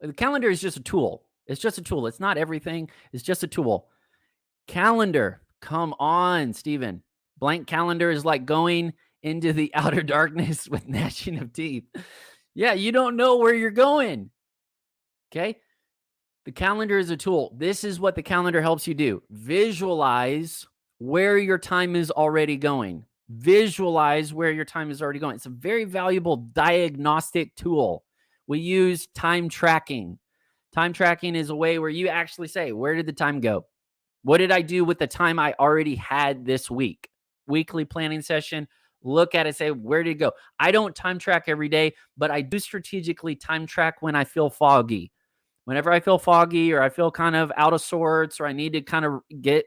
The calendar is just a tool. It's just a tool. It's not everything. It's just a tool. Calendar, Come on, Stephen. Blank calendar is like going into the outer darkness with gnashing of teeth. Yeah, you don't know where you're going. Okay. The calendar is a tool. This is what the calendar helps you do. Visualize where your time is already going. Visualize where your time is already going. It's a very valuable diagnostic tool. We use time tracking. Time tracking is a way where you actually say, where did the time go? What did I do with the time I already had this week? Weekly planning session. Look at it, say, where did it go? I don't time track every day, but I do strategically time track when I feel foggy. Whenever I feel foggy or I feel kind of out of sorts or I need to kind of get,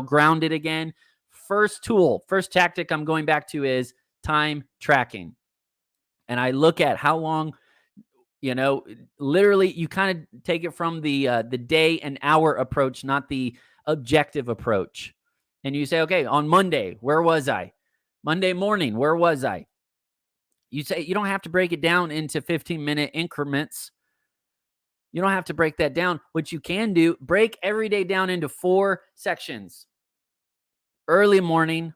grounded again, first tool, first tactic I'm going back to is time tracking. And I look at how long, literally you kind of take it from the day and hour approach, not the objective approach. And you say, okay, on Monday, where was I? Monday morning, where was I? You say, you don't have to break it down into 15-minute increments. You don't have to break that down. What you can do, break every day down into 4 sections. Early morning,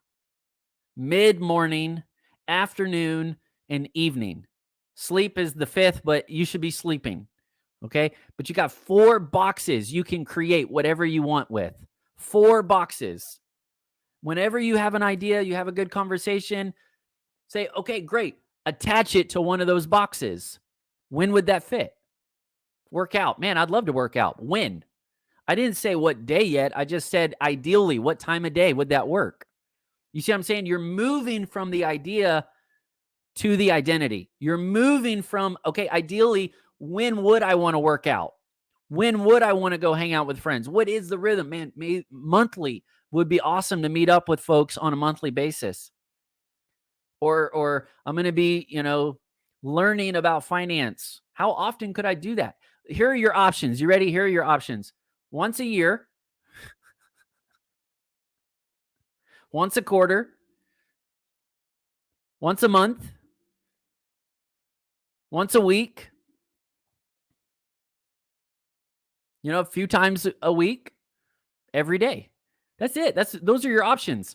mid-morning, afternoon, and evening. Sleep is the 5th, but you should be sleeping. Okay? But you got 4 boxes you can create whatever you want with. 4 boxes. Whenever you have an idea, you have a good conversation, say, okay, great. Attach it to one of those boxes. When would that fit? Work out. Man, I'd love to work out. When? I didn't say what day yet. I just said ideally, what time of day would that work? You see what I'm saying? You're moving from the idea to the identity. You're moving from, okay, ideally, when would I want to work out? When would I want to go hang out with friends? What is the rhythm? Man, monthly would be awesome to meet up with folks on a monthly basis. Or I'm going to be, learning about finance. How often could I do that? Here are your options. You ready? Here are your options. Once a year, once a quarter, once a month, once a week, a few times a week, every day. That's it. Those are your options.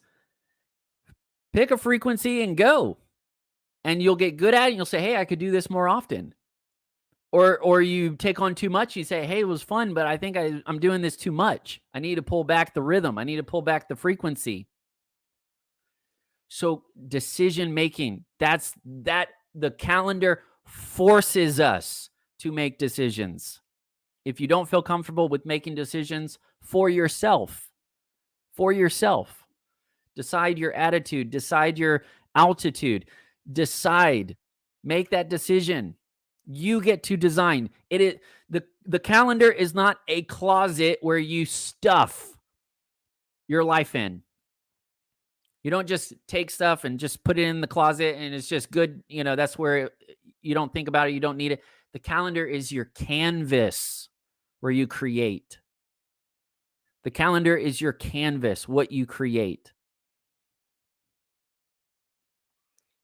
Pick a frequency and go. And you'll get good at it. And you'll say, hey, I could do this more often. Or you take on too much. You say, hey, it was fun, but I think I'm doing this too much. I need to pull back the rhythm. I need to pull back the frequency. So decision making, the calendar forces us to make decisions. If you don't feel comfortable with making decisions for yourself, decide your attitude, decide your altitude, make that decision. You get to design. The calendar is not a closet where you stuff your life in. You don't just take stuff and just put it in the closet and it's just good. That's where you don't think about it. You don't need it. The calendar is your canvas where you create. The calendar is your canvas, what you create.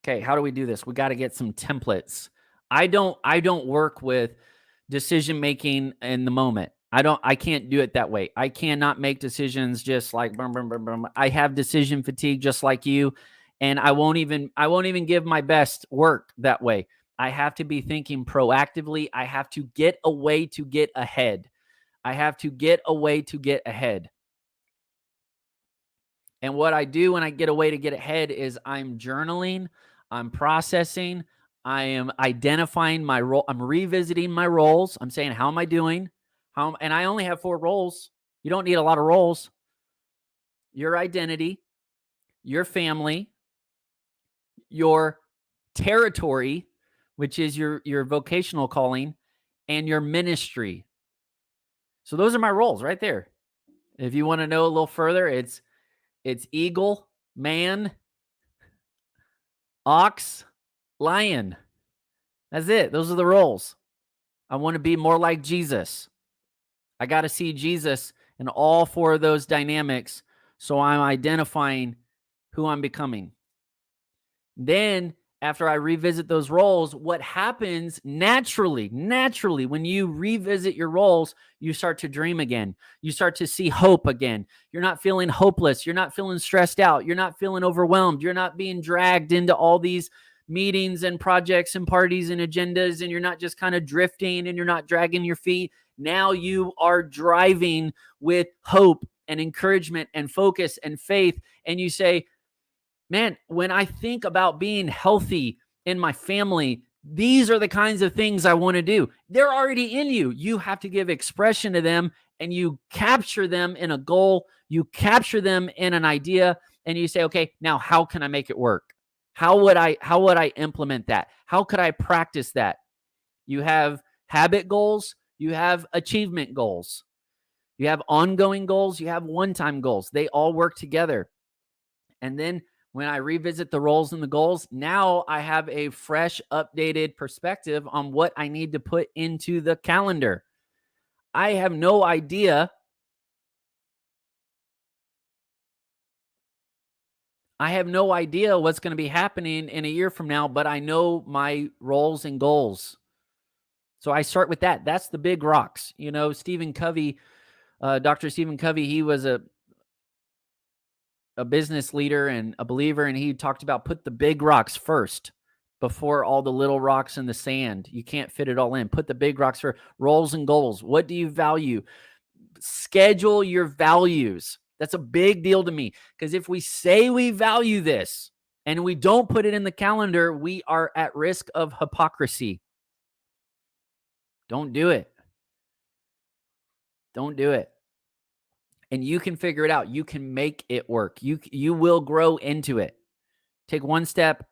Okay, how do we do this? We got to get some templates. I don't work with decision making in the moment. I can't do it that way. I cannot make decisions just like boom, boom, boom, boom. I have decision fatigue just like you, and I won't even give my best work that way. I have to be thinking proactively. I have to get a way to get ahead. And what I do when I get a way to get ahead is I'm journaling, I'm processing, I am identifying my role. I'm revisiting my roles. I'm saying, how am I doing? And I only have 4 roles. You don't need a lot of roles. Your identity, your family, your territory, which is your vocational calling, and your ministry. So those are my roles right there. If you want to know a little further, it's eagle, man, ox, lion. That's it. Those are the roles. I want to be more like Jesus. I got to see Jesus in all 4 of those dynamics, so I'm identifying who I'm becoming. Then, after I revisit those roles, what happens naturally, when you revisit your roles, you start to dream again. You start to see hope again. You're not feeling hopeless. You're not feeling stressed out. You're not feeling overwhelmed. You're not being dragged into all these meetings and projects and parties and agendas, and you're not just kind of drifting and you're not dragging your feet. Now you are driving with hope and encouragement and focus and faith. And you say, man, when I think about being healthy in my family, these are the kinds of things I want to do. They're already in you. You have to give expression to them, and you capture them in a goal. You capture them in an idea, and you say, okay, now how can I make it work? How would I implement that? How could I practice that? You have habit goals. You have achievement goals. You have ongoing goals. You have one-time goals. They all work together. And then when I revisit the roles and the goals, now I have a fresh, updated perspective on what I need to put into the calendar. I have no idea. I have no idea what's going to be happening in a year from now, but I know my roles and goals. So I start with that. That's the big rocks. You know, Stephen Covey, Dr. Stephen Covey, he was a business leader and a believer, and he talked about put the big rocks first before all the little rocks in the sand. You can't fit it all in. Put the big rocks for roles and goals. What do you value? Schedule your values. That's a big deal to me, because if we say we value this and we don't put it in the calendar, we are at risk of hypocrisy. Don't do it. Don't do it. And you can figure it out. You can make it work. You will grow into it. Take one step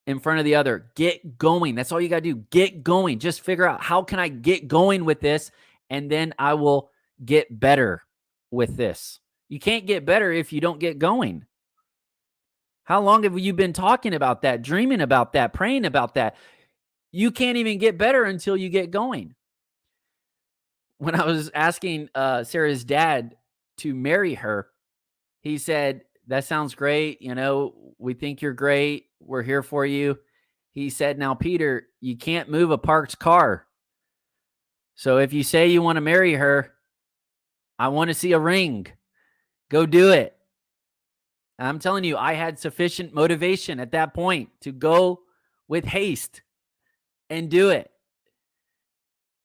in front of the other. Get going. That's all you got to do. Get going. Just figure out, how can I get going with this? And then I will get better with this. You can't get better if you don't get going. How long have you been talking about that, dreaming about that, praying about that? You can't even get better until you get going. When I was asking Sarah's dad to marry her, he said, that sounds great. You know, we think you're great. We're here for you. He said, now, Peter, you can't move a parked car. So if you say you want to marry her, I want to see a ring. Go do it. I'm telling you, I had sufficient motivation at that point to go with haste and do it.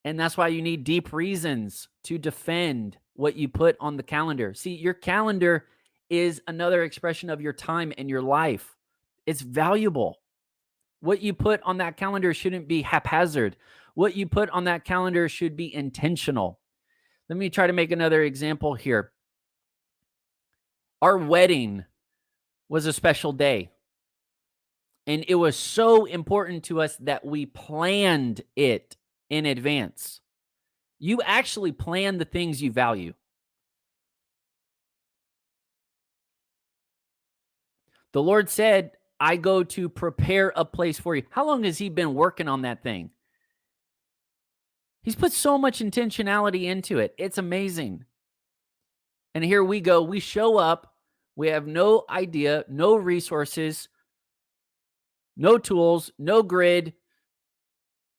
And that's why you need deep reasons to defend what you put on the calendar. See, your calendar is another expression of your time and your life. It's valuable. What you put on that calendar shouldn't be haphazard. What you put on that calendar should be intentional. Let me try to make another example here. Our wedding was a special day. And it was so important to us that we planned it in advance. You actually plan the things you value. The Lord said, I go to prepare a place for you. How long has he been working on that thing? He's put so much intentionality into it. It's amazing. And here we go. We show up. We have no idea, no resources, no tools, no grid.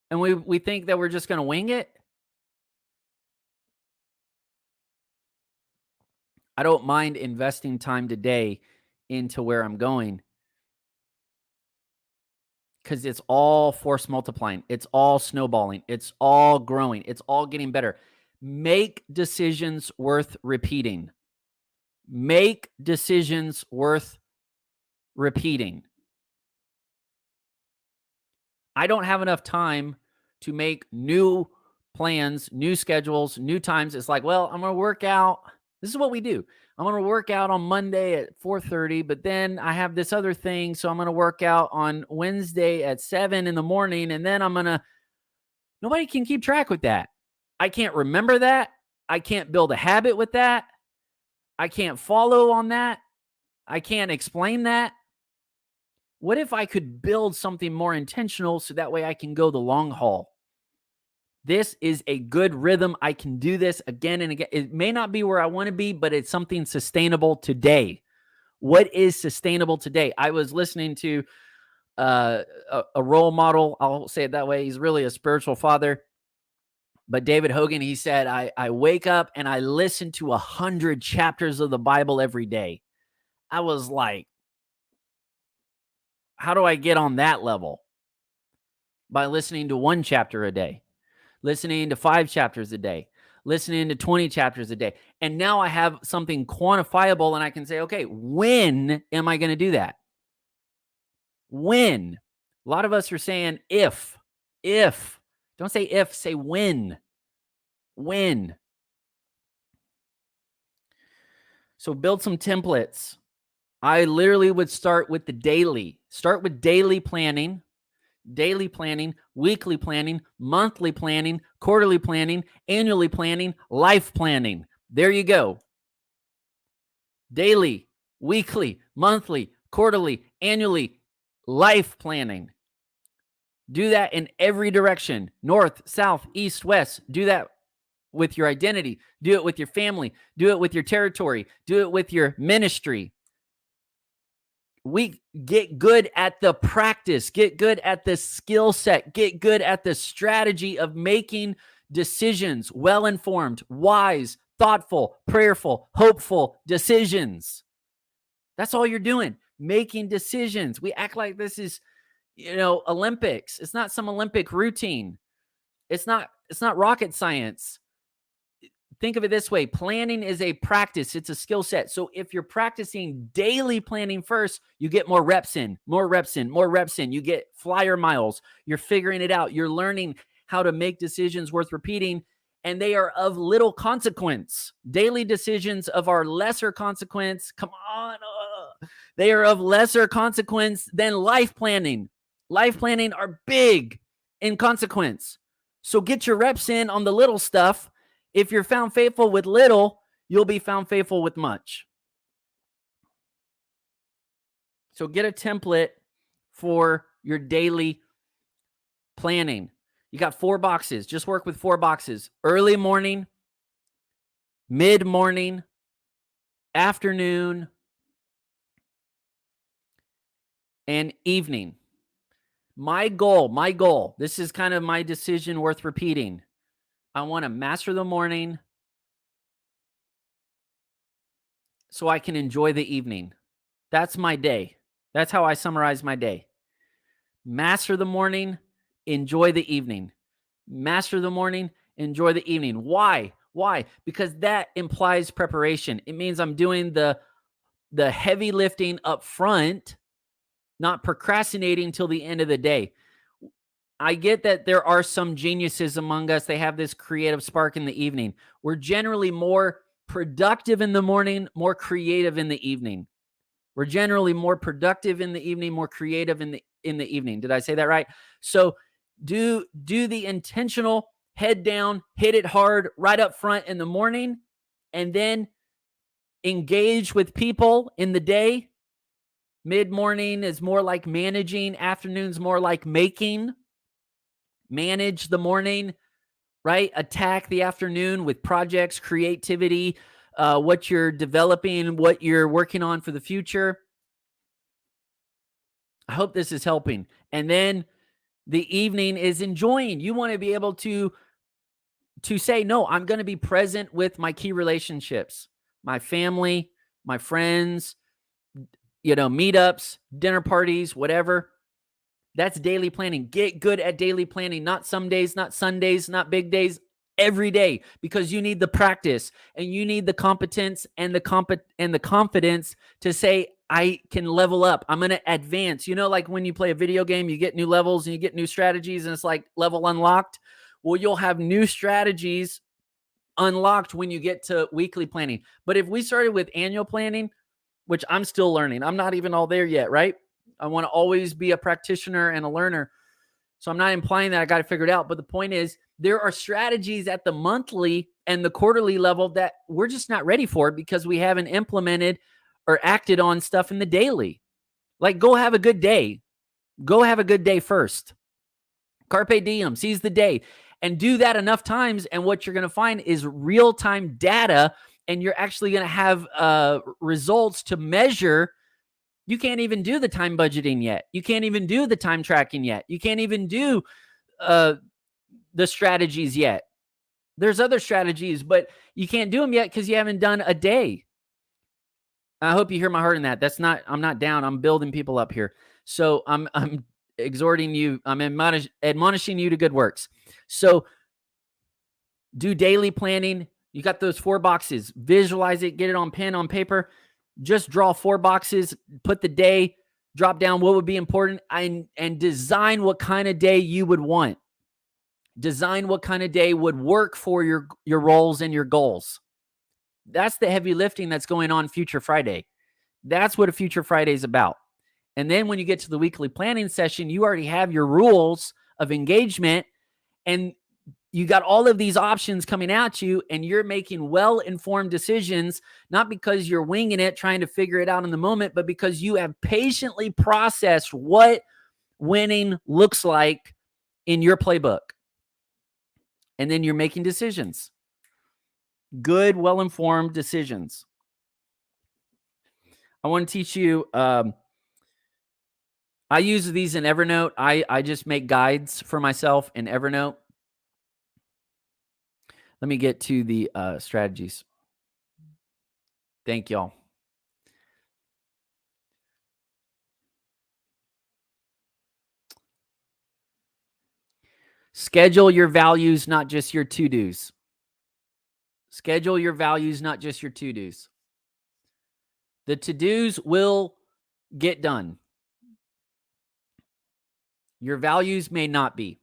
And we think that we're just going to wing it. I don't mind investing time today into where I'm going, because it's all force multiplying. It's all snowballing. It's all growing. It's all getting better. Make decisions worth repeating. Make decisions worth repeating. I don't have enough time to make new plans, new schedules, new times. It's like, well, I'm going to work out. This is what we do. I'm going to work out on Monday at 4:30, but then I have this other thing. So I'm going to work out on Wednesday at 7 in the morning. And then nobody can keep track with that. I can't remember that. I can't build a habit with that. I can't follow on that. I can't explain that. What if I could build something more intentional so that way I can go the long haul? This is a good rhythm. I can do this again and again. It may not be where I want to be, but it's something sustainable today. What is sustainable today? I was listening to a role model. I'll say it that way. He's really a spiritual father. But David Hogan, he said, I wake up and I listen to 100 chapters of the Bible every day. I was like, how do I get on that level? By listening to 1 chapter a day, listening to 5 chapters a day, listening to 20 chapters a day. And now I have something quantifiable and I can say, okay, when am I going to do that? When? A lot of us are saying if. Don't say if, say when. When. So build some templates. I literally would start with the daily. Start with daily planning, weekly planning, monthly planning, quarterly planning, annually planning, life planning. There you go. Daily, weekly, monthly, quarterly, annually, life planning. Do that in every direction. North, south, east, west. Do that with your identity. Do it with your family. Do it with your territory. Do it with your ministry. We get good at the practice, get good at the skill set, get good at the strategy of making decisions, well-informed, wise, thoughtful, prayerful, hopeful decisions. That's all you're doing, making decisions. We act like this is, Olympics. It's not some Olympic routine. It's not rocket science. Think of it this way. Planning is a practice. It's a skill set. So if you're practicing daily planning first, you get more reps in. You get flyer miles. You're figuring it out. You're learning how to make decisions worth repeating, and they are of little consequence. Daily decisions of our lesser consequence. Come on. They are of lesser consequence than life planning. Life planning are big in consequence. So get your reps in on the little stuff. If you're found faithful with little, you'll be found faithful with much. So get a template for your daily planning. You got 4 boxes. Just work with 4 boxes. Early morning, mid-morning, afternoon, and evening. My goal, this is kind of my decision worth repeating. I want to master the morning so I can enjoy the evening. That's my day. That's how I summarize my day. Master the morning, enjoy the evening. Master the morning, enjoy the evening. Why? Because that implies preparation. It means I'm doing the heavy lifting up front, not procrastinating till the end of the day. I get that there are some geniuses among us. They have this creative spark in the evening. We're generally more productive in the morning, more creative in the evening. We're generally more productive in the evening, more creative in the evening. Did I say that right? So do the intentional head down, hit it hard right up front in the morning, and then engage with people in the day. Mid-morning is more like managing. Afternoon's more like making. Manage the morning, right? Attack the afternoon with projects, creativity, what you're developing, what you're working on for the future. I hope this is helping. And then the evening is enjoying. You want to be able to say, no, I'm going to be present with my key relationships, my family, my friends, meetups, dinner parties, whatever. That's daily planning. Get good at daily planning. Not some days, not Sundays, not big days, every day, because you need the practice and you need the competence and the confidence to say, I can level up. I'm going to advance. Like when you play a video game, you get new levels and you get new strategies and it's like level unlocked. Well, you'll have new strategies unlocked when you get to weekly planning. But if we started with annual planning, which I'm still learning, I'm not even all there yet, right? I want to always be a practitioner and a learner. So I'm not implying that I got to figure it out. But the point is, there are strategies at the monthly and the quarterly level that we're just not ready for because we haven't implemented or acted on stuff in the daily. Like, go have a good day. Go have a good day first. Carpe diem, seize the day. And do that enough times. And what you're going to find is real-time data. And you're actually going to have results to measure You can't even do the time budgeting yet. You can't even do the time tracking yet. You can't even do the strategies yet. There's other strategies, but you can't do them yet because you haven't done a day. I hope you hear my heart in that. I'm not down. I'm building people up here. So I'm exhorting you. I'm admonishing you to good works. So do daily planning. You got those 4 boxes. Visualize it. Get it on pen, on paper. Just draw 4 boxes. Put the day. Drop down what would be important and design what kind of day you would want. Design what kind of day would work for your roles and your goals. That's the heavy lifting that's going on Future Friday. That's what a Future Friday is about. And then when you get to the weekly planning session, you already have your rules of engagement and you got all of these options coming at you and you're making well-informed decisions, not because you're winging it, trying to figure it out in the moment, but because you have patiently processed what winning looks like in your playbook. And then you're making decisions. Good, well-informed decisions. I want to teach you, I use these in Evernote. I just make guides for myself in Evernote. Let me get to the strategies. Thank y'all. Schedule your values, not just your to-dos. Schedule your values, not just your to-dos. The to-dos will get done. Your values may not be.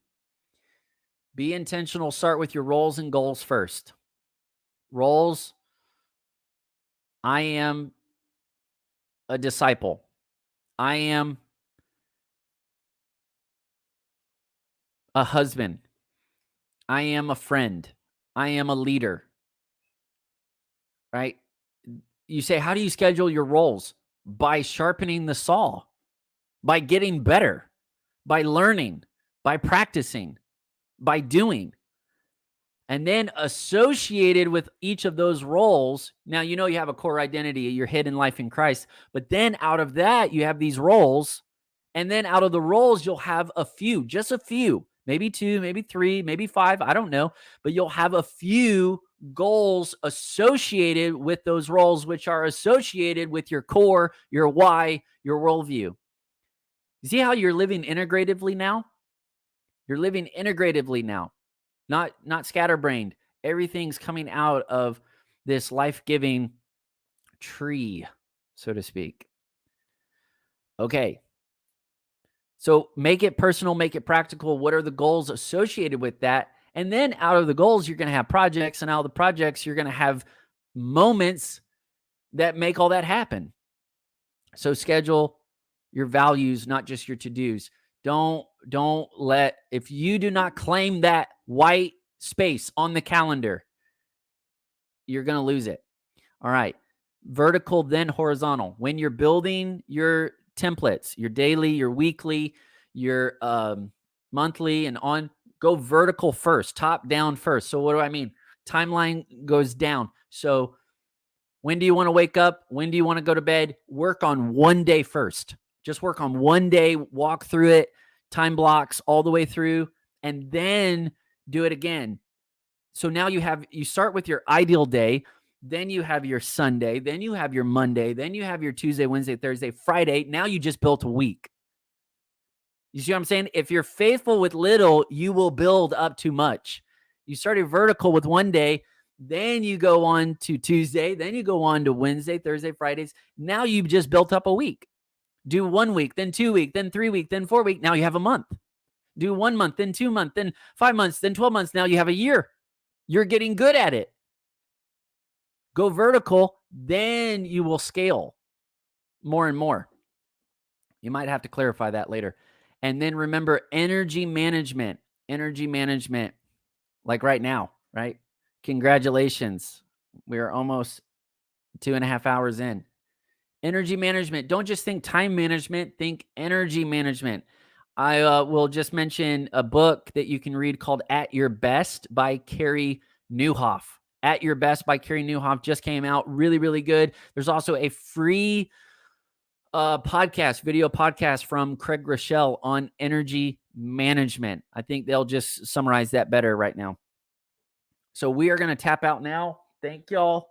Be intentional. Start with your roles and goals first. Roles. I am a disciple. I am a husband. I am a friend. I am a leader. Right? You say, how do you schedule your roles? By sharpening the saw, by getting better, by learning, by practicing, by doing. And then associated with each of those roles, now you know you have a core identity, your hidden life in Christ, but then out of that, you have these roles. And then out of the roles, you'll have a few, just a few, maybe 2, maybe 3, maybe 5, I don't know, but you'll have a few goals associated with those roles, which are associated with your core, your why, your worldview. You see how you're living integratively now? You're living integratively now, not scatterbrained. Everything's coming out of this life-giving tree, so to speak. Okay. So make it personal, make it practical. What are the goals associated with that? And then out of the goals, you're going to have projects, and out of the projects, you're going to have moments that make all that happen. So schedule your values, not just your to-dos. Don't let, if you do not claim that white space on the calendar, you're going to lose it. All right. Vertical, then horizontal. When you're building your templates, your daily, your weekly, your monthly, and on, go vertical first, top down first. So what do I mean? Timeline goes down. So when do you want to wake up? When do you want to go to bed? Work on one day first. Just work on one day, walk through it, time blocks all the way through, and then do it again. So now you start with your ideal day, then you have your Sunday, then you have your Monday, then you have your Tuesday, Wednesday, Thursday, Friday. Now you just built a week. You see what I'm saying? If you're faithful with little, you will build up too much. You started vertical with one day, then you go on to Tuesday, then you go on to Wednesday, Thursday, Fridays. Now you've just built up a week. Do 1 week, then 2 week, then 3 week, then 4 week. Now you have a month. Do 1 month, then 2 months, then 5 months, then 12 months. Now you have a year. You're getting good at it. Go vertical, then you will scale more and more. You might have to clarify that later. And then remember energy management. Energy management, like right now, right? Congratulations. We are almost 2.5 hours in. Energy management. Don't just think time management, think energy management. I will just mention a book that you can read called At Your Best by Carey Nieuwhof. At Your Best by Carey Nieuwhof just came out. Really, really good. There's also a free video podcast from Craig Rochelle on energy management. I think they'll just summarize that better right now. So we are going to tap out now. Thank y'all.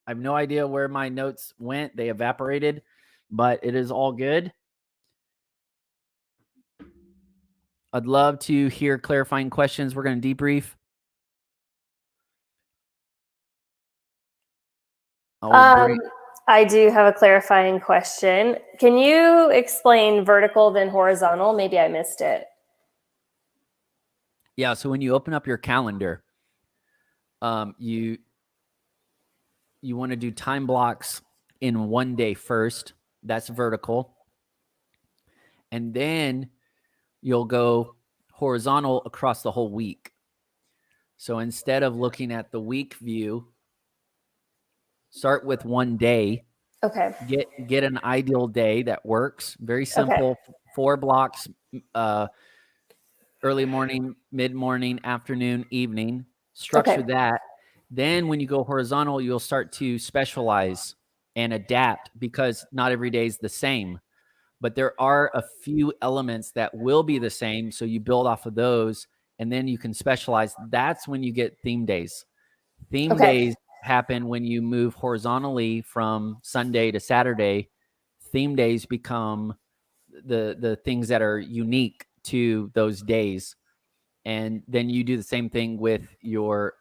I have no idea where my notes went. They evaporated, but it is all good. I'd love to hear clarifying questions. We're going to debrief. I do have a clarifying question. Can you explain vertical then horizontal? Maybe I missed it. Yeah, so when you open up your calendar, you want to do time blocks in one day first. That's vertical. And then you'll go horizontal across the whole week. So instead of looking at the week view, start with one day. Okay. Get an ideal day that works. Very simple. Okay. 4 blocks, early morning, mid-morning, afternoon, evening. Structure that. Then when you go horizontal, you'll start to specialize and adapt because not every day is the same. But there are a few elements that will be the same. So you build off of those and then you can specialize. That's when you get theme days. Theme days happen when you move horizontally from Sunday to Saturday. Theme days become the things that are unique to those days. And then you do the same thing with your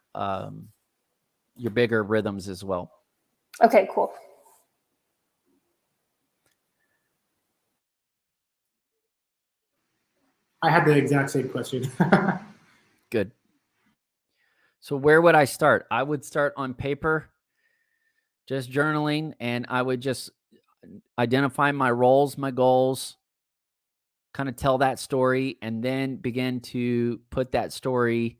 bigger rhythms as well. Okay, cool. I had the exact same question. Good. So where would I start? I would start on paper, just journaling, and I would just identify my roles, my goals, kind of tell that story, and then begin to put that story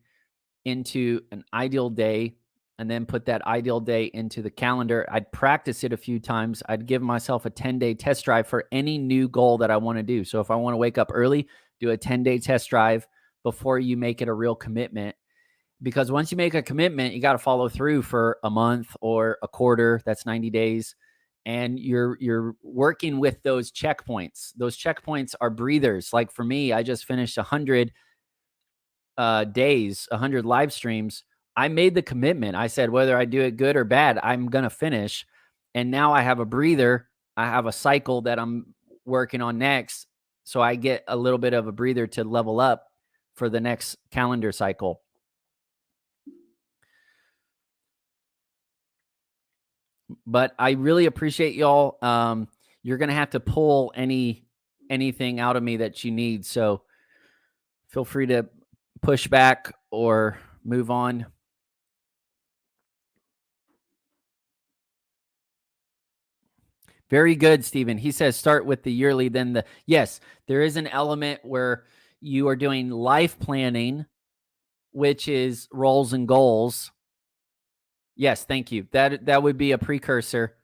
into an ideal day, and then put that ideal day into the calendar. I'd practice it a few times. I'd give myself a 10-day test drive for any new goal that I want to do. So if I want to wake up early, do a 10-day test drive before you make it a real commitment. Because once you make a commitment, you got to follow through for a month or a quarter. That's 90 days. And you're working with those checkpoints. Those checkpoints are breathers. Like for me, I just finished 100 days, 100 live streams. I made the commitment. I said, whether I do it good or bad, I'm going to finish. And now I have a breather. I have a cycle that I'm working on next. So I get a little bit of a breather to level up for the next calendar cycle. But I really appreciate y'all. You're going to have to pull anything out of me that you need. So feel free to push back or move on. Very good, Stephen. He says start with the yearly, then the... Yes, there is an element where you are doing life planning, which is roles and goals. Yes, thank you. That would be a precursor.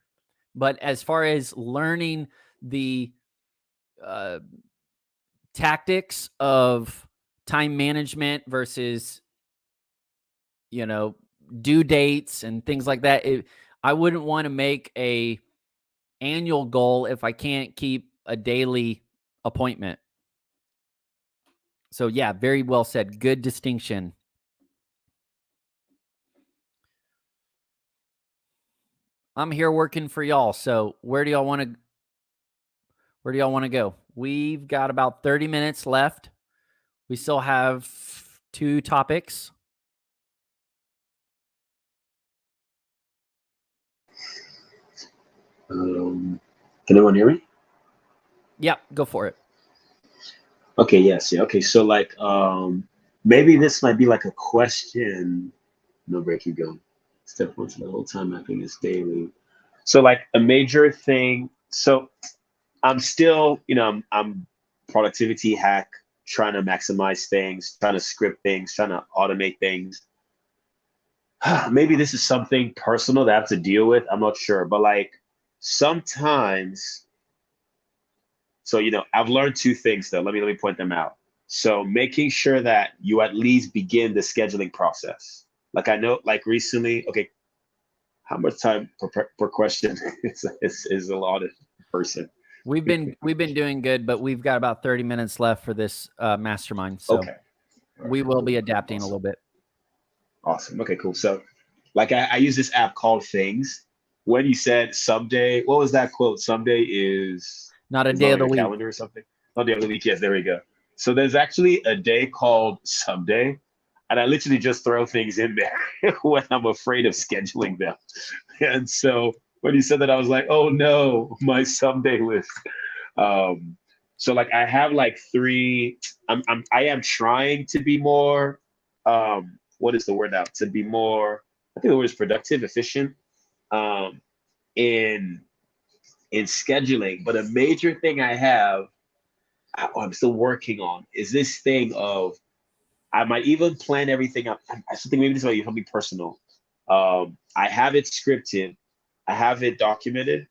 But as far as learning the tactics of time management versus, due dates and things like that, I wouldn't want to make a annual goal if I can't keep a daily appointment. So yeah, very well said. Good distinction. I'm here working for y'all. So where do y'all want to go? We've got about 30 minutes left. We still have 2 topics. Can anyone hear me? Yeah, go for it. Okay, yes. Yeah. Okay, so maybe this might be like a question. No break, keep going. Step 1 for the whole time mapping is daily. So like a major thing. So I'm still, I'm productivity hack, trying to maximize things, trying to script things, trying to automate things. Maybe this is something personal that I have to deal with. I'm not sure, but sometimes, so I've learned 2 things though. Let me point them out. So making sure that you at least begin the scheduling process. I know, recently, okay, how much time per question is a lot of person? We've been doing good, but we've got about 30 minutes left for this mastermind. So Okay. we will be adapting a little bit. Awesome. Okay, cool. So like I use this app called Things. When you said someday, what was that quote? Someday is Not a is day not of the on your week. calendar or something. Not day of the week. Yes, there we go. So there's actually a day called Someday, and I literally just throw things in there when I'm afraid of scheduling them. And so when you said that, I was like, oh no, my someday list. So like I have like three. I am trying to be more. What is the word now? To be more. I think the word is productive, efficient. Um, in scheduling. But a major thing I have, I'm still working on, is this thing of I might even plan everything out. I think maybe this might help me personal. I have it scripted, I have it documented,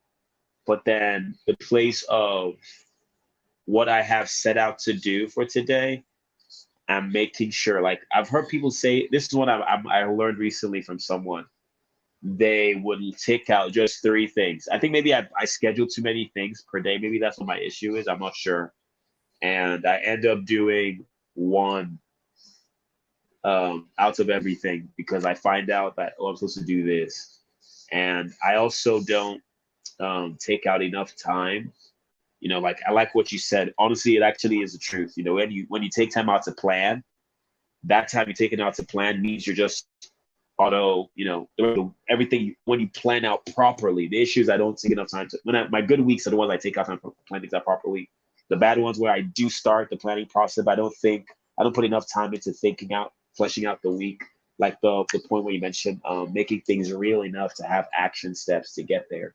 but then the place of what I have set out to do for today, I'm making sure. Like I've heard people say, this is what I learned recently from someone. They would take out just three things. I think maybe I schedule too many things per day. Maybe that's what my issue is. I'm not sure. And I end up doing one out of everything because I find out that, oh, I'm supposed to do this. And I also don't take out enough time. You know, like I like what you said. Honestly, it actually is the truth. You know, when you take time out to plan, that time you're taking out to plan means you're just auto, you know, everything when you plan out properly. The issue is I don't take enough time to. My good weeks are the ones I take out time to plan things out properly. The bad ones where I do start the planning process, but I don't put enough time into thinking out, fleshing out the week. Like the point where you mentioned making things real enough to have action steps to get there.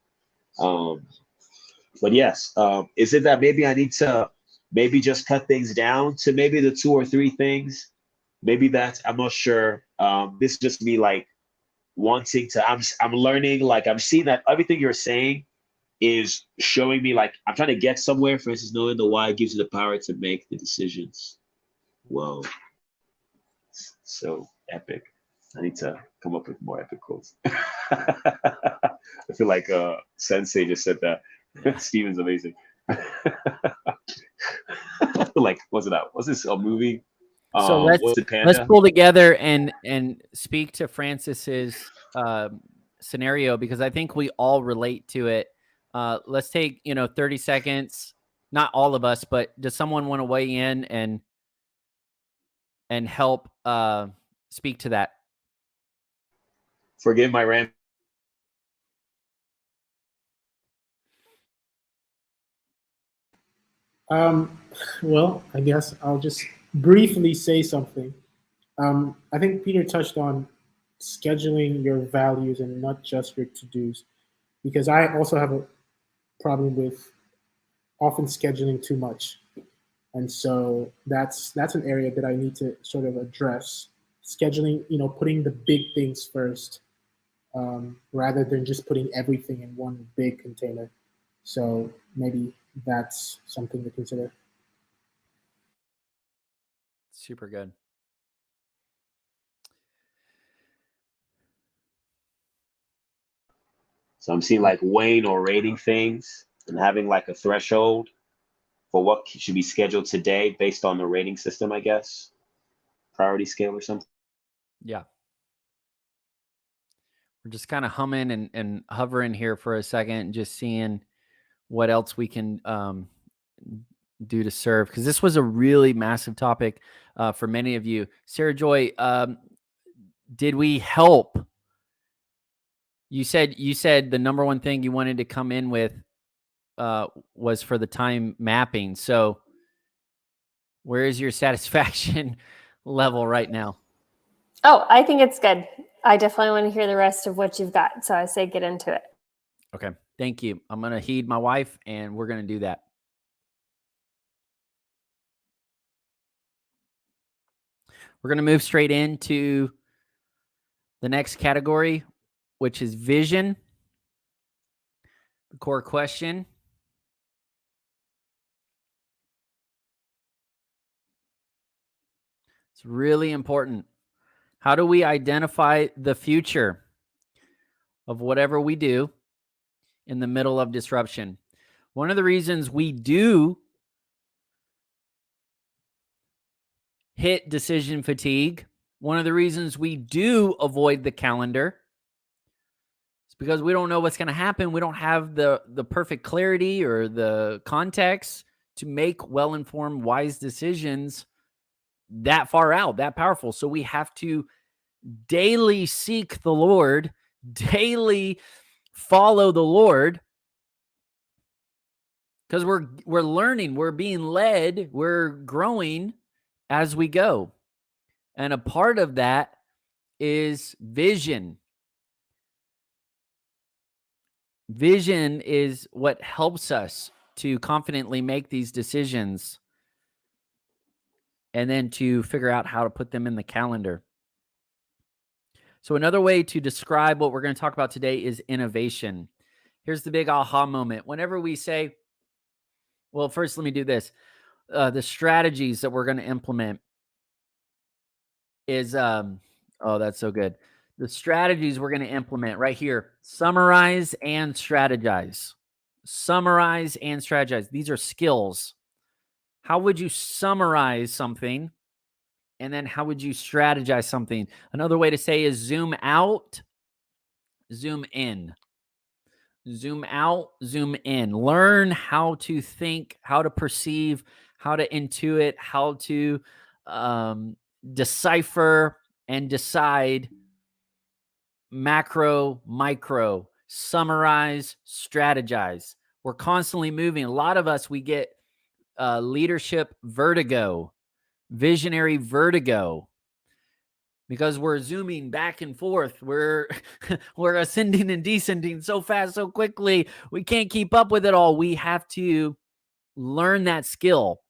But yes, is it that maybe I need to maybe just cut things down to maybe the two or three things? Maybe that's, I'm not sure. This is just me like wanting to, I'm learning, like I'm seeing that everything you're saying is showing me like I'm trying to get somewhere. For instance, knowing the why gives you the power to make the decisions. Whoa. So epic. I need to come up with more epic quotes. I feel like Sensei just said that. Yeah. Steven's amazing. Like, what's it out? What's this, a movie? So let's pull together and speak to Francis's scenario, because I think we all relate to it. Let's take 30 seconds. Not all of us, but does someone want to weigh in and help speak to that? Forgive my rant. Well, I guess I'll just briefly say something. I think Peter touched on scheduling your values and not just your to-dos, because I also have a problem with often scheduling too much. And so that's an area that I need to sort of address. Scheduling, putting the big things first, rather than just putting everything in one big container. So maybe that's something to consider. Super good. So I'm seeing like weighing or rating things and having like a threshold for what should be scheduled today based on the rating system, I guess. Priority scale or something. Yeah. We're just kind of humming and hovering here for a second and just seeing what else we can do to serve, because this was a really massive topic for many of you. Sarah Joy, did we help? You said the number one thing you wanted to come in with was for the time mapping. So where is your satisfaction level right now? Oh, I think it's good. I definitely want to hear the rest of what you've got. So I say get into it. Okay. Thank you. I'm going to heed my wife and we're going to do that. We're going to move straight into the next category, which is vision. The core question. It's really important. How do we identify the future of whatever we do in the middle of disruption? One of the reasons we do hit decision fatigue, one of the reasons we do avoid the calendar, is because we don't know what's going to happen. We don't have the perfect clarity or the context to make well-informed, wise decisions that far out, that powerful. So we have to daily seek the Lord, daily follow the Lord, because we're learning, we're being led, we're growing as we go. And a part of that is vision. Vision is what helps us to confidently make these decisions and then to figure out how to put them in the calendar. So another way to describe what we're going to talk about today is innovation. Here's the big aha moment. Whenever we say, well, first let me do this. The strategies that we're going to implement is, oh, that's so good. The strategies we're going to implement right here, summarize and strategize. Summarize and strategize. These are skills. How would you summarize something? And then how would you strategize something? Another way to say is zoom out, zoom in. Zoom out, zoom in. Learn how to think, how to perceive, how to intuit, how to decipher and decide macro, micro, summarize, strategize. We're constantly moving. A lot of us, we get leadership vertigo, visionary vertigo, because we're zooming back and forth. We're ascending and descending so fast, so quickly. We can't keep up with it all. We have to learn that skill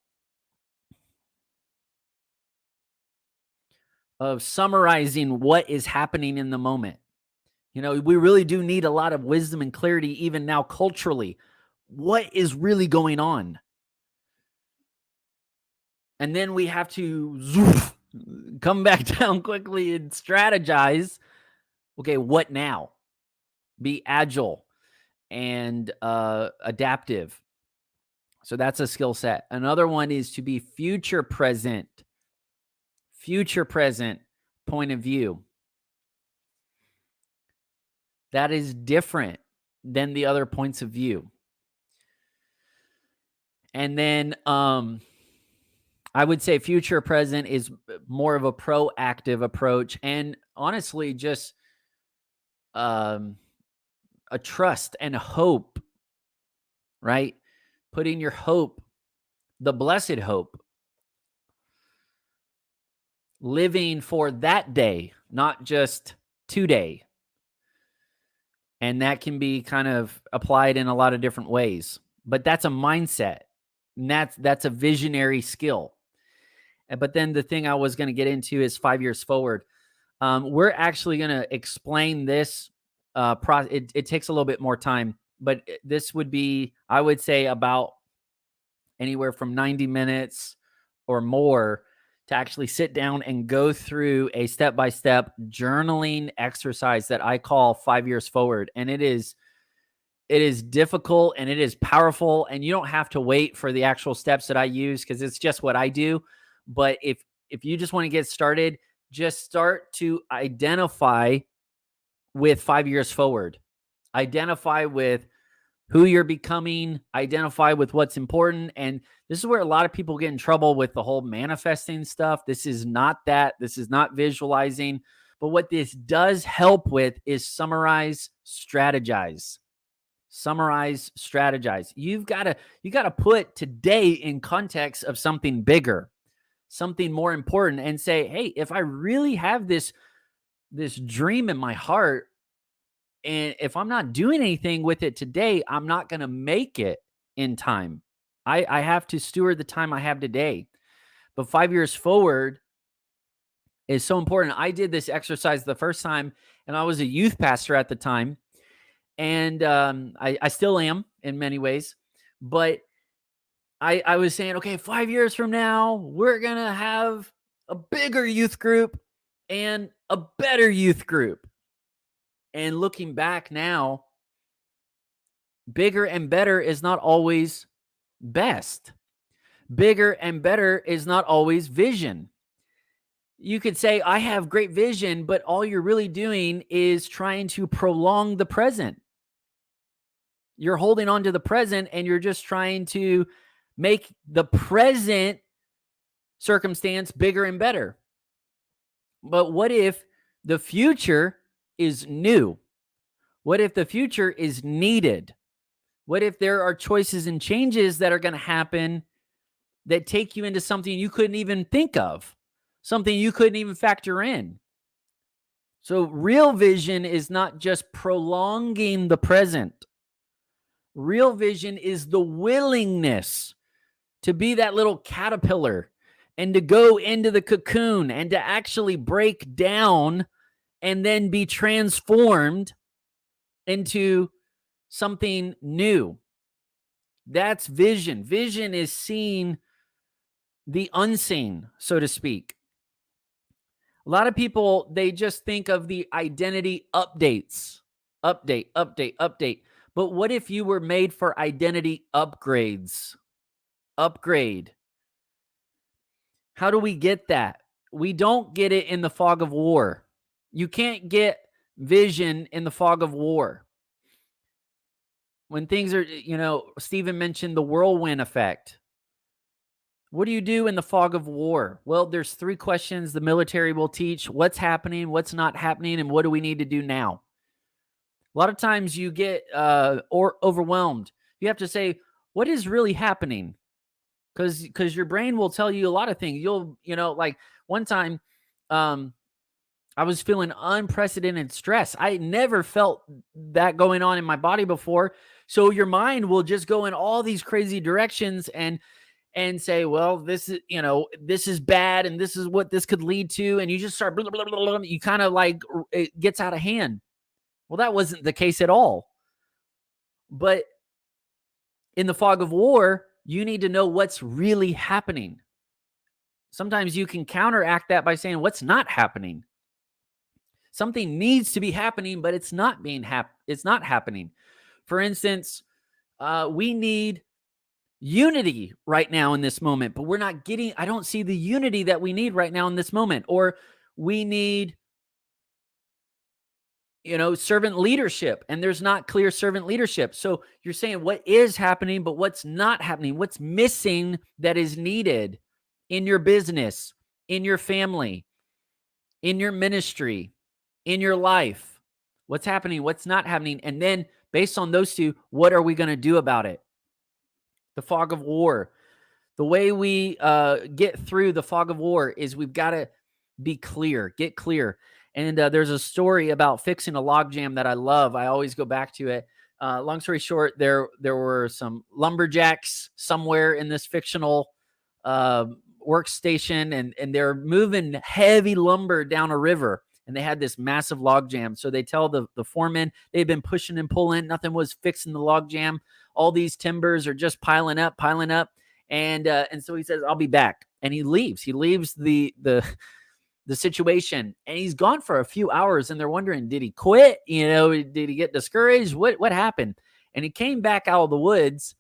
of summarizing what is happening in the moment. You know, we really do need a lot of wisdom and clarity, even now culturally. What is really going on? And then we have to come back down quickly and strategize. Okay, what now? Be agile and adaptive. So that's a skill set. Another one is to be future present point of view. That is different than the other points of view. And then I would say future present is more of a proactive approach, and honestly just a trust and a hope, right? Putting your hope, the blessed hope, living for that day, not just today. And that can be kind of applied in a lot of different ways. But that's a mindset. And that's a visionary skill. But then the thing I was going to get into is 5 years forward. We're actually going to explain this. It takes a little bit more time, but this would be, I would say, about anywhere from 90 minutes or more to actually sit down and go through a step-by-step journaling exercise that I call 5 years forward. And it is difficult and it is powerful, and you don't have to wait for the actual steps that I use because it's just what I do. But if you just want to get started, just start to identify with 5 years forward. Identify with who you're becoming, identify with what's important. And this is where a lot of people get in trouble with the whole manifesting stuff. This is not that. This is not visualizing. But what this does help with is summarize, strategize. Summarize, strategize. You got to put today in context of something bigger, something more important, and say, hey, if I really have this dream in my heart, and if I'm not doing anything with it today, I'm not going to make it in time. I have to steward the time I have today. But 5 years forward is so important. I did this exercise the first time, and I was a youth pastor at the time. And I still am in many ways. But I was saying, okay, 5 years from now, we're going to have a bigger youth group and a better youth group. And looking back now, Bigger and better is not always best. Bigger and better is not always vision. You could say, I have great vision, but all you're really doing is trying to prolong the present. You're holding on to the present and you're just trying to make the present circumstance bigger and better. But what if the future is new? What if the future is needed? What if there are choices and changes that are going to happen that take you into something you couldn't even think of, something you couldn't even factor in? So real vision is not just prolonging the present. Real vision is the willingness to be that little caterpillar and to go into the cocoon and to actually break down and then be transformed into something new. That's vision. Vision is seeing the unseen, so to speak. A lot of people, they just think of the identity updates. Update. But what if you were made for identity upgrades? Upgrade. How do we get that? We don't get it in the fog of war. You can't get vision in the fog of war. When things are, Stephen mentioned the whirlwind effect. What do you do in the fog of war? Well, there's 3 questions the military will teach: what's happening, what's not happening, and what do we need to do now? A lot of times you get overwhelmed. You have to say, what is really happening? Because your brain will tell you a lot of things. Like one time, I was feeling unprecedented stress. I never felt that going on in my body before. So your mind will just go in all these crazy directions and say, well, this is bad and this is what this could lead to. And you just start, blah, blah, blah, blah, you kind of like, it gets out of hand. Well, that wasn't the case at all. But in the fog of war, you need to know what's really happening. Sometimes you can counteract that by saying what's not happening. Something needs to be happening, but it's not it's not happening. For instance, we need unity right now in this moment, but I don't see the unity that we need right now in this moment. Or we need, servant leadership, and there's not clear servant leadership. So you're saying what is happening, but what's not happening, what's missing that is needed in your business, in your family, in your ministry, in your life. What's happening, what's not happening. And then based on those 2, what are we going to do about it? The fog of war. The way we get through the fog of war is we've got to be clear, get clear. And there's a story about fixing a logjam that I love. I always go back to it. Long story short, there were some lumberjacks somewhere in this fictional workstation, and they're moving heavy lumber down a river. And they had this massive log jam. So they tell the foreman, they've been pushing and pulling. Nothing was fixing the log jam. All these timbers are just piling up. And so he says, I'll be back. And he leaves. He leaves the situation. And he's gone for a few hours. And they're wondering, did he quit? Did he get discouraged? What happened? And he came back out of the woods.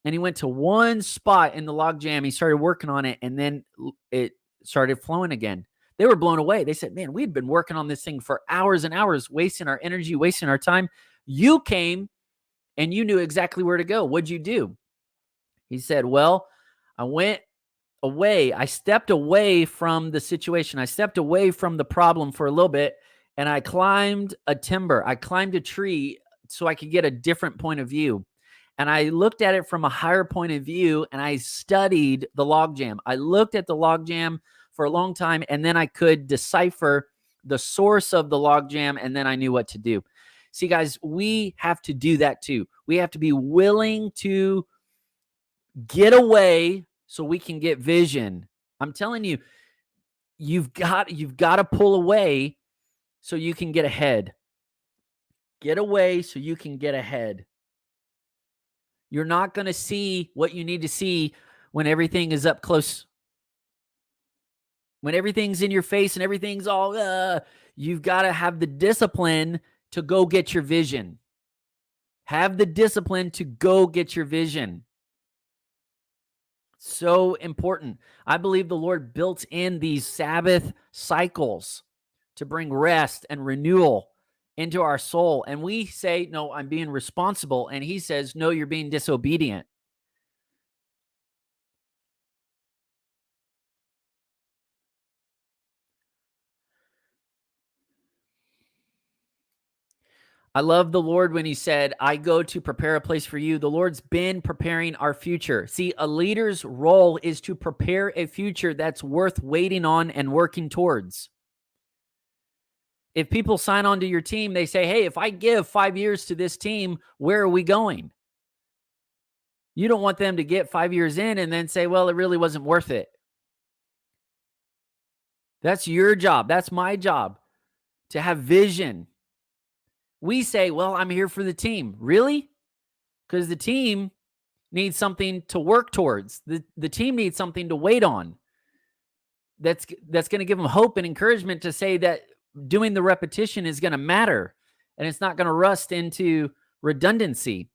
And he went to one spot in the log jam. He started working on it. And then it started flowing again. They were blown away. They said, man, we'd been working on this thing for hours and hours, wasting our energy, wasting our time. You came and you knew exactly where to go. What'd you do? He said, well, I went away. I stepped away from the situation. I stepped away from the problem for a little bit, and I climbed a timber. I climbed a tree so I could get a different point of view. And I looked at it from a higher point of view, and I studied the logjam. I looked at the logjam for a long time, and then I could decipher the source of the logjam, and then I knew what to do. See, guys, we have to do that too. We have to be willing to get away so we can get vision. I'm telling you, you've got to pull away so you can get ahead. Get away so you can get ahead. You're not going to see what you need to see when everything is up close. When everything's in your face and everything's all, you've got to have the discipline to go get your vision. Have the discipline to go get your vision. So important. I believe the Lord built in these Sabbath cycles to bring rest and renewal into our soul. And we say, no, I'm being responsible. And he says, no, you're being disobedient. I love the Lord when he said, I go to prepare a place for you. The Lord's been preparing our future. See, a leader's role is to prepare a future that's worth waiting on and working towards. If people sign on to your team, they say, hey, if I give 5 years to this team, where are we going? You don't want them to get 5 years in and then say, well, it really wasn't worth it. That's your job. That's my job, to have vision. We say, well, I'm here for the team. Really? Because the team needs something to work towards. The team needs something to wait on. That's going to give them hope and encouragement to say that doing the repetition is going to matter and it's not going to rust into redundancy.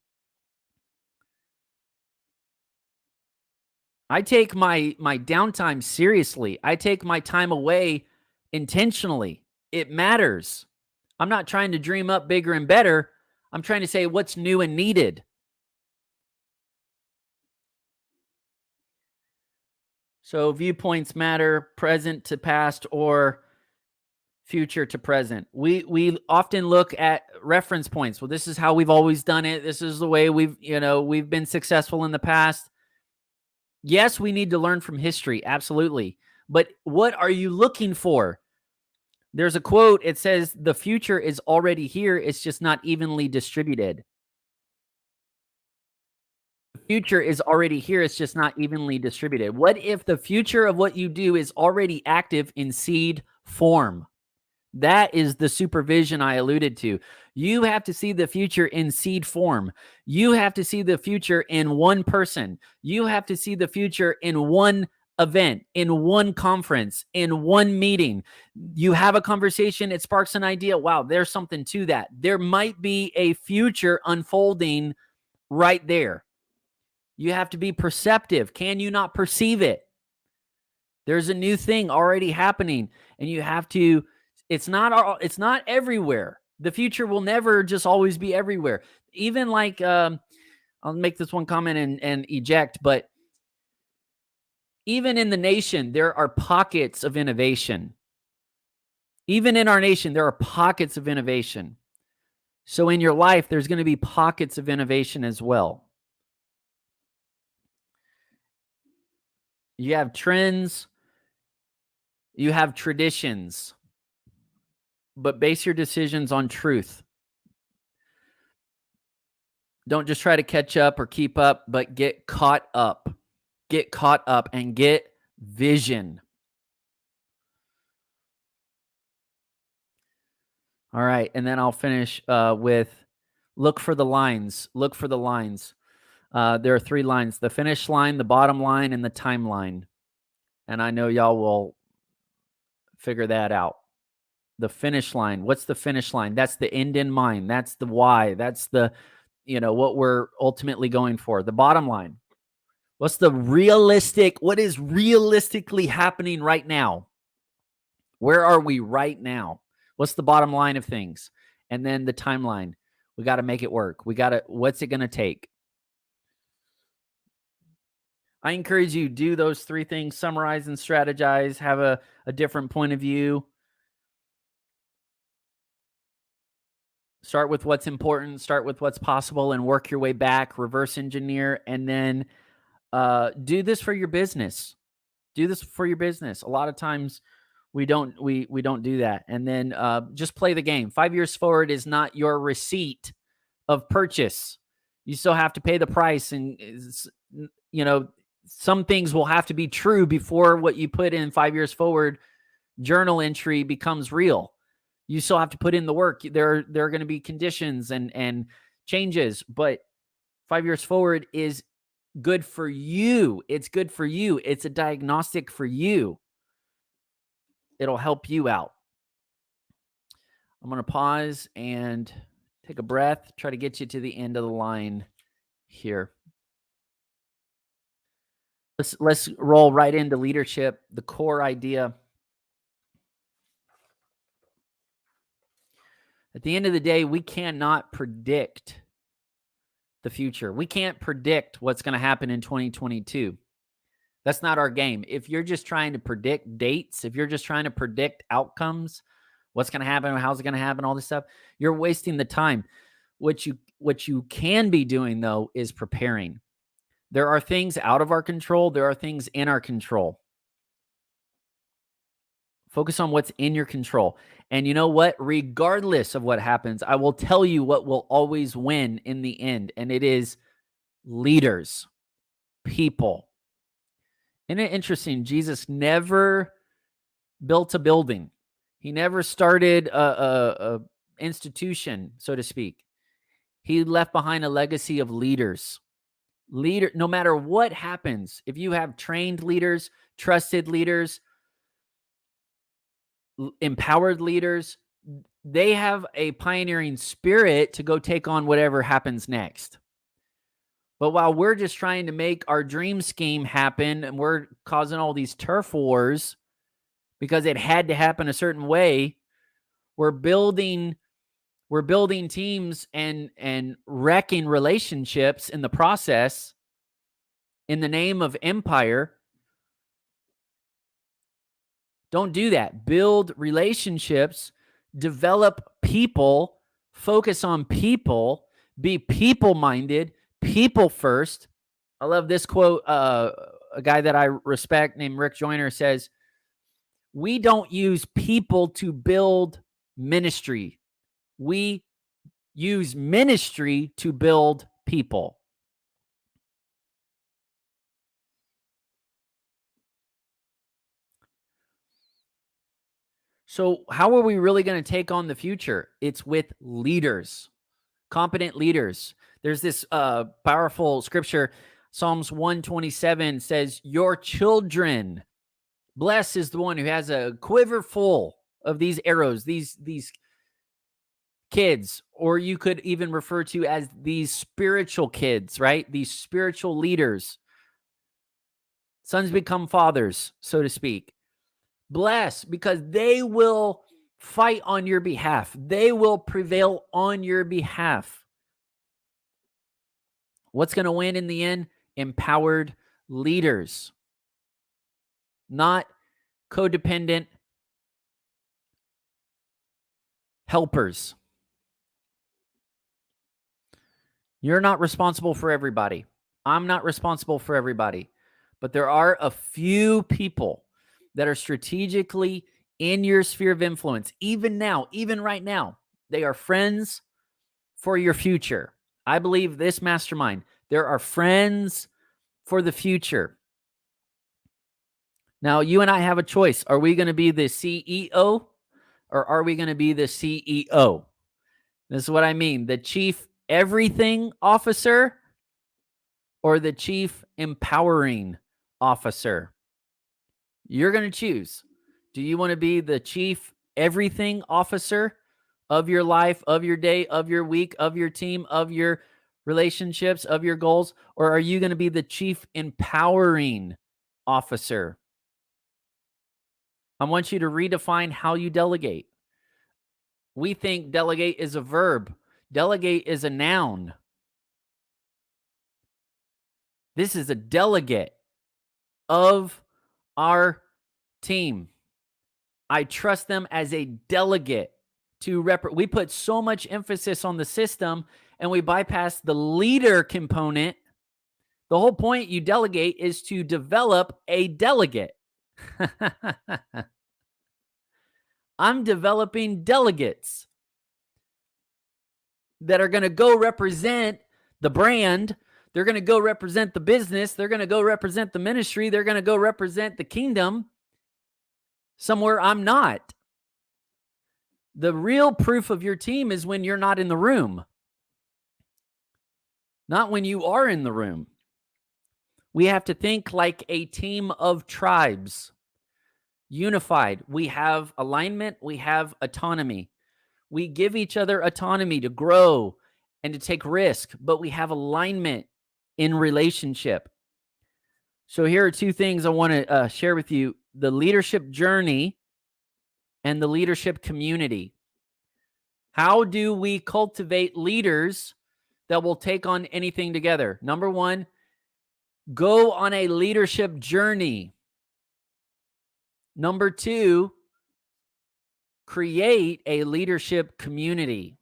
I take my downtime seriously. I take my time away intentionally. It matters. I'm not trying to dream up bigger and better. I'm trying to say what's new and needed. So viewpoints matter, present to past or future to present. We often look at reference points. Well, this is how we've always done it. This is the way we've been successful in the past. Yes, we need to learn from history, absolutely. But what are you looking for? There's a quote, it says, the future is already here, it's just not evenly distributed. The future is already here, it's just not evenly distributed. What if the future of what you do is already active in seed form? That is the supervision I alluded to. You have to see the future in seed form. You have to see the future in one person. You have to see the future in one event, in one conference, in one meeting. You have a conversation, it sparks an idea. Wow, there's something to that. There might be a future unfolding right there. You have to be perceptive. Can you not perceive it? There's a new thing already happening, and you have to. It's not everywhere. The future will never just always be everywhere. Even like, I'll make this one comment and eject, but even in the nation, there are pockets of innovation. Even in our nation, there are pockets of innovation. So in your life, there's going to be pockets of innovation as well. You have trends, you have traditions, but base your decisions on truth. Don't just try to catch up or keep up, but get caught up. Get caught up and get vision. All right, and then I'll finish with look for the lines. Look for the lines. There are 3 lines: the finish line, the bottom line, and the timeline. And I know y'all will figure that out. The finish line. What's the finish line? That's the end in mind. That's the why. That's the, what we're ultimately going for. The bottom line. What is realistically happening right now? Where are we right now? What's the bottom line of things? And then the timeline. We got to make it work. What's it going to take? I encourage you, do those 3 things, summarize and strategize, have a different point of view. Start with what's important, start with what's possible, and work your way back, reverse engineer, and then do this for your business. Do this for your business. A lot of times we don't do that. And then just play the game. 5 years forward is not your receipt of purchase. You still have to pay the price, and some things will have to be true before what you put in 5 years forward journal entry becomes real. You still have to put in the work. There are going to be conditions and changes, but 5 years forward is good for you. It's good for you. It's a diagnostic for you. It'll help you out. I'm going to pause and Take a breath. Try to get you to the end of the line here. Let's roll right into leadership, the core idea. At the end of the day, we cannot predict the future. We can't predict what's going to happen in 2022. That's not our game. If you're just trying to predict dates, if you're just trying to predict outcomes, what's going to happen, how's it going to happen, all this stuff, you're wasting the time. What you can be doing, though, is preparing. There are things out of our control. There are things in our control. Focus on what's in your control. And you know what? Regardless of what happens, I will tell you what will always win in the end. And it is leaders, people. Isn't it interesting? Jesus never built a building. He never started a institution, so to speak. He left behind a legacy of leaders. No matter what happens, if you have trained leaders, trusted leaders, empowered leaders, they have a pioneering spirit to go take on whatever happens next. But while we're just trying to make our dream scheme happen and we're causing all these turf wars because it had to happen a certain way, we're building teams and wrecking relationships in the process in the name of empire. Don't do that. Build relationships, develop people, focus on people, be people-minded, people first. I love this quote. A guy that I respect named Rick Joyner says, "We don't use people to build ministry. We use ministry to build people." So how are we really going to take on the future? It's with leaders, competent leaders. There's this powerful scripture, Psalms 127 says, "Your children, blessed is the one who has a quiver full of these arrows, these kids," or you could even refer to as these spiritual kids, right? These spiritual leaders. Sons become fathers, so to speak. Blessed because they will fight on your behalf. They will prevail on your behalf. What's going to win in the end? Empowered leaders, not codependent helpers. You're not responsible for everybody. I'm not responsible for everybody. But there are a few people that are strategically in your sphere of influence, even now, even right now. They are friends for your future. I believe this mastermind, there are friends for the future. Now, you and I have a choice. Are we going to be the CEO or are we going to be the CEO? This is what I mean. The chief everything officer or the chief empowering officer? You're going to choose. Do you want to be the chief everything officer of your life, of your day, of your week, of your team, of your relationships, of your goals? Or are you going to be the chief empowering officer? I want you to redefine how you delegate. We think delegate is a verb. Delegate is a noun. This is a delegate of our team. I trust them as a delegate to we put so much emphasis on the system and we bypass the leader component. The whole point you delegate is to develop a delegate. I'm developing delegates that are going to go represent the brand. They're going to go represent the business. They're going to go represent the ministry. They're going to go represent the kingdom somewhere I'm not. The real proof of your team is when you're not in the room, not when you are in the room. We have to think like a team of tribes, unified. We have alignment. We have autonomy. We give each other autonomy to grow and to take risk, but we have alignment in relationship. So here are two things I want to share with you: the leadership journey and the leadership community. How do we cultivate leaders that will take on anything together? Number one, go on a leadership journey. Number two, create a leadership community.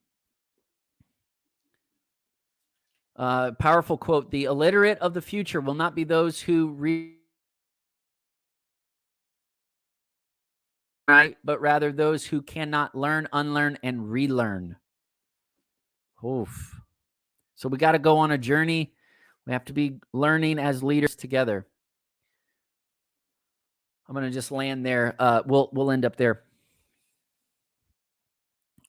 Powerful quote: the illiterate of the future will not be those who read, right, but rather those who cannot learn, unlearn, and relearn. Oof. So we got to go on a journey. We have to be learning as leaders together. I'm going to just land there. We'll end up there.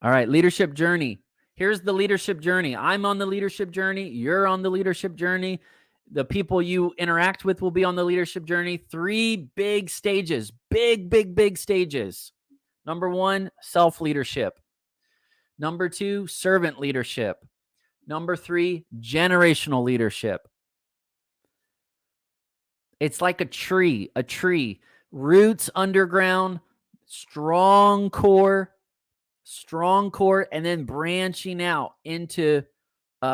All right, leadership journey. Here's the leadership journey. I'm on the leadership journey. You're on the leadership journey. The people you interact with will be on the leadership journey. 3 big stages, big stages. Number 1, self-leadership. Number 2, servant leadership. Number 3, generational leadership. It's like a tree, roots underground, strong core, and then branching out into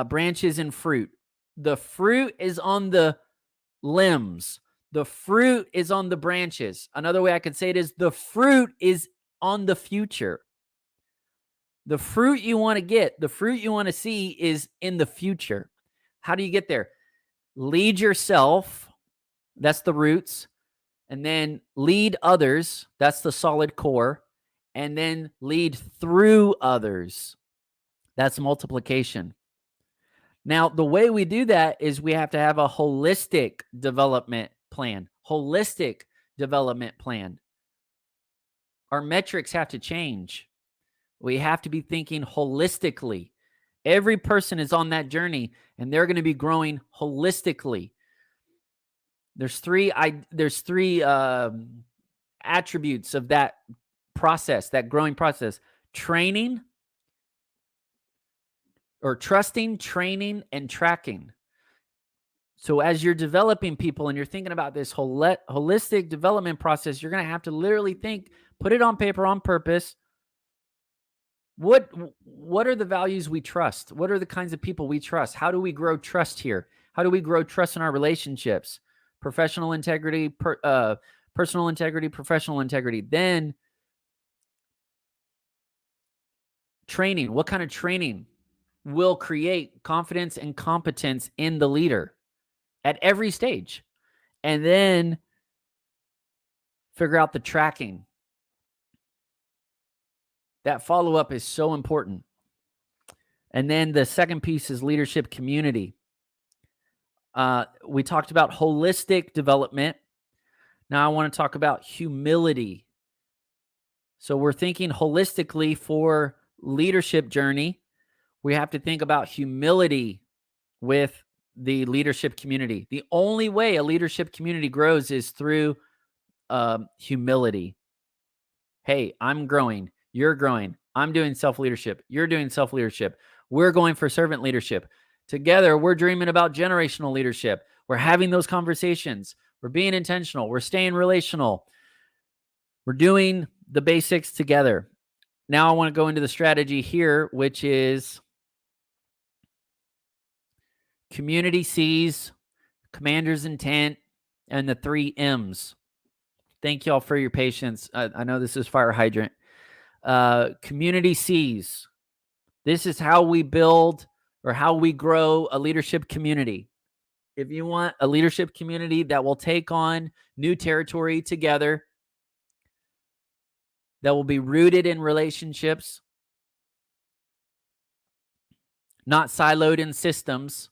branches and fruit. The fruit is on the limbs. The fruit is on the branches. Another way I could say it is the fruit is on the future. The fruit you want to get, the fruit you want to see is in the future. How do you get there? Lead yourself. That's the roots. And then lead others. That's the solid core. And then lead through others. That's multiplication. Now, the way we do that is we have to have a holistic development plan. Holistic development plan. Our metrics have to change. We have to be thinking holistically. Every person is on that journey, and they're going to be growing holistically. There's three attributes of that process, that growing process: training, or trusting, training, and tracking. So as you're developing people and you're thinking about this holistic development process, you're going to have to literally think, put it on paper on purpose. What are the values we trust? What are the kinds of people we trust? How do we grow trust here? How do we grow trust in our relationships? Professional integrity, personal integrity, professional integrity. Then training. What kind of training will create confidence and competence in the leader at every stage? And then figure out the tracking. That follow-up is so important. And then the second piece is leadership community. We talked about holistic development. Now I want to talk about humility. So we're thinking holistically for leadership journey. We have to think about humility with the leadership community. The only way a leadership community grows is through humility. Hey, I'm growing. You're growing. I'm doing self-leadership. You're doing self-leadership. We're going for servant leadership. Together, we're dreaming about generational leadership. We're having those conversations. We're being intentional. We're staying relational. We're doing the basics together. Now I want to go into the strategy here, which is community C's, commander's intent, and the 3 M's. Thank y'all for your patience. I know this is fire hydrant. Community C's. This is how we build or how we grow a leadership community. If you want a leadership community that will take on new territory together, that will be rooted in relationships, not siloed in systems,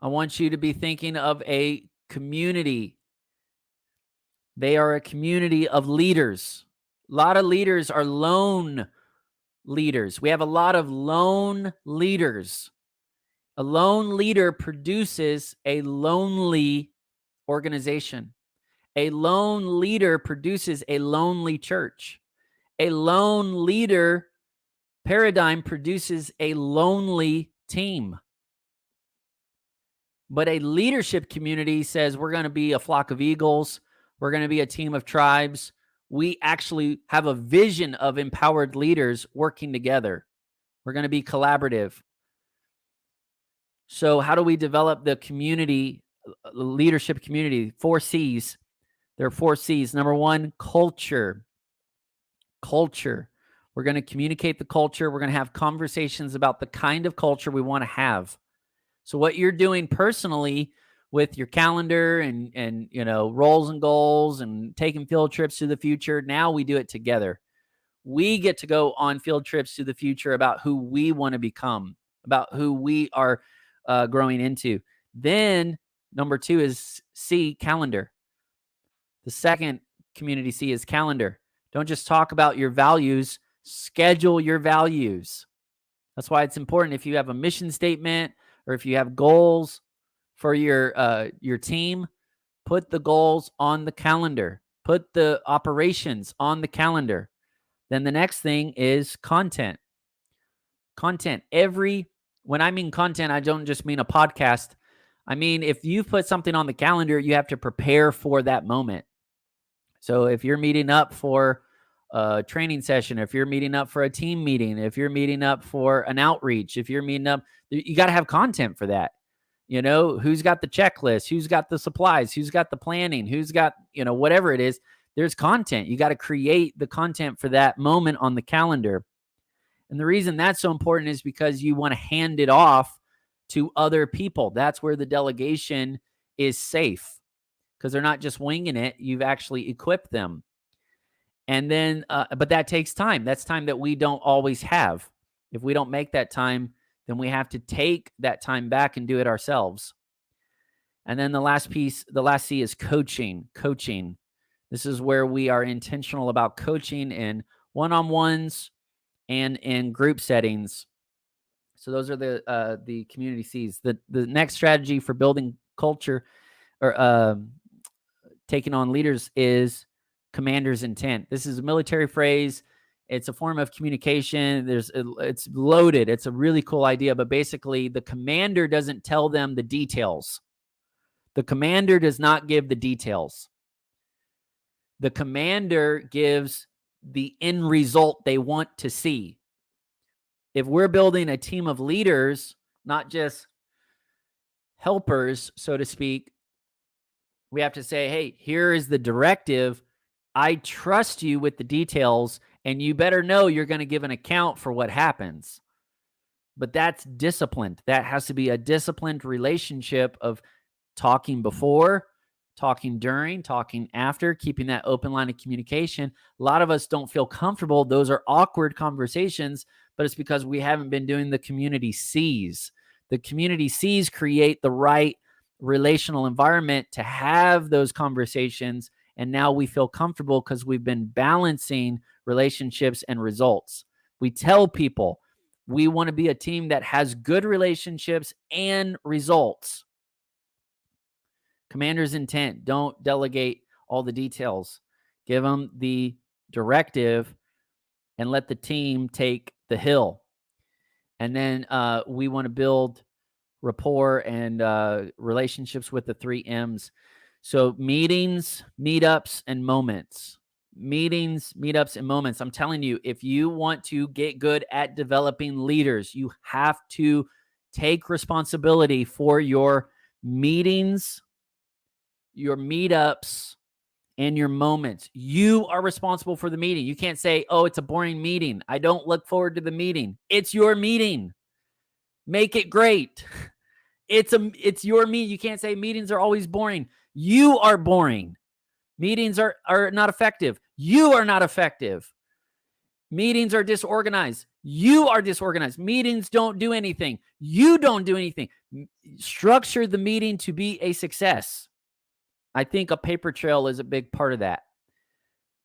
I want you to be thinking of a community. They are a community of leaders. A lot of leaders are lone leaders. We have a lot of lone leaders. A lone leader produces a lonely organization. A lone leader produces a lonely church. A lone leader Paradigm produces a lonely team. But a leadership community says we're going to be a flock of eagles. We're going to be a team of tribes. We actually have a vision of empowered leaders working together. We're going to be collaborative. So how do we develop the community, leadership community? 4 C's. There are 4 C's. Number 1, culture. Culture. We're going to communicate the culture. We're going to have conversations about the kind of culture we want to have. So what you're doing personally with your calendar and roles and goals and taking field trips to the future, now we do it together. We get to go on field trips to the future about who we want to become, about who we are growing into. Then number 2 is C, calendar. The second community C is calendar. Don't just talk about your values, schedule your values. That's why it's important if you have a mission statement or if you have goals for your team, put the goals on the calendar. Put the operations on the calendar. Then the next thing is content. Content. When I mean content, I don't just mean a podcast. I mean, if you put something on the calendar, you have to prepare for that moment. So if you're meeting up for a training session, if you're meeting up for a team meeting, if you're meeting up for an outreach, if you're meeting up, you got to have content for that. Who's got the checklist, who's got the supplies, who's got the planning, who's got, whatever it is, there's content. You got to create the content for that moment on the calendar. And the reason that's so important is because you want to hand it off to other people. That's where the delegation is safe because they're not just winging it. You've actually equipped them. And then, but that takes time. That's time that we don't always have. If we don't make that time, then we have to take that time back and do it ourselves. And then the last C is coaching. Coaching. This is where we are intentional about coaching in one-on-ones and in group settings. So those are the community C's. The next strategy for building culture or taking on leaders is commander's intent. This is a military phrase. It's a form of communication. It's loaded. It's a really cool idea, but basically the commander doesn't tell them the details. The commander does not give the details. The commander gives the end result they want to see. If we're building a team of leaders, not just helpers, so to speak, we have to say, hey, here is the directive. I trust you with the details, and you better know you're going to give an account for what happens. But that's disciplined. That has to be a disciplined relationship of talking before, talking during, talking after, keeping that open line of communication. A lot of us don't feel comfortable. Those are awkward conversations, but it's because we haven't been doing the community C's. The community C's create the right relational environment to have those conversations. And now we feel comfortable because we've been balancing relationships and results. We tell people we want to be a team that has good relationships and results. Commander's intent. Don't delegate all the details. Give them the directive and let the team take the hill. And then we want to build rapport and relationships with the 3 M's. So meetings, meetups, and moments. Meetings, meetups, and moments. I'm telling you, if you want to get good at developing leaders, you have to take responsibility for your meetings, your meetups, and your moments. You are responsible for the meeting. You can't say, oh, it's a boring meeting. I don't look forward to the meeting. It's your meeting. Make it great. It's your meeting. You can't say meetings are always boring. You are boring. Meetings are not effective. You are not effective. Meetings are disorganized. You are disorganized. Meetings don't do anything. You don't do anything. Structure the meeting to be a success. I think a paper trail is a big part of that.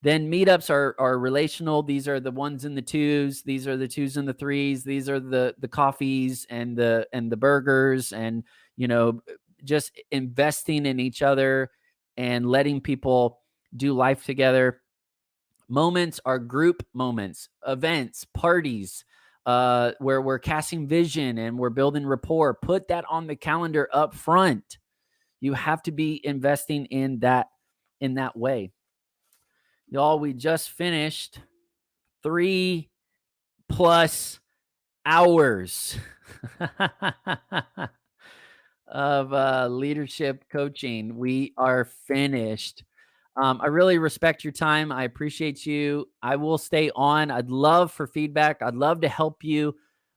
Then meetups are relational. These are the 1s and the 2s. These are the 2s and the 3s. These are the coffees and the burgers and, just investing in each other and letting people do life together. Moments are group moments, events, parties, where we're casting vision and we're building rapport. Put that on the calendar up front. You have to be investing in that way. Y'all, we just finished 3+ hours of leadership coaching. We are finished. I really respect your time. I appreciate you. I will stay on. I'd love for feedback. I'd love to help you.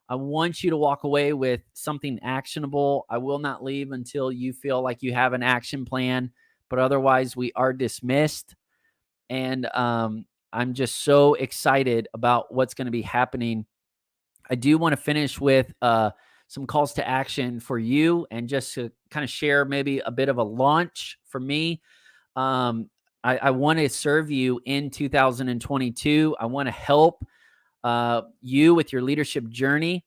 I want you to walk away with something actionable. I will not leave until you feel like you have an action plan, but otherwise we are dismissed. And I'm just so excited about what's going to be happening. I do want to finish with some calls to action for you, and just to kind of share maybe a bit of a launch for me. I want to serve you in 2022. I want to help you with your leadership journey.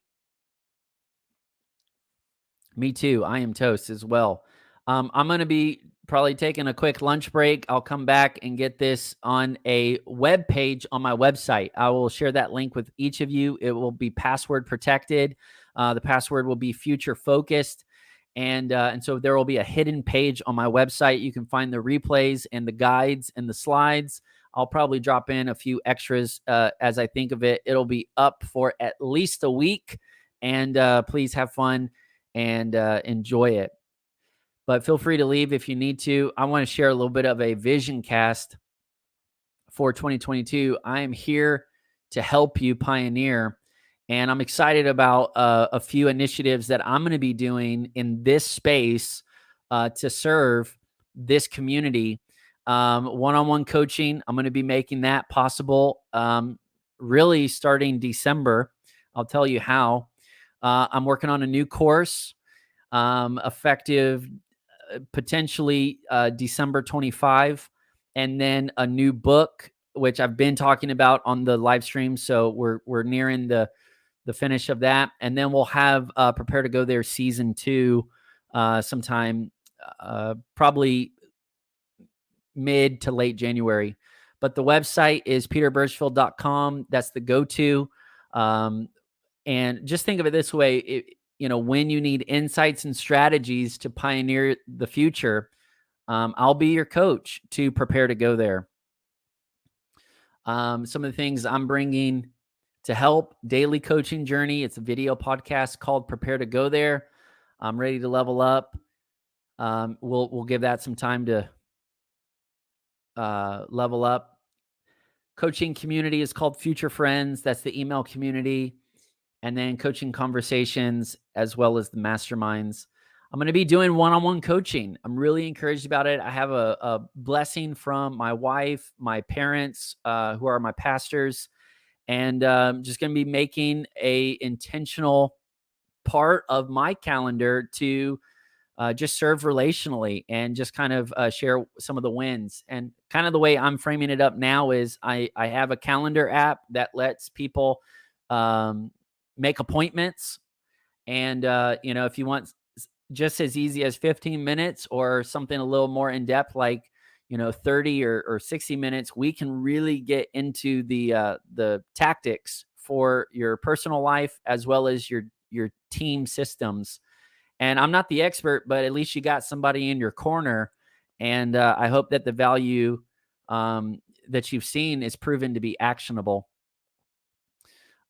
Me too. I am toast as well. I'm going to be probably taking a quick lunch break. I'll come back and get this on a web page on my website. I will share that link with each of you. It will be password protected. The password will be future focused. And so there will be a hidden page on my website. You can find the replays and the guides and the slides. I'll probably drop in a few extras as I think of it. It'll be up for at least a week. And please have fun and enjoy it. But feel free to leave if you need to. I want to share a little bit of a vision cast for 2022. I am here to help you pioneer. And I'm excited about a few initiatives that I'm going to be doing in this space to serve this community. One-on-one coaching, I'm going to be making that possible really starting December. I'll tell you how. I'm working on a new course effective potentially December 25, and then a new book, which I've been talking about on the live stream. So we're nearing the finish of that. And then we'll have Prepare to Go There season 2 sometime probably mid to late January. But the website is peterbirchfield.com. That's the go-to. And just think of it this way. When you need insights and strategies to pioneer the future, I'll be your coach to prepare to go there. Some of the things I'm bringing to help: daily coaching journey. It's a video podcast called Prepare to Go There. I'm ready to level up. We'll give that some time to level up. Coaching community is called Future Friends. That's the email community. And then coaching conversations, as well as the masterminds. I'm going to be doing one-on-one coaching. I'm really encouraged about it. I have a blessing from my wife, my parents, who are my pastors, and just going to be making a intentional part of my calendar to just serve relationally and just kind of share some of the wins. And kind of the way I'm framing it up now is I have a calendar app that lets people make appointments. And, if you want just as easy as 15 minutes or something a little more in depth, like, 30 or 60 minutes, we can really get into the tactics for your personal life as well as your team systems. And I'm not the expert, but at least you got somebody in your corner. And I hope that the value that you've seen is proven to be actionable.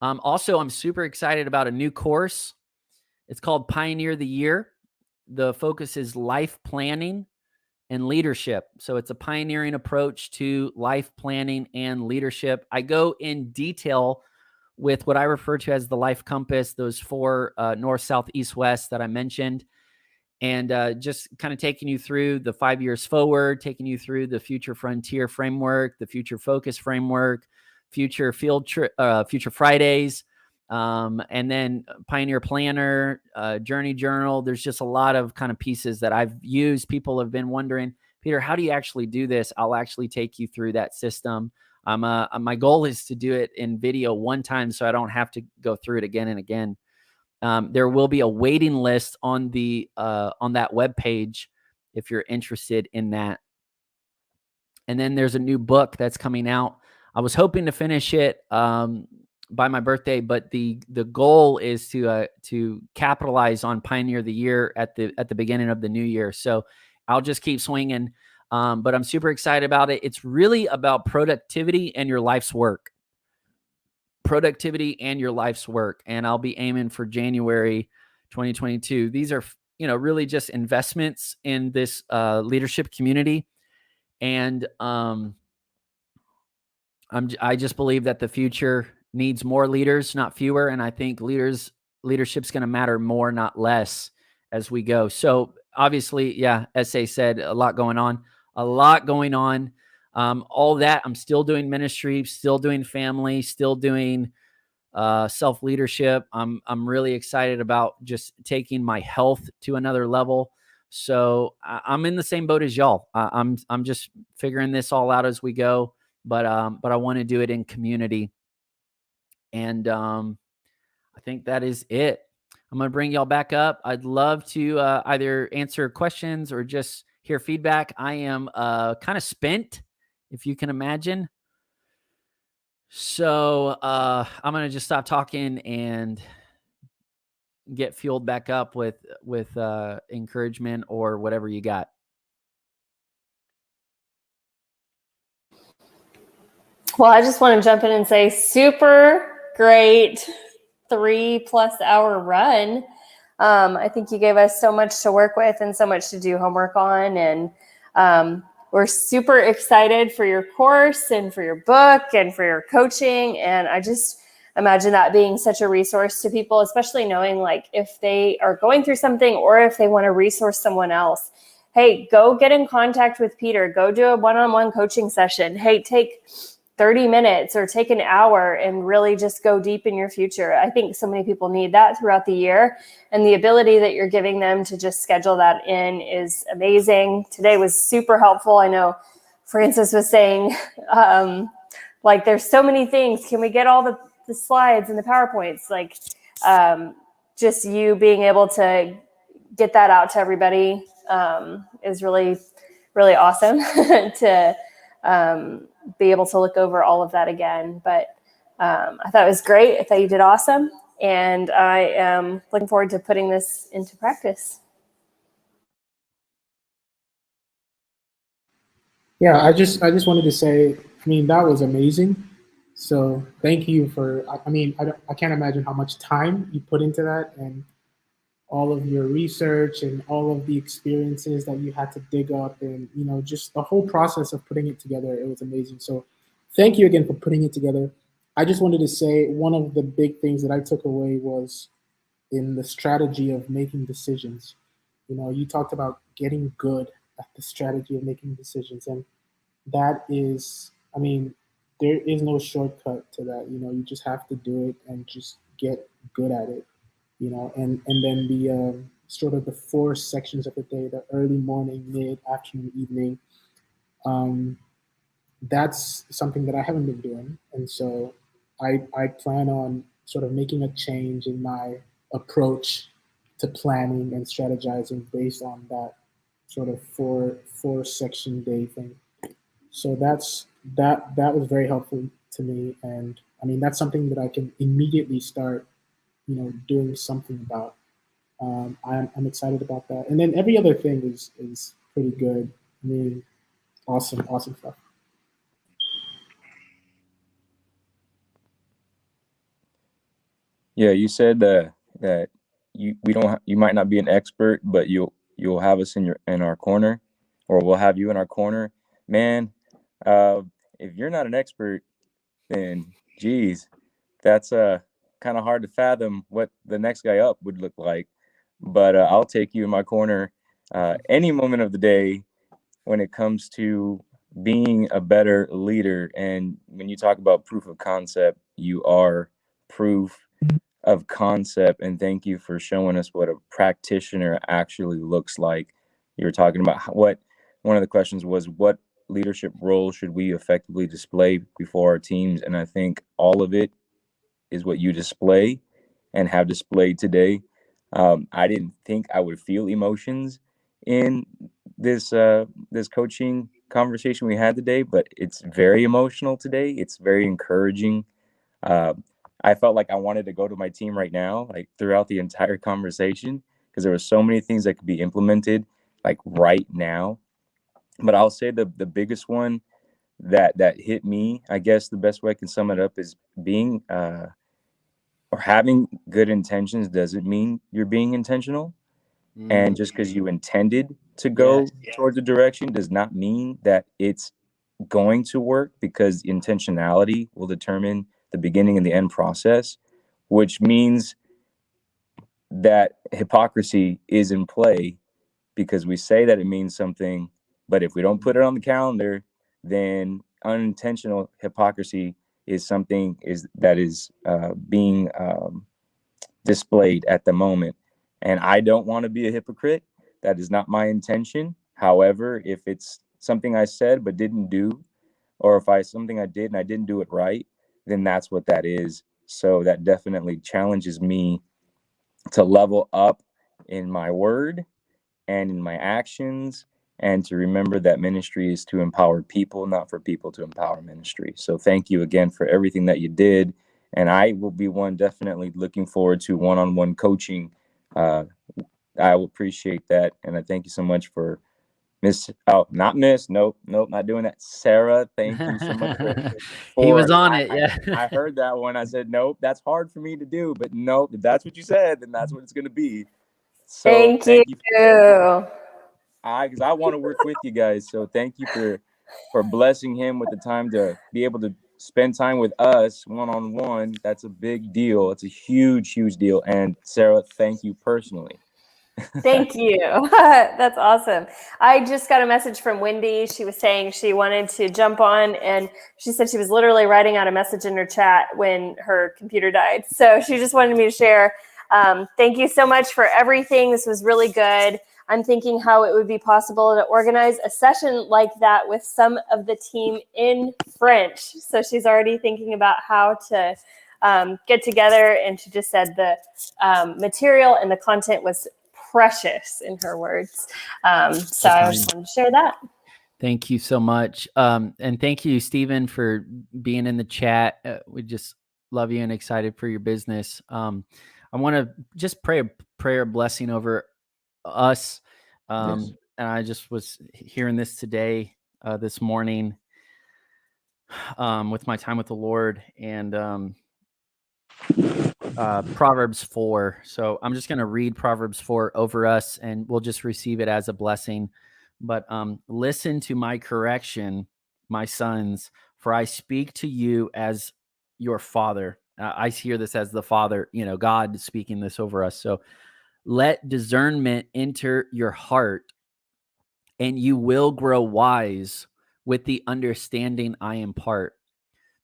Also, I'm super excited about a new course. It's called Pioneer the Year. The focus is life planning and leadership. So it's a pioneering approach to life planning and leadership. I go in detail with what I refer to as the life compass, those 4 north, south, east, west that I mentioned. And just kind of taking you through the 5 years forward, taking you through the future frontier framework, the future focus framework, future field trip, future Fridays, and then Pioneer Planner, Journey Journal. There's just a lot of kind of pieces that I've used. People have been wondering, Peter, how do you actually do this? I'll actually take you through that system. My goal is to do it in video one time so I don't have to go through it again and again. There will be a waiting list on that webpage if you're interested in that. And then there's a new book that's coming out. I was hoping to finish it by my birthday, but the goal is to capitalize on Pioneer of the Year at the beginning of the new year. So I'll just keep swinging. But I'm super excited about it. It's really about productivity and your life's work. Productivity and your life's work. And I'll be aiming for January 2022. These are, really just investments in this leadership community. And I just believe that the future needs more leaders, not fewer. And I think leadership's going to matter more, not less, as we go. So obviously, yeah, SA said, a lot going on. All that, I'm still doing ministry, still doing family, still doing self-leadership. I'm really excited about just taking my health to another level. So I'm in the same boat as y'all. I'm just figuring this all out as we go. But I want to do it in community. And I think that is it. I'm going to bring y'all back up. I'd love to either answer questions or just hear feedback. I am kind of spent, if you can imagine. So I'm going to just stop talking and get fueled back up with encouragement or whatever you got. Well, I just want to jump in and say super great 3+ hour run. I think you gave us so much to work with and so much to do homework on. And we're super excited for your course and for your book and for your coaching. And I just imagine that being such a resource to people, especially knowing like if they are going through something or if they want to resource someone else. Hey, go get in contact with Peter. Go do a one-on-one coaching session. Hey, take 30 minutes or take an hour and really just go deep in your future. I think so many people need that throughout the year. And the ability that you're giving them to just schedule that in is amazing. Today was super helpful. I know Francis was saying, like, there's so many things. Can we get all the slides and the PowerPoints? Like, just you being able to get that out to everybody is really, really awesome to be able to look over all of that again. But I thought it was great. I thought you did awesome. And I am looking forward to putting this into practice. Yeah, I just wanted to say, I mean, that was amazing. So thank you for. I can't imagine how much time you put into that and all of your research and all of the experiences that you had to dig up and just the whole process of putting it together. It was amazing. So thank you again for putting it together. I just wanted to say one of the big things that I took away was in the strategy of making decisions. You talked about getting good at the strategy of making decisions, and that is, I mean, there is no shortcut to that. You just have to do it and just get good at it. And then the sort of the four sections of the day: the early morning, mid, afternoon, evening. Um, that's something that I haven't been doing, and so I plan on sort of making a change in my approach to planning and strategizing based on that sort of four section day thing. So that was very helpful to me, and I mean that's something that I can immediately start, doing something about. I'm excited about that, and then every other thing is pretty good. I mean, awesome stuff. Yeah, you said that we don't you might not be an expert, but you'll have us in our corner, or we'll have you in our corner, man. Uh, if you're not an expert, then geez, that's kind of hard to fathom what the next guy up would look like. But I'll take you in my corner any moment of the day when it comes to being a better leader. And when you talk about proof of concept, you are proof of concept. And thank you for showing us what a practitioner actually looks like. You were talking about what one of the questions was, what leadership role should we effectively display before our teams? And I think all of it is what you display and have displayed today. I didn't think I would feel emotions in this coaching conversation we had today, but it's very emotional today. It's very encouraging. I felt like I wanted to go to my team right now, like throughout the entire conversation, because there were so many things that could be implemented like right now. But I'll say the biggest one that hit me, I guess the best way I can sum it up is being or having good intentions doesn't mean you're being intentional. And just because you intended to go towards a direction does not mean that it's going to work, because intentionality will determine the beginning and the end process, which means that hypocrisy is in play, because we say that it means something, but if we don't put it on the calendar, then unintentional hypocrisy is something that is being displayed at the moment. And I don't want to be a hypocrite. That is not my intention. However, if it's something I said but didn't do, or if something I did and I didn't do it right, then that's what that is. So that definitely challenges me to level up in my word and in my actions, and to remember that ministry is to empower people, not for people to empower ministry. So thank you again for everything that you did. And I will be one definitely looking forward to one-on-one coaching. I will appreciate that. And I thank you so much for not doing that. Sarah, thank you so much He was on it. Yeah. I heard that one. I said, nope, that's hard for me to do, but nope, if that's what you said, then that's what it's going to be. So Thank you. Because I want to work with you guys. So thank you for blessing him with the time to be able to spend time with us one-on-one. That's a big deal. It's a huge, huge deal. And Sarah, thank you personally. Thank you. That's awesome. I just got a message from Wendy. She was saying she wanted to jump on, and she said she was literally writing out a message in her chat when her computer died. So she just wanted me to share. Thank you so much for everything. This was really good. I'm thinking how it would be possible to organize a session like that with some of the team in French. So she's already thinking about how to get together. And she just said the material and the content was precious, in her words. So I just wanted to share that. Thank you so much. And thank you, Stephen, for being in the chat. We just love you and excited for your business. I want to just pray a prayer blessing over us. Yes. And I just was hearing this today, this morning, with my time with the Lord, and Proverbs 4. So I'm just going to read Proverbs 4 over us, and we'll just receive it as a blessing. But listen to my correction, my sons, for I speak to you as your father. I hear this as the Father, God speaking this over us. So let discernment enter your heart, and you will grow wise with the understanding I impart.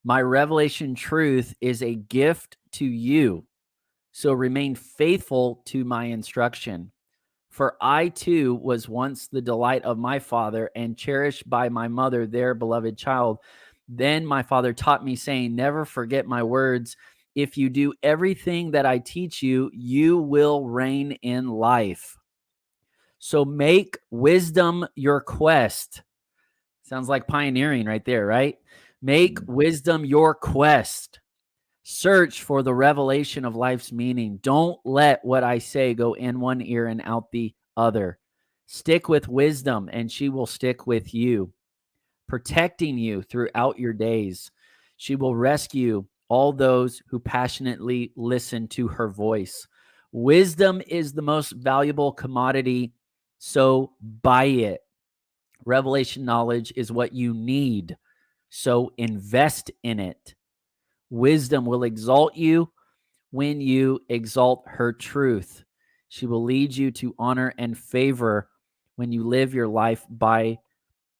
My revelation truth is a gift to you, so remain faithful to my instruction. For I too was once the delight of my father and cherished by my mother, their beloved child. Then my father taught me, saying, never forget my words. If you do everything that I teach you, you will reign in life. So make wisdom your quest. Sounds like pioneering right there, right? Make wisdom your quest. Search for the revelation of life's meaning. Don't let what I say go in one ear and out the other. Stick with wisdom, and she will stick with you, protecting you throughout your days. She will rescue all those who passionately listen to her voice. Wisdom is the most valuable commodity, so buy it. Revelation knowledge is what you need, so invest in it. Wisdom will exalt you when you exalt her truth. She will lead you to honor and favor when you live your life by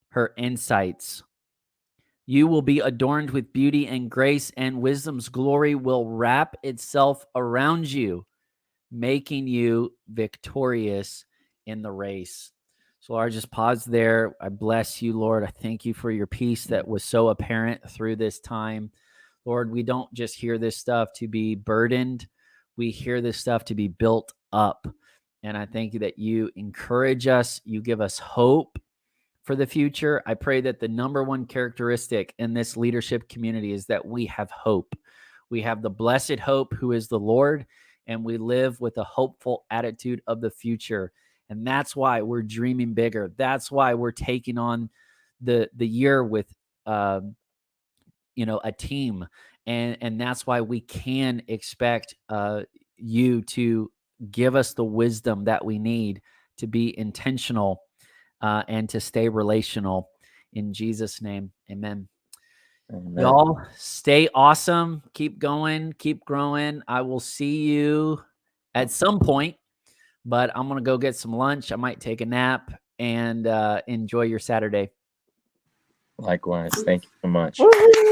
her insights. You will be adorned with beauty and grace, and wisdom's glory will wrap itself around you, making you victorious in the race. So Lord, just pause there. I bless you, Lord. I thank you for your peace that was so apparent through this time. Lord, we don't just hear this stuff to be burdened. We hear this stuff to be built up. And I thank you that you encourage us. You give us hope for the future. I pray that the number one characteristic in this leadership community is that we have hope. We have the blessed hope who is the Lord, and we live with a hopeful attitude of the future. And that's why we're dreaming bigger. That's why we're taking on the year with a team. And that's why we can expect you to give us the wisdom that we need to be intentional and to stay relational. In Jesus' name, amen. Amen. Y'all stay awesome. Keep going. Keep growing. I will see you at some point, but I'm going to go get some lunch. I might take a nap, and enjoy your Saturday. Likewise. Thank you so much. Woo-hoo!